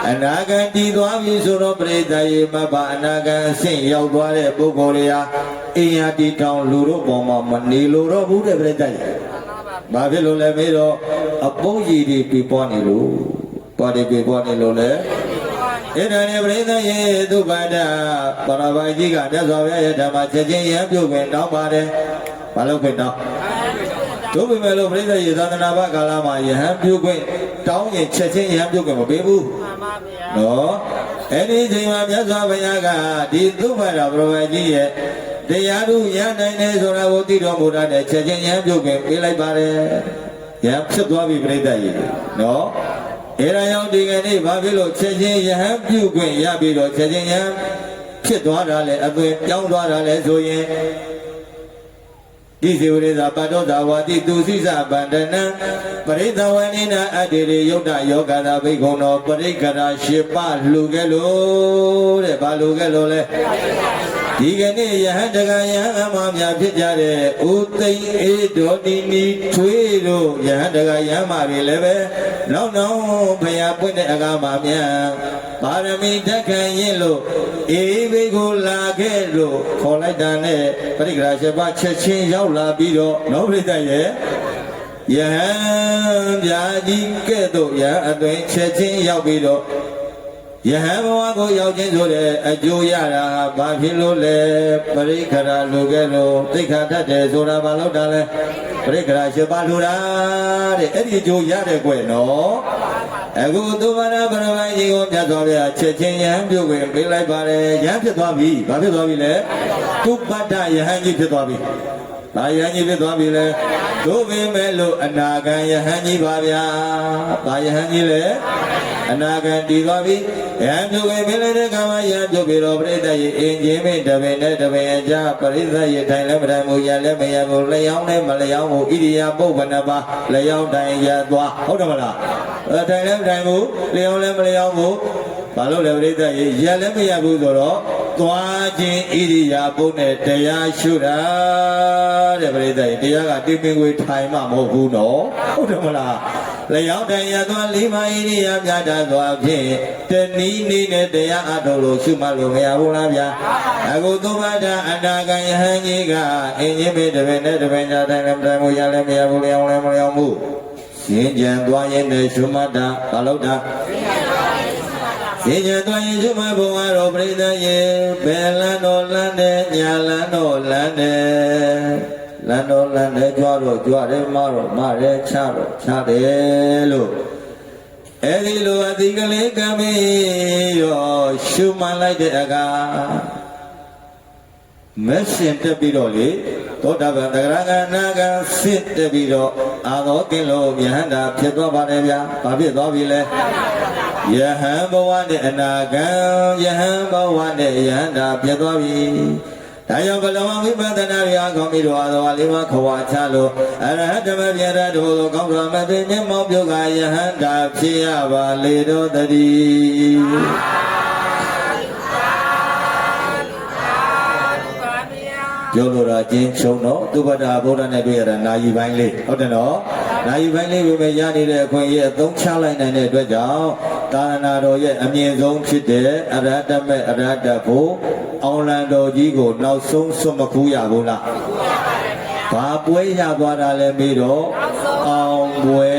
အနာဂံတည်သွားပြီဆိုတော့ပရိသတ်ရေမဘာအနာဂံအဆင့်ရောက်သွားတဲ့ပုဂ္ဂိုလ်တွေဟာအင်ယာတီတောင်လူတို့ပေါ်မှာမနေလို့တော့ဘူးတဲ့ပရိသတ်ရေဘာဖြစ်လို့လဲမေးတော့အပုပ်ရည်တွေပြပွားနေလို့ပွားတယ်ပြပွားနေလို့လေအဲ့ဒါနဲ့ပရိသတ်ရေသုဘဒပရပိုင်ကြီးကမြတ်စွာဘုရားရဲ့ဓမ္မချက်ချင်းရံပြုတ်ဝင်တောင်းပါတယ်ဘာလို့ခွင့်တောင်းတို့ပေမဲ့လို့ပရိသတ်ရေသာသနာ့ဘကာလမှာယဟန်ပြုတ်ခွင့်တောင်းရင်ချက်ချင်းယဟန်ပြုတ်ခွင့်မပေးဘူးနော်အဲ့ဒီချိန်မှာမြတ်စွာဘုရားကဒီသုဘဒပရပိုင်ကြီးရဲ့တရားတို့ရနိုင်တယ်ဆိုတာကိုသိတော်မူတဲ့ချက်ချင်းရံပြုတ်ခွင့်ပေးလိုက်ပါတယ်ရံဖြစ်သွားပြီပြိတ္တရေနော်အဲ့ဒါကြောင့်ဒီကနေ့ဘာဖြစ်လို့ချက်ချင်းရဟန်းပြုတ်ခွင့်ရပြီးတော့ချက်ချင်းရံဖြစ်သွားတာလေအသွင်ပြောင်းသွားတာလေဆိုရင်ဒီဇေဝရေသာပတ္တောသာဝတိသူစိစဗန္ဒနံပရိသဝနိနာအတ္တိရေယုတ်တယောဂတာဘိက္ခုံတော်ပရိက္ခရာ၈ပါးလှူခဲ့လို့တဲ့ဘာလှူခဲ့လို့လဲဒီကနေ့ယဟန်တကယဟန်အမများဖြစ်ကြတဲ့ဥသိမ်အေဒေါတိနီထွေးတို့ယဟန်တကယဟန်မတွေလည်းပဲနောက်နောက်ဘုရားပွင့်တဲ့အခါမှာများပါရမီတက်ခံရင်လို့အေဘိကိုလာခဲ့လို့ခေါ်လိုက်တာနဲ့ပရိက္ခရာ၈ပါးချက်ချင်းရောက်လာပြီးတော့နောပရိသတ်ရဲ့ယဟန်ဗျာကြီးကဲ့သို့ယဟန်အတွင်ချက်ချင်းရောက်ပြီးတော့ယဟန်ဘဝကိုရောက်ခြင်းဆိုတဲ့အကျိုးရတာဘာဖြစ်လို့လဲပရိက္ခရာလူကဲ့လို့သိက္ခာတတ်တယ်ဆိုတာဘာလို့တာလဲပရိက္ခရာ၈ပါးလူတာတဲ့အဲ့ဒီအကျိုးရတဲ့ကွယ်နော်အခုသုဘာရပရမကြီးကိုမြတ်စွာဘုရားချက်ချင်းယဟန်ပြုတ်ဝင်ပေးလိုက်ပါတယ်ယဟန်ဖြစ်သွားပြီဘာဖြစ်သွားပြီလဲသုပတ္တယဟန်ကြီးဖြစ်သွားပြီဘာယဟန်ကြီးဖြစ်သွားပြီလဲတို့ပင်မဲ့လို့အနာဂံယဟန်ကြီးပါဗျာဘာယဟန်ကြီးလဲအနာဂံတည်သွားပြီယဟန်ပြုတ်ဝင်ပေးလိုက်တဲ့ကံမှာယဟန်ပြုတ်ပြီးတော့ပရိသတ်ရေအင်ချင်းမင်းတပင်နဲ့တပင်အကြပရိသတ်ရေထိုင်လည်းမထိုင်ဘူးရလည်းမရဘူးလျှောင်းလည်းမလျှောင်းဘူးဣရိယာပုပ္ပနပါလျှောင်းတိုင်ရသွားဟုတ်တယ်မလားထိုင်လည်းမထိုင်ဘူးလျှောင်းလည်းမလျှောင်းဘူးဘာလို့လဲပရိသတ်ရေရလည်းမရဘူးဆိုတော့သွားခြင်းဣရိယာပုနဲ့တရားရှုတာတဲ့ပရိသတ်ရေတရားကတိပင်ကိုထိုင်မှမဟုတ်ဘူးနော်ဟုတ်တယ်မလားလျှောင်းတိုင်ရသွားလေးပါးဣရိယာပြတာသွားဖြင့်တဏီနေနဲ့တရားအထုတ်လို့ရှုမှလို့မရဘူးလားဗျာအခုသုဘဒအနာဂံယဟန်ကြီးကအင်းကြီးမေတပင်နဲ့တပင်ကြတိုင်းလည်းမတိုင်းဘူးရလည်းမရဘူးလျှောင်းလည်းမလျှောင်းဘူးရှင်းကြံသွားရင်လည်းရှုမှတ်တာဘာလို့တာရှင်းကြံသွားရင်ရှုမှတ်ဖို့ကတော့ပြိဿရေဘယ်လန်းတော်လန်းတယ်ညာလန်းတော်လန်းတယ်လန်းတော်လန်းတယ်ကြွားတော့ကြွားတယ်မတော့မတယ်ချတော့ချတယ်လို့အဲ့ဒီလိုအတိကလေးကမေးရောရှုမှတ်လိုက်တဲ့အခါမရှင်တက်ပြီးတော့လေသောတာပန်သဂရကနာကစစ်တက်ပြီးတော့အာသောကင်းလို့ယဟန္တာဖြစ်သွားပါတယ်ဗျာဘာဖြစ်သွားပြီလဲယ ယဟန်ဘဝနဲ့အနာဂံယဟန်ဘဝနဲ့ယဟန္တာဖြစ်သွားပြီဒါကြောင့်ဘလဝဝိပဿနာရာကောင်းပြီးတော့သောလေးပါးခွာချလို့အရဟတမပြရတို့သောကောင်းစွာမသိမြတ်မောပြုကယဟန္တာဖြစ်ရပါလေတော်တည်းပြောလို့တော့ကျင်းချုံတော့သူပတ္တဗုဒ္ဓနဲ့တွေ့ရတာနာယီပိုင်းလေးဟုတ်တယ်နော်နာယီပိုင်းလေးပဲရနေတဲ့အခွင့်အရေးအသုံးချလိုက်နိုင်တဲ့အတွက်ကြောင့်သာသနာတော်ရဲ့အမြင့်ဆုံးဖြစ်တဲ့အရဟတမေအရဟတဖို့အောင်လံတော်ကြီးကိုနောက်ဆုံးဆွတ်မကူးရဘူးလားဘာပွဲရသွားတာလဲမေးတော့အောင်ပွဲ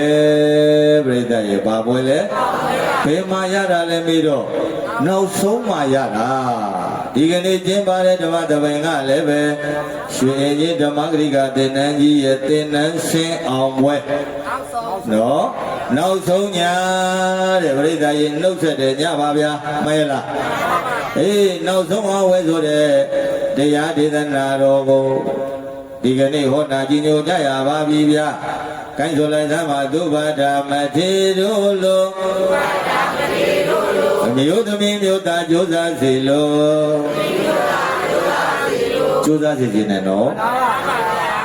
ပြိတ္တရေဘာပွဲလဲဘယ်မှာရတာလဲမေးတော့နောက်ဆုံးမှာရတာဒီကနေ့ကျင်းပတဲ့ဓမ္မတပိုင်ကလည်းပဲရွှေကြီးဓမ္မဂရိကတင်နန်းကြီးရဲ့တင်နန်းရှင်းအောင်ပွဲနော်နောက်ဆုံးညာတဲ့ပြိတ္တရေနှုတ်ဆက်တယ်ညပါဗျာမဲလားအေးနောက်ဆုံးအောင်ဝဲဆိုတဲ့တရားဒေသနာတော်ကိုဒီကနေ့ဟောတာကြီးညိုကြရပါပြီဗျာကိုင်းဆိုလိုက်သမှာသုဘဒမထေတို့လိုမြို့သမီးမြို့သားကြိုးစားစီလို့ကြိုးစားစီခြင်းနဲ့နော်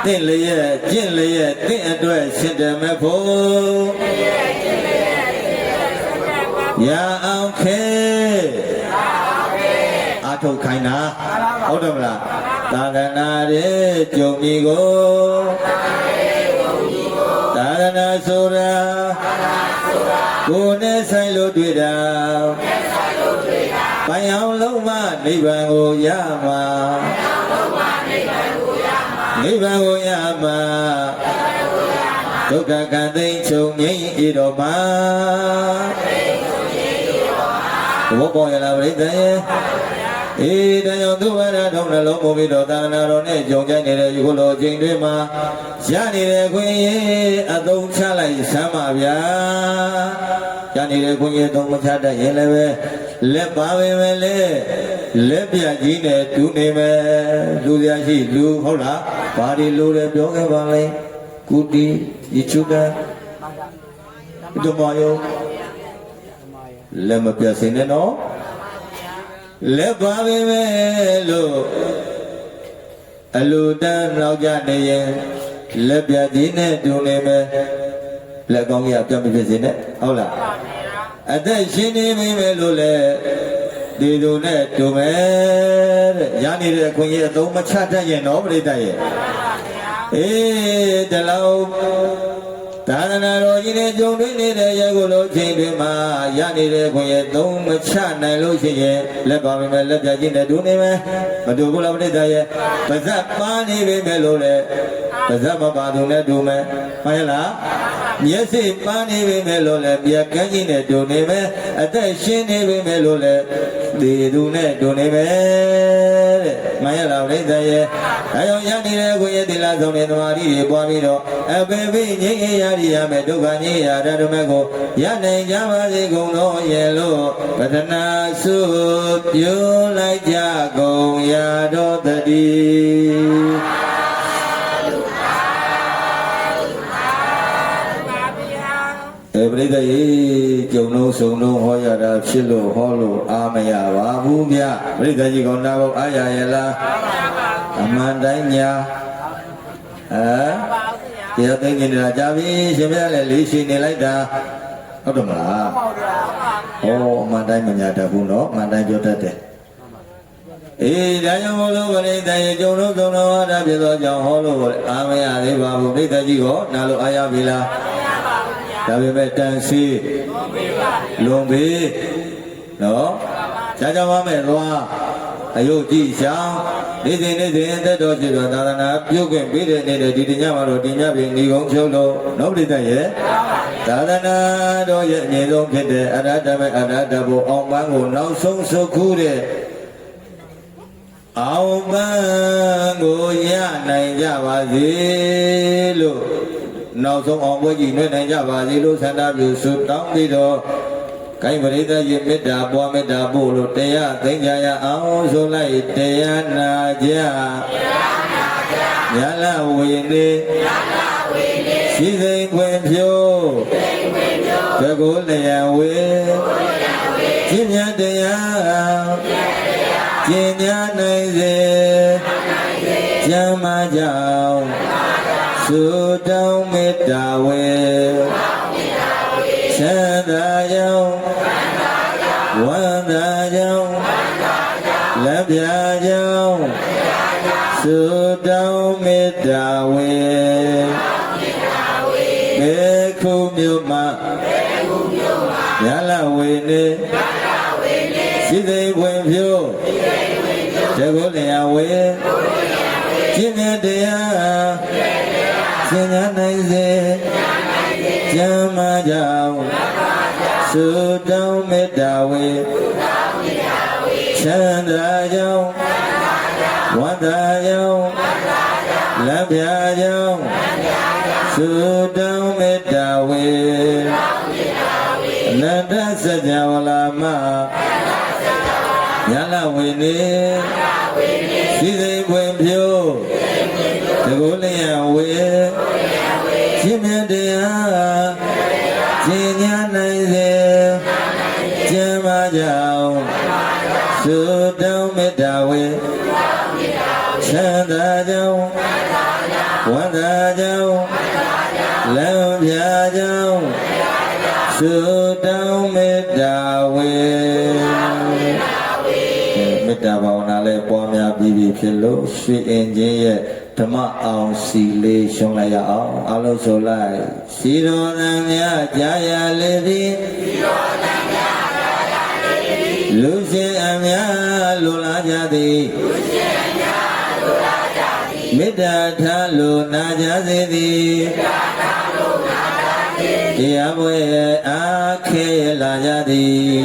တင့်လျက်ကျင့်လျက်တင့်အတွက်ရှင်တမဖို့ရအောင်ခဲအာထုတ်ခိုင်းတာဟုတ်တယ်မလားသာသနာရဲ့ကြုံမိကိုသာသနာဆိုတာကိုယ်နဲ့ဆိုင်လို့တွေ့တာပိုင်အောင်လုံးမနိဗ္ဗာန်ကိုရမှာနိဗ္ဗာန်ကိုရမှာဒုက္ခကံသိမ်းချုပ်ငြိမ်းဤတော်မှာဘောပေါ်ရလာပြိတ္တရဲ့အေးတန်ရောသူဝရထုံးနှလုံးပို့ပြီးတော့သာသနာတော်နဲ့ကြုံကြိုက်နေတဲ့ယခုလိုအချိန်တွေမှာရနေတဲ့ခွင့်ရအသုံးချလိုက်စမ်းပါဗျာရနေတဲ့ခွင့်ရသုံးမချတတ်ရင်လည်းပဲလက်ပါပဲပဲလေလက်ပြကြီးနဲ့တူနေမယ်လူစရာရှိလူဟုတ်လားဘာဒီလူတွေပြောခဲ့ပါလဲကုတီယချုကဓမ္မယောလက်မပြစင်နဲ့နော်လက်ပါပဲပဲလို့အလူတန်းလောက်ကြနေရင်လက်ပြကြီးနဲ့တူနေမယ်လက်ကောင်းကြီးကပြတ်မဖြစ်စေနဲ့ဟုတ်လားအသက်ရှင်နေပြီပဲလို့လေဒီသူနဲ့တူမယ်တဲ့ရနေတဲ့ခွင့်ရအသုံးမချတတ်ရင်တော့ပြိတ္တရဲ့အေးတလောက်သာသနာတော်ကြီးနဲ့ကြုံတွေ့နေတဲ့ရေကိုလို့ချိန်တွေမှာရနေတဲ့ခွင့်ရသုံးမချနိုင်လို့ရှိရင်လက်ပါပဲလက်ပြကြီးနဲ့တူနေမယ်မတူဘူးလားပြိတ္တရဲ့ပါဇက်ပါနေပြီပဲလို့လေပါဇက်မပါသူနဲ့တူမယ်မှန်လားမျက်စိပန်းနေပြီမဲ့လို့လည်းပြကန်းကြီးနဲ့တူနေမယ်အသက်ရှင်နေပြီမဲ့လို့လည်းဒီသူနဲ့တူနေမယ်တဲ့မှန်ရလားပြိတ္တရဲ့ဒါကြောင့်ရနေတဲ့ကိုရဲ့တိလာဆုံးတဲ့သမာဓိတွေပွားပြီးတော့အပေပိငြိမ်းရရမယ်ဒုက္ခငြိမ်းရတဲ့ဓမ္မကိုရနိုင်ကြပါစေကုန်တော်ရဲ့လို့ပတနာစုပြုလိုက်ကြကုန်ရတော်တည်းပြိတ္တရေကြုံလုံးစုံလုံးဟောရတာဖြစ်လို့ဟောလို့အားမရပါဘူးဗျပြိတ္တကြီးကောနာကိုအားရရဲ့လားအမှန်တိုင်းညာတရားသိနေကြကြပြီရှင်ပြလည်းလေးရှိနေလိုက်တာဟုတ်တယ်မလားဟောအမှန်တိုင်းမညာတတ်ဘူးနော်အမှန်တိုင်းပြောတတ်တယ်အေးဒါကြောင့်မို့လို့ပြိတ္တရေကြုံလုံးစုံလုံးဟောတာဖြစ်သောကြောင့်ဟောလို့အားမရသေးပါဘူးပြိတ္တကြီးကောနာလို့အားရပြီလားဒါပေမဲ့တန်စီလွန်ပြီနော်ကြာကြပါမယ်သွားအယုတ်ကြည့်ရှောင်းနေ့စဉ်သက်တော်ရှိတော်သာသနာပြုတ်ခွင့်ပေးတဲ့နေ့ဒီညမှာတော့ဒီညပြင်ဤကုန်းဖြုတ်လို့နောက်ပြိတ္တရဲ့သာသနာတော်ရဲ့အငြိမ်ဆုံးဖြစ်တဲ့အရဟတမေအရဟတဘုအောင်ပန်းကိုနောက်ဆုံးစုခုတဲ့အောင်ပန်းကိုရနိုင်ကြပါစေလို့နောက်ဆုံးအောင်ပွဲကြီးနှွေးနိုင်ကြပါစေလို့ဆန္ဒပြုဆုတောင်းပြီးတော့ကိုင်းပရိသတ်ရဲ့မေတ္တာပွားမေတ္တာပို့လို့တရားသိကြရအောင်ဆိုလိုက်တရားနာကြညာလဝေနေရှိစိမ်ခွင်ဖြိုးသကုလျံဝေ ကျင့်မြတ်တရားကျင့်ညာနိုင်စေကျမ်းမာကြောင်းသုတောင်းမေတ္တာဝေချမ်းသာကြောင်းဝန္တာကြောင်းလက်ပြကြောင်းသုတောင်းမေတ္တာဝေဘေခုမြို့မှာရလဝေနေစိသိဝင်ဖြိုးတကုလျာဝေကျင့်မြတ်တရားသင်္ညာနိုင်စေကျမ်းမာကြောင်းသုတောင်းမေတ္တာဝေချမ်းသာကြောင်းဝန္တာကြောင်းလက်ပြကြောင်းသုတောင်းမေတ္တာဝေအနန္တစัจ java လာမယလဝေနေစိသိပွင့်ဖြိုးတကုလျာဝေကျင့်မြတ်တရားကျင့်ညာနိုင်စေကျမ်းမာကြောင်းသုတောင်းမေတ္တာဝေချမ်းသာကြောင်းဝန္တာကြောင်းလက်ပြကြောင်းသုတောင်းမေတ္တာဝေမေတ္တာဘာဝနာလေးပွားများပြီးပြီဖြစ်လို့ရွှေအင်ချင်းရဲ့ဓမ္မအောင်စီလေးရှုံးလိုက်ရအောင်အလုံးစုံလိုက်စီတော်သံများကြာရလေသည်လူရှင်အများလိုလားကြသည်မေတ္တာထားလို့နာကြစေသည်တရားပွဲအားခဲလာကြသည်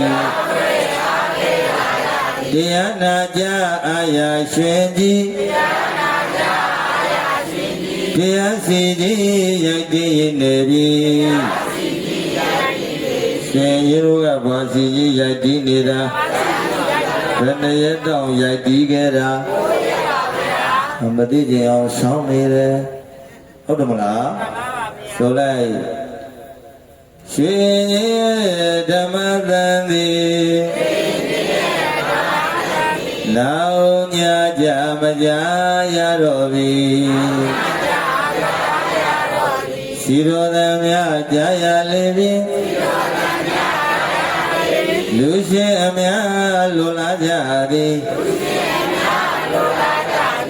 တရားနာကြအာရရှင်ကြီးတရားစီကြီးရိုက်တည်နေပြီရှင်ရေတို့ကဘာစီကြီးရိုက်တည်နေတာဘယ်နှရက်တောင်ရိုက်တည်ခဲ့တာမသိကြအောင်ဆောင်းနေတယ်ဟုတ်တယ်မလားဆိုလိုက်ရှင်ရဲ့ဓမ္မသံသည်နောက်ညကြမကြရတော့ပြီစီတော်သံများကြာရလေပြီလူရှင်အများလိုလားကြသည်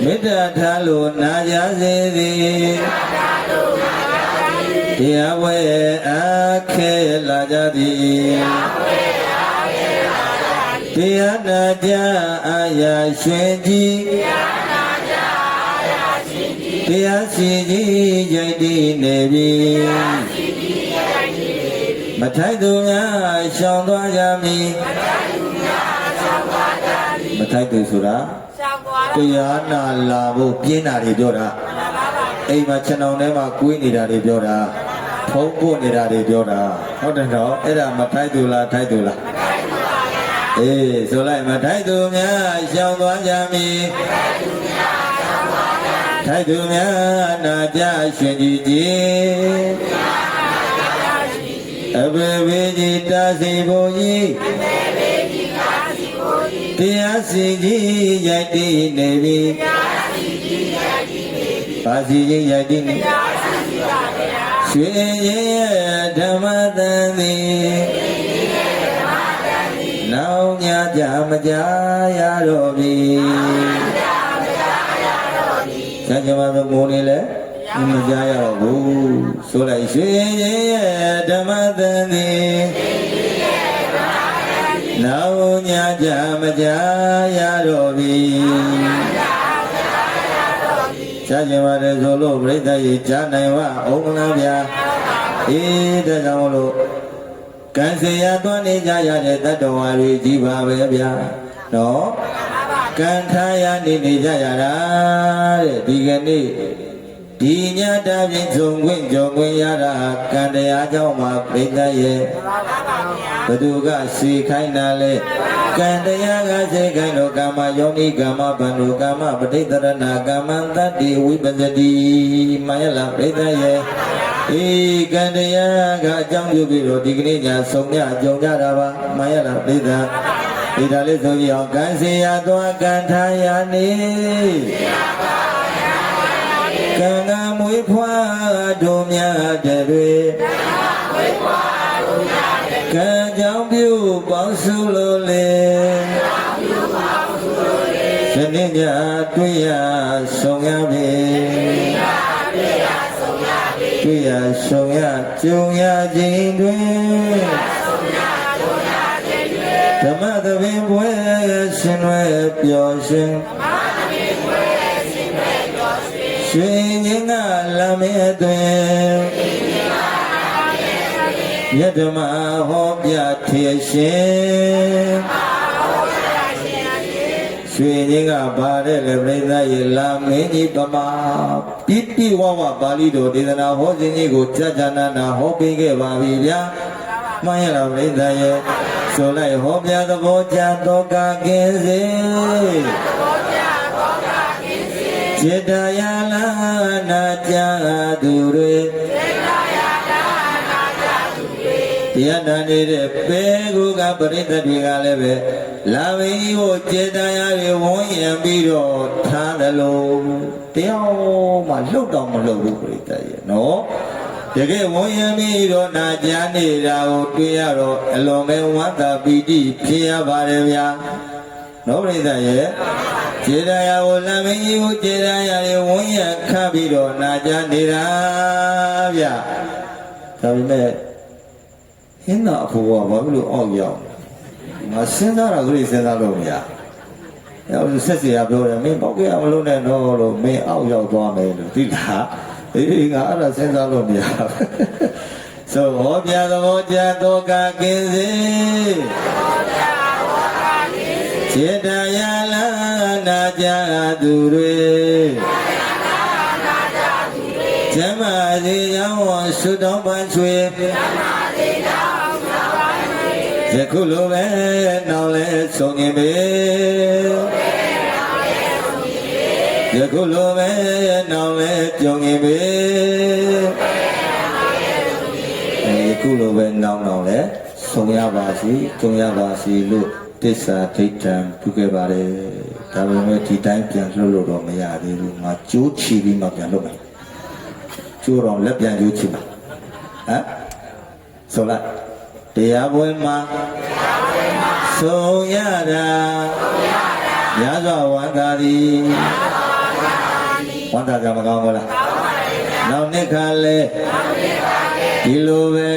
မေတ္တာထားလို့နာကြစေသည်တရားဝဲအားခဲလာကြသည်တရားနာကြအာရရှင်ကြီးတရားစီကြီးရိုက်တည်နေပြီမထိုက်သူများရှောင်သွားကြမည်မထိုက်သူဆိုတာတရားနာလာဖို့ပြင်းတာတွေပြောတာအိမ်မှာခြံအောင်ထဲမှာကွေးနေတာတွေပြောတာဖုံးပို့နေတာတွေပြောတာဟုတ်တယ်တော့အဲ့ဒါမထိုက်သူလားထိုက်သူလားအေးဆိုလိုက်မထိုက်သူများရှောင်သွားကြမည်ထိုက်သူများနာကြရှင်ကြည်ကြီးအဘယ်ဘေးကြီးတာစီဘုံကြီးတရားစီကြီးရိုက်တည်နေပြီပါစီကြီးရိုက်တည်နေရွှေရဲ့ဓမ္မသံသည်နောက်ညကြမကြရတော့ပြီဆံကြမမငိုနေလဲမကြရတော့ဘူးဆိုလိုက်ရွှေရဲ့ဓမ္မသံသည်နောက်ညကြမကြရတော့ပြီချာကျင်ပါတယ်ဆိုလို့ပြိဿကြီးကြားနိုင်ပါအောင်လားဗျာအေးတဲ့ကြောင့်လို့ကံစရာသွားနေကြရတဲ့တတ္တဝါတွေကြီးပါပဲဗျာနော်ကံထားရနေကြရတာတဲ့ဒီကနေ့ဒီညတာဖြင့်ဇုံခွင့်ကြော်ခွင့်ရတာကံတရားကြောင့်မှာပြိဿရဲ့ဘသူကစီခိုင်းတာလဲကံတရားကစေခိုင်းတော့ကာမယောနိကာမဘန္ဓုကာမပဋိသရဏကာမံတတ္တိဝိပဿတိမယလပြိဿရဲ့တ ကံတရားကအကြောင်းပြုပြီးတော့ဒီကနေ့ညဆုံညကြုံကြတာပါမှန်ရလားပြိဿဒီဒါလေးဆိုကြည့်အောင်ကံစီရသွားကံထားရနေကံကမွေးဖွားတို့များတွေကံကြောင့်ပြုပေါင်းစုလို့လေဇနိညတွေ့ရဆုံရပြီတွေ့ရဆုံရကြုံရခြင်းတွင်ဓမ္မသဘင်ပွဲရှင်ရွယ်ပျော်ရှင်ရွှေငင်းကလမ်းမဲတွင်ယတမဟောပြထေရှင်ရွှေငင်းကပါတဲ့လေပြိဿရဲ့လာမင်းကြီးပမာပြည့်ပြည့်ဝဝပါဠိတော်ဒေသနာဟောခြင်းကြီးကိုကြာကြာနာနာဟောပေးခဲ့ပါပြီဗျာမှန်ရလားပြိဿရဲ့ဆိုလိုက်ဟောပြသဘောကြသောကကင်းစေจิตยาลานาจาသူတွေတရားနာနေတဲ့ပေကူကပရိသတ်တွေကလည်းပဲလာဝိကိုจิตยာတွေဝန်းရံပြီးတော့ထားတယ်လို့တရားမှလှုပ်တော့မလှုပ်ဘူးပရိသတ်ရဲ့နော်တကယ်ဝန်းရံပြီးတော့နာကြားနေတာကိုတွေ့ရတော့အလွန်ပဲဝမ်းသာပီတိဖြစ်ရပါတယ်ဗျာနော်ပရိသတ်ရဲ့ခြေတရားကိုလမ်းမကြီးကိုခြေတရားတွေဝန်းရခတ်ပြီးတော့နာကြနေတာဗျဒါပေမဲ့ဟင်းသာအဖိုးကဘာလို့အောက်ရောက်ငါစဉ်းစားတာကလေးစဉ်းစားလို့မရအဲ့ဆက်စီကပြောတယ်မင်းပေါက်ကြရမလို့နဲ့တော့လို့မင်းအောက်ရောက်သွားမယ်လို့ဒီလားအေးငါအဲ့ဒါစဉ်းစားလို့မရဆိုဟောပြသဘောကြသောကကင်းစေจิตยาลานาจาသူတွေကျမ်းမာစေကြောင်းဆုတောင်းပန်ဆွေယခုလိုပဲနောက်လဲဆုံးရင်ပဲယခုလိုပဲနောက်လဲကြုံရင်ပဲယခုလိုပဲနောက်လဲဆုံးရပါစီကြုံရပါစီလို့တစ္ဆာဒိဋ္ဌံပြုခဲ့ပါတယ်ဒါပေမဲ့ဒီတိုင်းပြန်လှုပ်လို့တော့မရသေးဘူးငါကြိုးချီပြီးမှပြန်လှုပ်မယ်ကျိုးတော့လက်ပြန်ကြိုးချီပါဟမ်ဆိုလိုက်တရားပွဲမှာဆုံးရတာညစွာဝန္တာသည်ဝန္တာကြမကောင်းဘူးလားနောက်နှစ်ခါလဲဒီလိုပဲ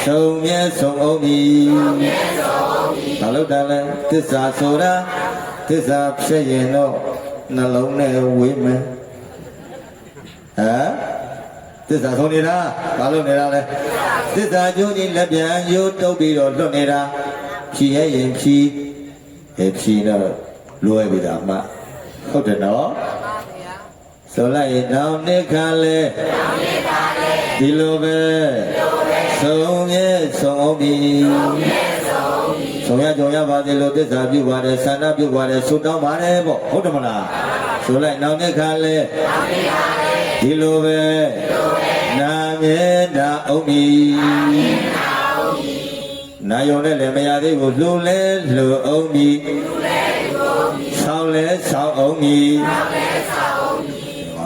ဆုံးမြဲဆုံးအောင်ပြီဘာလို့တာလဲသစ္စာဆိုတာသစ္စာဖြစ်ရင်တော့နှလုံးနဲ့ဝေးမယ်ဟမ်သစ္စာဆုံးနေတာဘာလို့နေတာလဲသစ္စာကျိုးကြီးလက်ပြန်ရိုးတုပ်ပြီးတော့လွတ်နေတာဖြီရဲ့ရင်ဖြီဖြီတော့လွယ်ပြီတာမှဟုတ်တယ်နော်ဆိုလိုက်ရင်နောက်နှစ်ခါလဲဒီလိုပဲဆုံးမြဲဆုံးအောင်ပြီဆုံးရကြုံရပါသေးလို့သစ္စာပြုပါတယ်ဆန္ဒပြုပါတယ်ဆုတောင်းပါတယ်ပေါ့ဟုတ်တယ်မလားဆိုလိုက်နောက်နှစ်ခါလဲဒီလိုပဲနာမြဲတာအောင်ပြီနာယုံနဲ့လည်းမရသေးဘူးလှူလဲလှူအောင်ပြီဆောင်းလဲဆောင်းအောင်ပြီ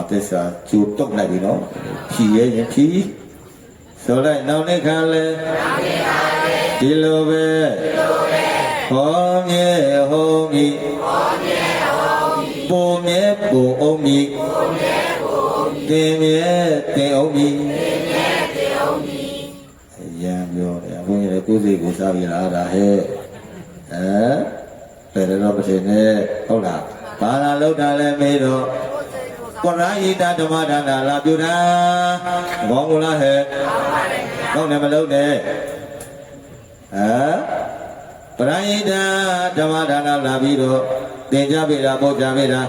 သစ္စာကျိုးတုတ်လိုက်ပြီနော်ဖြီရဲ့ရင်ဖြီဆိုလိုက်နောက်နှစ်ခါလဲဒီလိုပဲဟောမြဲဟောမြည်ပုံမြဲပုံအောင်မြည်တင်မြဲတင်အောင်မြည်ရံပြောတယ်ဘုန်းကြီးလည်းကိုယ်စိတ်ကိုစားပြလာတာဟဲ့ဘယ်တော့မထင်နဲ့ဟုတ်လားဘာလာလောက်တာလဲမေးတော့ပရာဟိတဓမ္မဒါနလာပြုတာဘောင်းလားဟဲ့တော့လည်းမလုပ်နဲ့ပရာဟိတဓမ္မဒါနလာပြီးတော့သင်ကြားပေးတာပို့ကြပေးတာ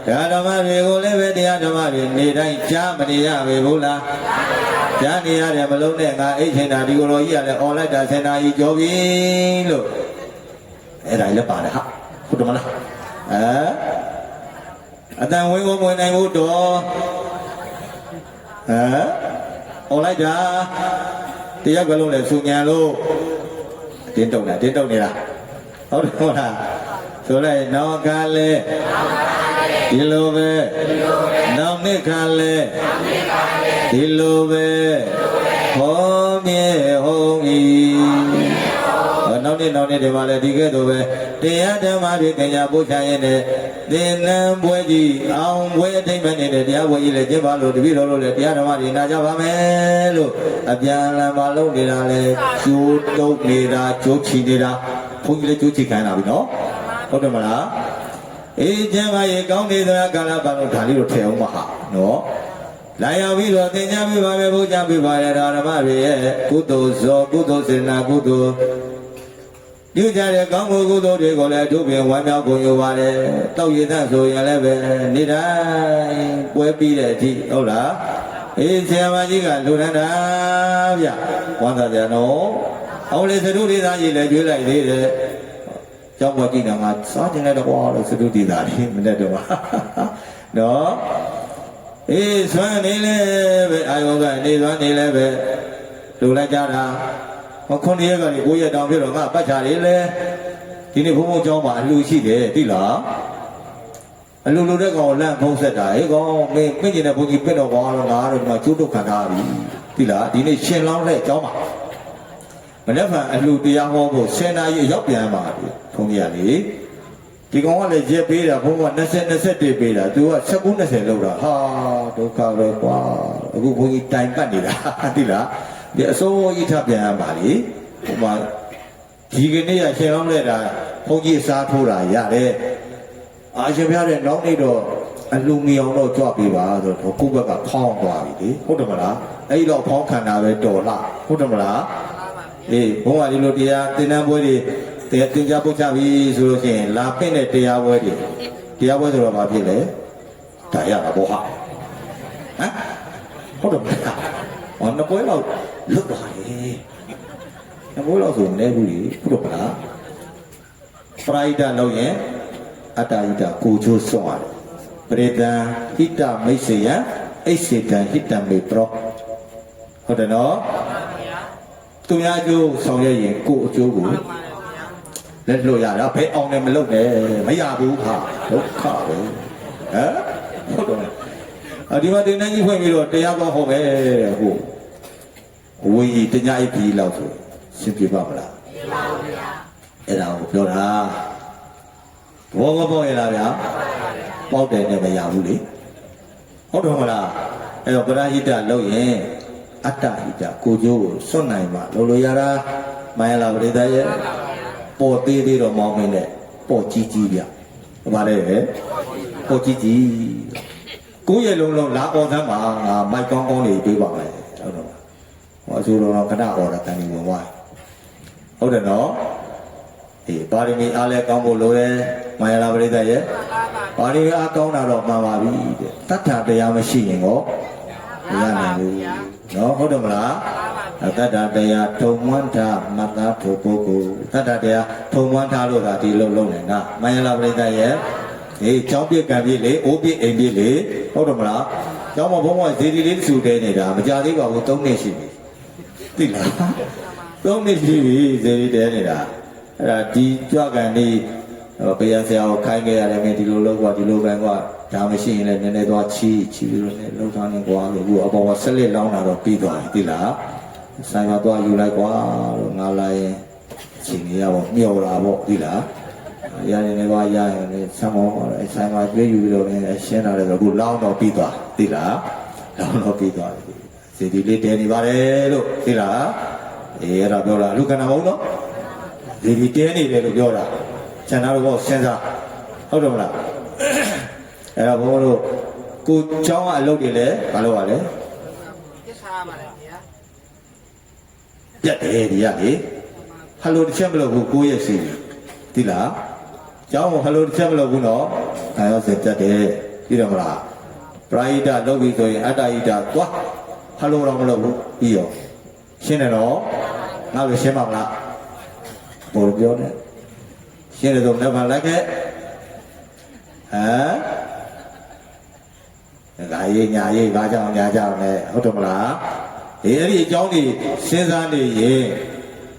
ဒါဓမ္မတွေကိုလည်းပဲတရားဓမ္မတွေနေတိုင်းကြားမနေရပေဘူးလားကြားနေရတယ်မလုံးနဲ့ငါအိတ်ချင်တာဒီကိုယ်တော်ကြီးကလည်းអော်လိုက်တာစင်တာကြီးကြောပြီလို့အဲ့ဒါလည်းပါတယ်ဟာဟုတ်တယ်မလားအတန်ဝင်းကိုမဝင်နိုင်ဘူးတော့ အော်လိုက်တာတရားကလုံးလဲဆူညံလို့တင်းတုံနေတာတင်းတုံနေတာဟုတ်တယ်ဟုတ်လားဆိုလိုက်နောက်ကလည်းဒီလိုပဲနောက်နှစ်ခါလည်းဒီလိုပဲဟောမြဲဟုတ်ဤနောက်နေ့ဒီမှာလည်းဒီကဲ့သို့ပဲတရားဓမ္မတွေကြညာပို့ချရင်လည်းသင်္นานပွဲကြီးအောင်ပွဲအထိမ့်မဲ့နေတဲ့တရားပွဲကြီးလည်းကျင့်ပါလို့တပည့်တော်တို့လည်းတရားဓမ္မတွေနာကြပါမယ်လို့အပြန်လန်ပါလုပ်နေတာလေကျိုးတုပ်နေတာကျိုးချီနေတာဘုန်းကြီးလည်းကျိုးချီခိုင်းတာပြီနော်ဟုတ်တယ်မလားအေးကျမ်းပါရေကောင်းနေသလားကာလပတ်လို့ဒါလေးတို့ထည့်အောင်ပါဟာနော်လာရောက်ပြီးတော့သင်ကြားပေးပါမယ်ဘုရားပေးပါရဓမ္မတွေရဲ့ကုသိုလ်ဇောကုသိုလ်စေနာကုသိုလ်ပြုကြတဲ့ကောင်းမှုကုသိုလ်တွေကိုလည်းတို့ပြင်ဝမ်းမြောက်ကုန်ရပါတယ်တောက်ရည်သဆိုရင်လည်းပဲနေ့တိုင်းပွဲပြီးတဲ့အထိဟုတ်လားအေးဆရာမကြီးကလူရန်တာဗျဝမ်းသာကြနော်အောင်လေသတုဒေသကြီးလည်းကျွေးလိုက်သေးတယ်ကျောင်းပေါ်ကြည့်တာငါစားကျင်လိုက်တော့ကွာလို့သတုဒေသကြီးမနဲ့တော့နော်အေးဆွမ်းနေလဲပဲအာယုံကနေဆွမ်းနေလဲပဲလူလိုက်ကြတာခုနှစ်ရက်ကနေ9ရက်တောင်ပြတော့ငါပတ်ချာလေးလဲဒီနေ့ဘုံဘုံကျောင်းမှာအလှရှိတယ်သိလားအလှလူတဲ့ကောင်လန့်ဖုံးဆက်တာဟေးကောင်မင်းကျင်တဲ့ဘုန်းကြီးပြတော့ကွာတော့ငါတော့ဒီမှာကျိုးတုတ်ခံထားပြီသိလားဒီနေ့ရှင်လောင်းတဲ့ကျောင်းမှာမနေ့ကအလှတရားဟောဖို့10နာရီရောက်ပြန်ပါပြီဘုန်းကြီးကလေဒီကောင်ကလည်းရက်ပေးတာဘုန်းက20-21ပေးတာသူက19-20လောက်တာဟာဒုက္ခပဲကွာအခုဘုန်းကြီးတိုင်ပတ်နေတာသိလားဒီအစိုးရထပြန်ရပါလေဟိုမှာဒီကနေ့ရရှင်လောင်းလက်တာဘုန်းကြီးစားထိုးတာရတယ်အာရှင်ပြတဲ့နောက်နေ့တော့အလူငီအောင်တော့ကြွပေးပါဆိုတော့ကိုယ့်ဘက်ကဖောင်းသွားပြီလေဟုတ်တယ်မလားအဲ့တော့ဖောင်းခံတာပဲတော်လားဟုတ်တယ်မလားအေးဘုန်းကဒီလိုတရားသင်္นานပွဲတွေတရားသင်ကြားပို့ချပြီဆိုလို့ရှိရင်လာပင့်တဲ့တရားပွဲတွေတရားပွဲဆိုတော့ဘာဖြစ်လဲဒါရတာပေါ့ဟာဟမ်ဟုတ်တယ်မလားဟောနှစ်ပွဲတော့လွတ်သွားတယ်နှစ်ပွဲတော့ဆိုမလဲဘူးလေဟုတ်တယ်မလားပရိဒလောက်ရင်အတ္တဟိတကိုချိုးစွန့်ရတယ်ပရိဒံဟိတမိတ်ဆေယအိစေတံဟိတမေပရောဟုတ်တယ်နော်သူများအကျိုးဆောင်ရရင်ကိုအကျိုးကိုလက်လွတ်ရတာဘယ်အောင်လည်းမလုပ်နဲ့မရဘူးဟာဒုက္ခပဲဟမ်ဟုတ်တယ်ဒီမှာတင်နေကြီးဖွင့်ပြီးတော့တရားကောဟောပဲတဲ့ဟုတ်ဝိကြီးတညာအိပ်ပြီးလောက်ဆိုရှင်းပြပါမလားပြပါဘူးဗျာအဲ့ဒါကိုပြောတာဘောကပေါ့ရလားဗျာပေါက်တယ်နဲ့မရဘူးလေဟုတ်တယ်မလားအဲ့တော့ပရိဟိတလုပ်ရင်အတ္တဟိတကိုကျိုးကိုစွန့်နိုင်မှလို့ရတာမိုင်းလာပရိသတ်ရဲ့ပေါ်သေးသေးတော့မောင်းမင်းနဲ့ပေါ်ကြီးကြီးဗျဘာလဲပေါ်ကြီးကြီး9ရက်လုံးလာအော်သမ်းပါငါမိုက်ကောင်းကောင်းလေးပေးပါမယ်ဟုတ်တော့ဟောအစိုးရတော့ခဏအော်တာတန်နေဝင်သွားဟုတ်တယ်နော်အေးပါရမီအားလဲကောင်းဖို့လိုတယ်မိုင်းလာပရိသတ်ရဲ့ပါရမီအားကောင်းတာတော့မှန်ပါပြီတဲ့တတ်တာတရားမရှိရင်ကောမရနိုင်ဘူးနော်ဟုတ်တယ်မလားတတ္တတရားထုံမွန်းထားမတ်သားထိုပုဂ္ဂိုလ်တတ္တတရားထုံမွန်းထားလို့သာဒီလုံးလုံးနေတာမယလာပရိသတ်ရဲ့အေးကျောင်းပြကံပြလေအိုးပြအိမ်ပြလေဟုတ်တယ်မလားကျောင်းမဘုံဘဇေဒီလေးစုတဲနေတာမကြသေးပါဘူး3နှစ်ရှိပြီသိလား3နှစ်ရှိပြီဇေဒီတဲနေတာအဲ့ဒါဒီကြွကံนี่ဘုရားဆရာကိုခိုင်းခဲ့ရတယ်မင်းဒီလိုလုပ်ကွာဒီလိုကံကွာဒါမရှိရင်လည်းနည်းနည်းသွားချီပြီးတော့လည်းလှုပ်ထားနေကွာလို့အခုအပေါ်မှာဆက်လက်လောင်းတာတော့ပြီးသွားပြီသိလားဆိုင်မှာသွားယူလိုက်ကွာလို့ငါလာရင်ချိန်နေရပေါ့မျောတာပေါ့သိလားရရင်လည်းသွားရရင်လည်းဆံမောဆိုင်မှာပြေးယူပြီးတော့လည်းရှင်းလာတယ်ဆိုအခုလောင်းတော့ပြီးသွားသိလားလောင်းတော့ပြီးသွားပြီစီဒီလေးတဲနေပါတယ်လို့သိလားအေးအဲ့ဒါပြောတာလူကဏ္ဍမဟုတ်တော့စီဒီတဲနေတယ်လို့ပြောတာကျန်တာတော့စဉ်းစားဟုတ်တယ်မလားအဲ့တော့ဘုန်းတို့ကိုเจ้าကအလုပ်တွေလည်းမလုပ်ရလဲပြစ်ထားပါလေဗျာပြတ်တယ်ဒီရလေဟယ်လိုတစ်ချက်မလုပ်ဘူး9ရက်ရှိပြီသိလားเจ้าကဟယ်လိုတစ်ချက်မလုပ်ဘူးနော်ဒါရောစပြတ်တယ်ပြီးတော့မလားပရိဒလုပ်ပြီးဆိုရင်အတ္တဟိတသွားဟယ်လိုတော့မလုပ်ဘူးပြီးရောရှင်းတယ်နော်ငါ့ကိုရှင်းပါမလားဘယ်လိုပြောလဲရှင်းတယ်ဆိုလည်းမလိုက်ခဲ့ဟမ်ငါရေးညာရေးဘာကြောင့်ညာကြောင့်လဲဟုတ်တယ်မလား ဒီအဲ့ဒီအကြောင်းတွေစဉ်းစားနေရင်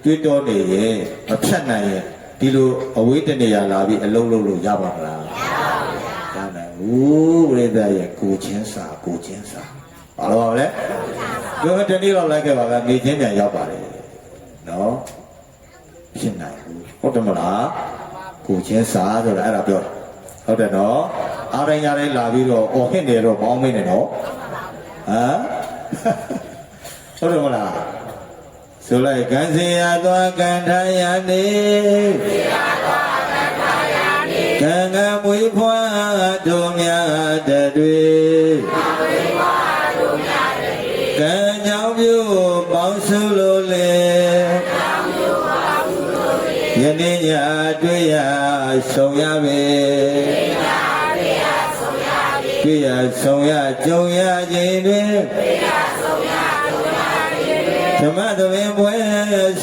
တွေးတောနေရင်မဖြတ်နိုင်ရင်ဒီလိုအဝေးတနေရလာပြီးအလုံးလုံးလို့ရပါမလားမရပါဘူးရနိုင်ဘူးပြိဿရဲ့ကိုချင်းစာဘာလို့ပါလဲပြောတနေ့တော့လိုက်ခဲ့ပါကနေချင်းပြန်ရောက်ပါတယ်နော်ဖြစ်နိုင်ဘူးဟုတ်တယ်မလားကိုချင်းစာဆိုတာအဲ့ဒါပြောဟုတ်တယ်နော်အားတိုင်းအားတိုင်းလာပြီးတော့အော်ဟစ်နေတော့မအောင်မင်းနဲ့နော်ဟုတ်တယ်မလားဆိုလိုက်ကံစီရသွားကံထားရနေကံကမွေးဖွားတို့များတွေကံကြောင့်ပြုပေါင်းစုလို့လေယနေ့ညတွေ့ရဆုံရပေတွေ့ရဆုံရကြုံရခြင်းတွင်ဓမ္မသဘင်ပွဲ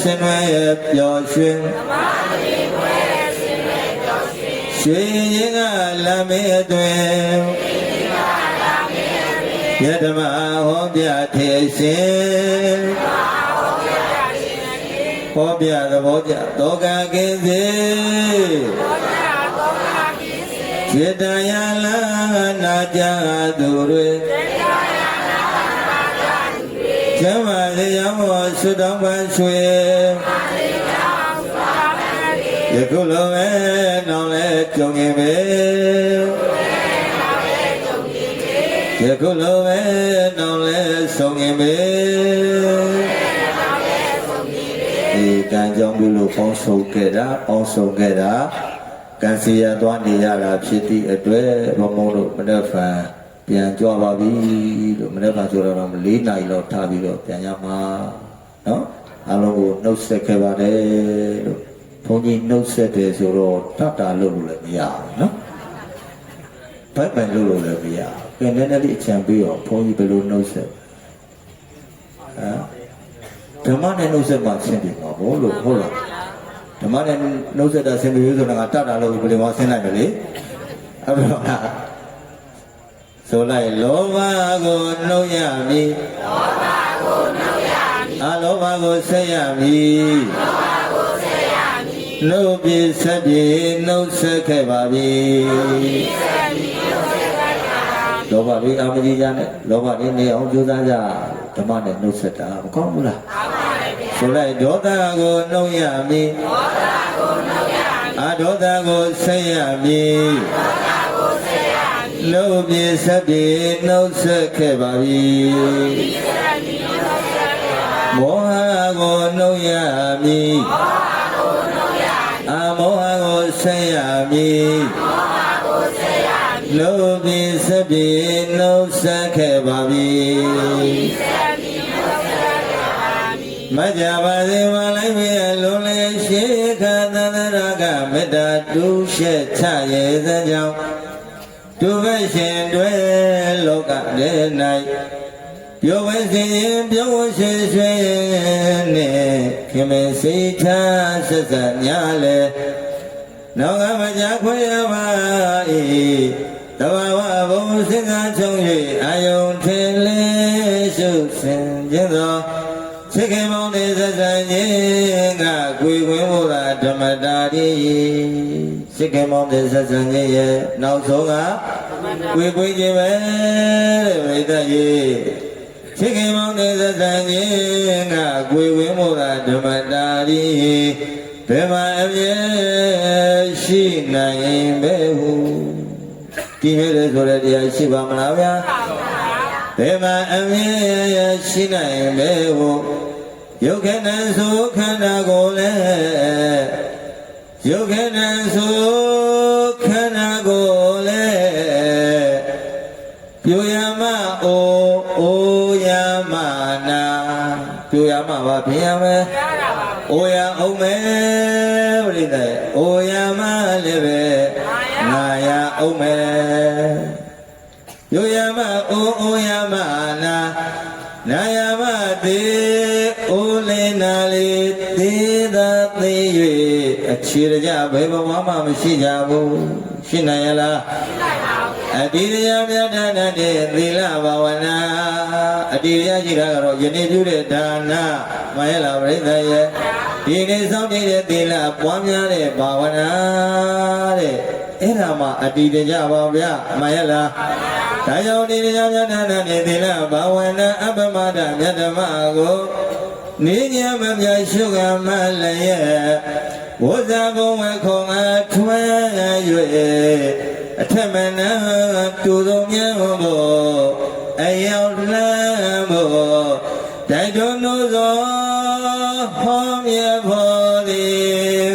ဆင်နွယ်ပျော်ရွှင်ရွှေရင်ကလမ်းမေးအတွင်ယဓမ္မဟောပြထေရှင်ဟောပြသဘောပြတောကကင်းစေစေတယလာနာကြသူတွေကျမ်းပါစေရမောဆုတောင်းပန်ဆွေယခုလိုပဲနောင်လဲကြုံရင်ပဲယခုလိုပဲနောင်လဲဆုံးရင်ပဲဒီကံကြောင့်ပြုလို့ပေါင်းစုံခဲ့တာကံစီရသွားနေရတာဖြစ်သည့်အတွက်ဘုံဘုံတို့မနေ့ဖန်ပြန်ကြွပါပြီလို့မနေ့ဖန်ဆိုတော့4နာရီလောက်ထားပြီးတော့ပြန်ရမှာနော်အားလုံးကိုနှုတ်ဆက်ခဲ့ပါတယ်လို့ဘုန်းကြီးနှုတ်ဆက်တယ်ဆိုတော့တတ်တာလို့လည်းမရဘူးနော်ဘိုက်ပိုင်လို့လည်းမရဘူးပြန်နေတဲ့အချံပြီးတော့ဘုန်းကြီးဘယ်လိုနှုတ်ဆက်ဓမ္မနဲ့နှုတ်ဆက်မှဆင်းပြေပါဘို့လို့ဟုတ်လားဓမ္မနဲ့နှုတ်ဆက်တာဆင်းပြေဆိုတာကတတ်တာလို့ဘယ်လိုမှဆင်းနိုင်မလဲအဲ့တော့ဆိုလိုက်လောဘကိုနှုတ်ရမည်အလောဘကိုဆက်ရမည်နှုတ်ပြေဆက်ပြေနှုတ်ဆက်ခဲ့ပါပြီလောဘလေးအမကြီးကြနဲ့လောဘလေးနေအောင်ကြိုးစားကြဓမ္မနဲ့နှုတ်ဆက်တာမကောင်းဘူးလားဆိုလိုက်ဒေါသကိုနှုတ်ရမည်အဒေါသကိုဆက်ရမည်နှုတ်ပြေဆက်ပြေနှုတ်ဆက်ခဲ့ပါပြီမောဟကိုနှုတ်ရမည်အမောဟကိုဆက်ရမည်နှုတ်ပြေဆက်ပြေနှုတ်ဆက်ခဲ့ပါပြီမကြပါစေမလိုက်မြေလုံးလေးရှိခသန္တရာကမေတ္တာတူရှက်ချရဲ့စကြောင့်ဒုဗရှင်တွေလောကထဲ၌ပြောဝဲစီရင်ပြောဝရှိရွှေနှင့်ခင်မစိတ်ချဆက်ဆက်များလေနောကမကြခွေရပါ၏တဘာဝဘုံစင်္ဃချုံ၍အာယုံထင်လေးရှုစင်ခြင်းသောစိတ်ခင်မောင်းတဲ့ဆက်ဆံခြင်းကကိုယ်ဝင်ဖို့သာဓမ္မတာတိစိတ်ခင်မောင်းတဲ့ဆက်ဆံခြင်းရဲ့နောက်ဆုံးကကိုယ်ပွင့်ခြင်းပဲတဲ့ပြိတ္တကြီးစိတ်ခင်မောင်းတဲ့ဆက်ဆံခြင်းကကိုယ်ဝင်ဖို့သာဓမ္မတာတိဘယ်မှာအမြဲရှိနိုင်ပဲဟုဒီမဲ့လေဆိုတဲ့တရားရှိပါမလားဗျာဘယ်မှာအမြဲရှိနိုင်ပဲဟုယုတ်ခဏဆိုခန္ဓာကိုယ်လည်းယုတ်ခဏဆိုခန္ဓာကိုယ်လည်းပြိုရမအိုရမနာပြိုရမပါပြင်ရမယ်အိုရအောင်မယ်ပြိတ္တအိုရမလည်းပဲငါရအောင်မယ်ယုတ်ရမအိုရမနာနာယမတိအိုလေနာလေသေသာသေး၍ ခြေကြဘယ်ဘဝမှမရှိကြဘူးရှိနိုင်ရလားအတိတရားမြတ်ဒါနတဲ့သီလဘာဝနာအတိတရားရှိတာကတော့ယနေ့ပြုတဲ့ဒါနမှန်ရလားပြိဿရဲ့ဒီနေ့စောင့်နေတဲ့သီလပွားများတဲ့ဘာဝနာတဲ့အဲ့ဒါမှအတိတရားပါဗျာမှန်ရလားဒါကြောင့်ဒီတရားမြတ်ဒါနတဲ့သီလဘာဝနာအပမဒမြတ်ဓမ္မကိုနေညမပြရှုကမလည်းဝဇ္ဇဘုံဝခုံအထွန်း၍အထမနတူသောမြတ်ဖို့အရောက်လမ်းဖို့တိုက်တွန်းလို့သောဟောမြတ်ဖို့သည်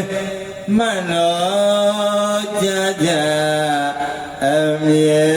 မှန်တော်ကြကြအမြဲ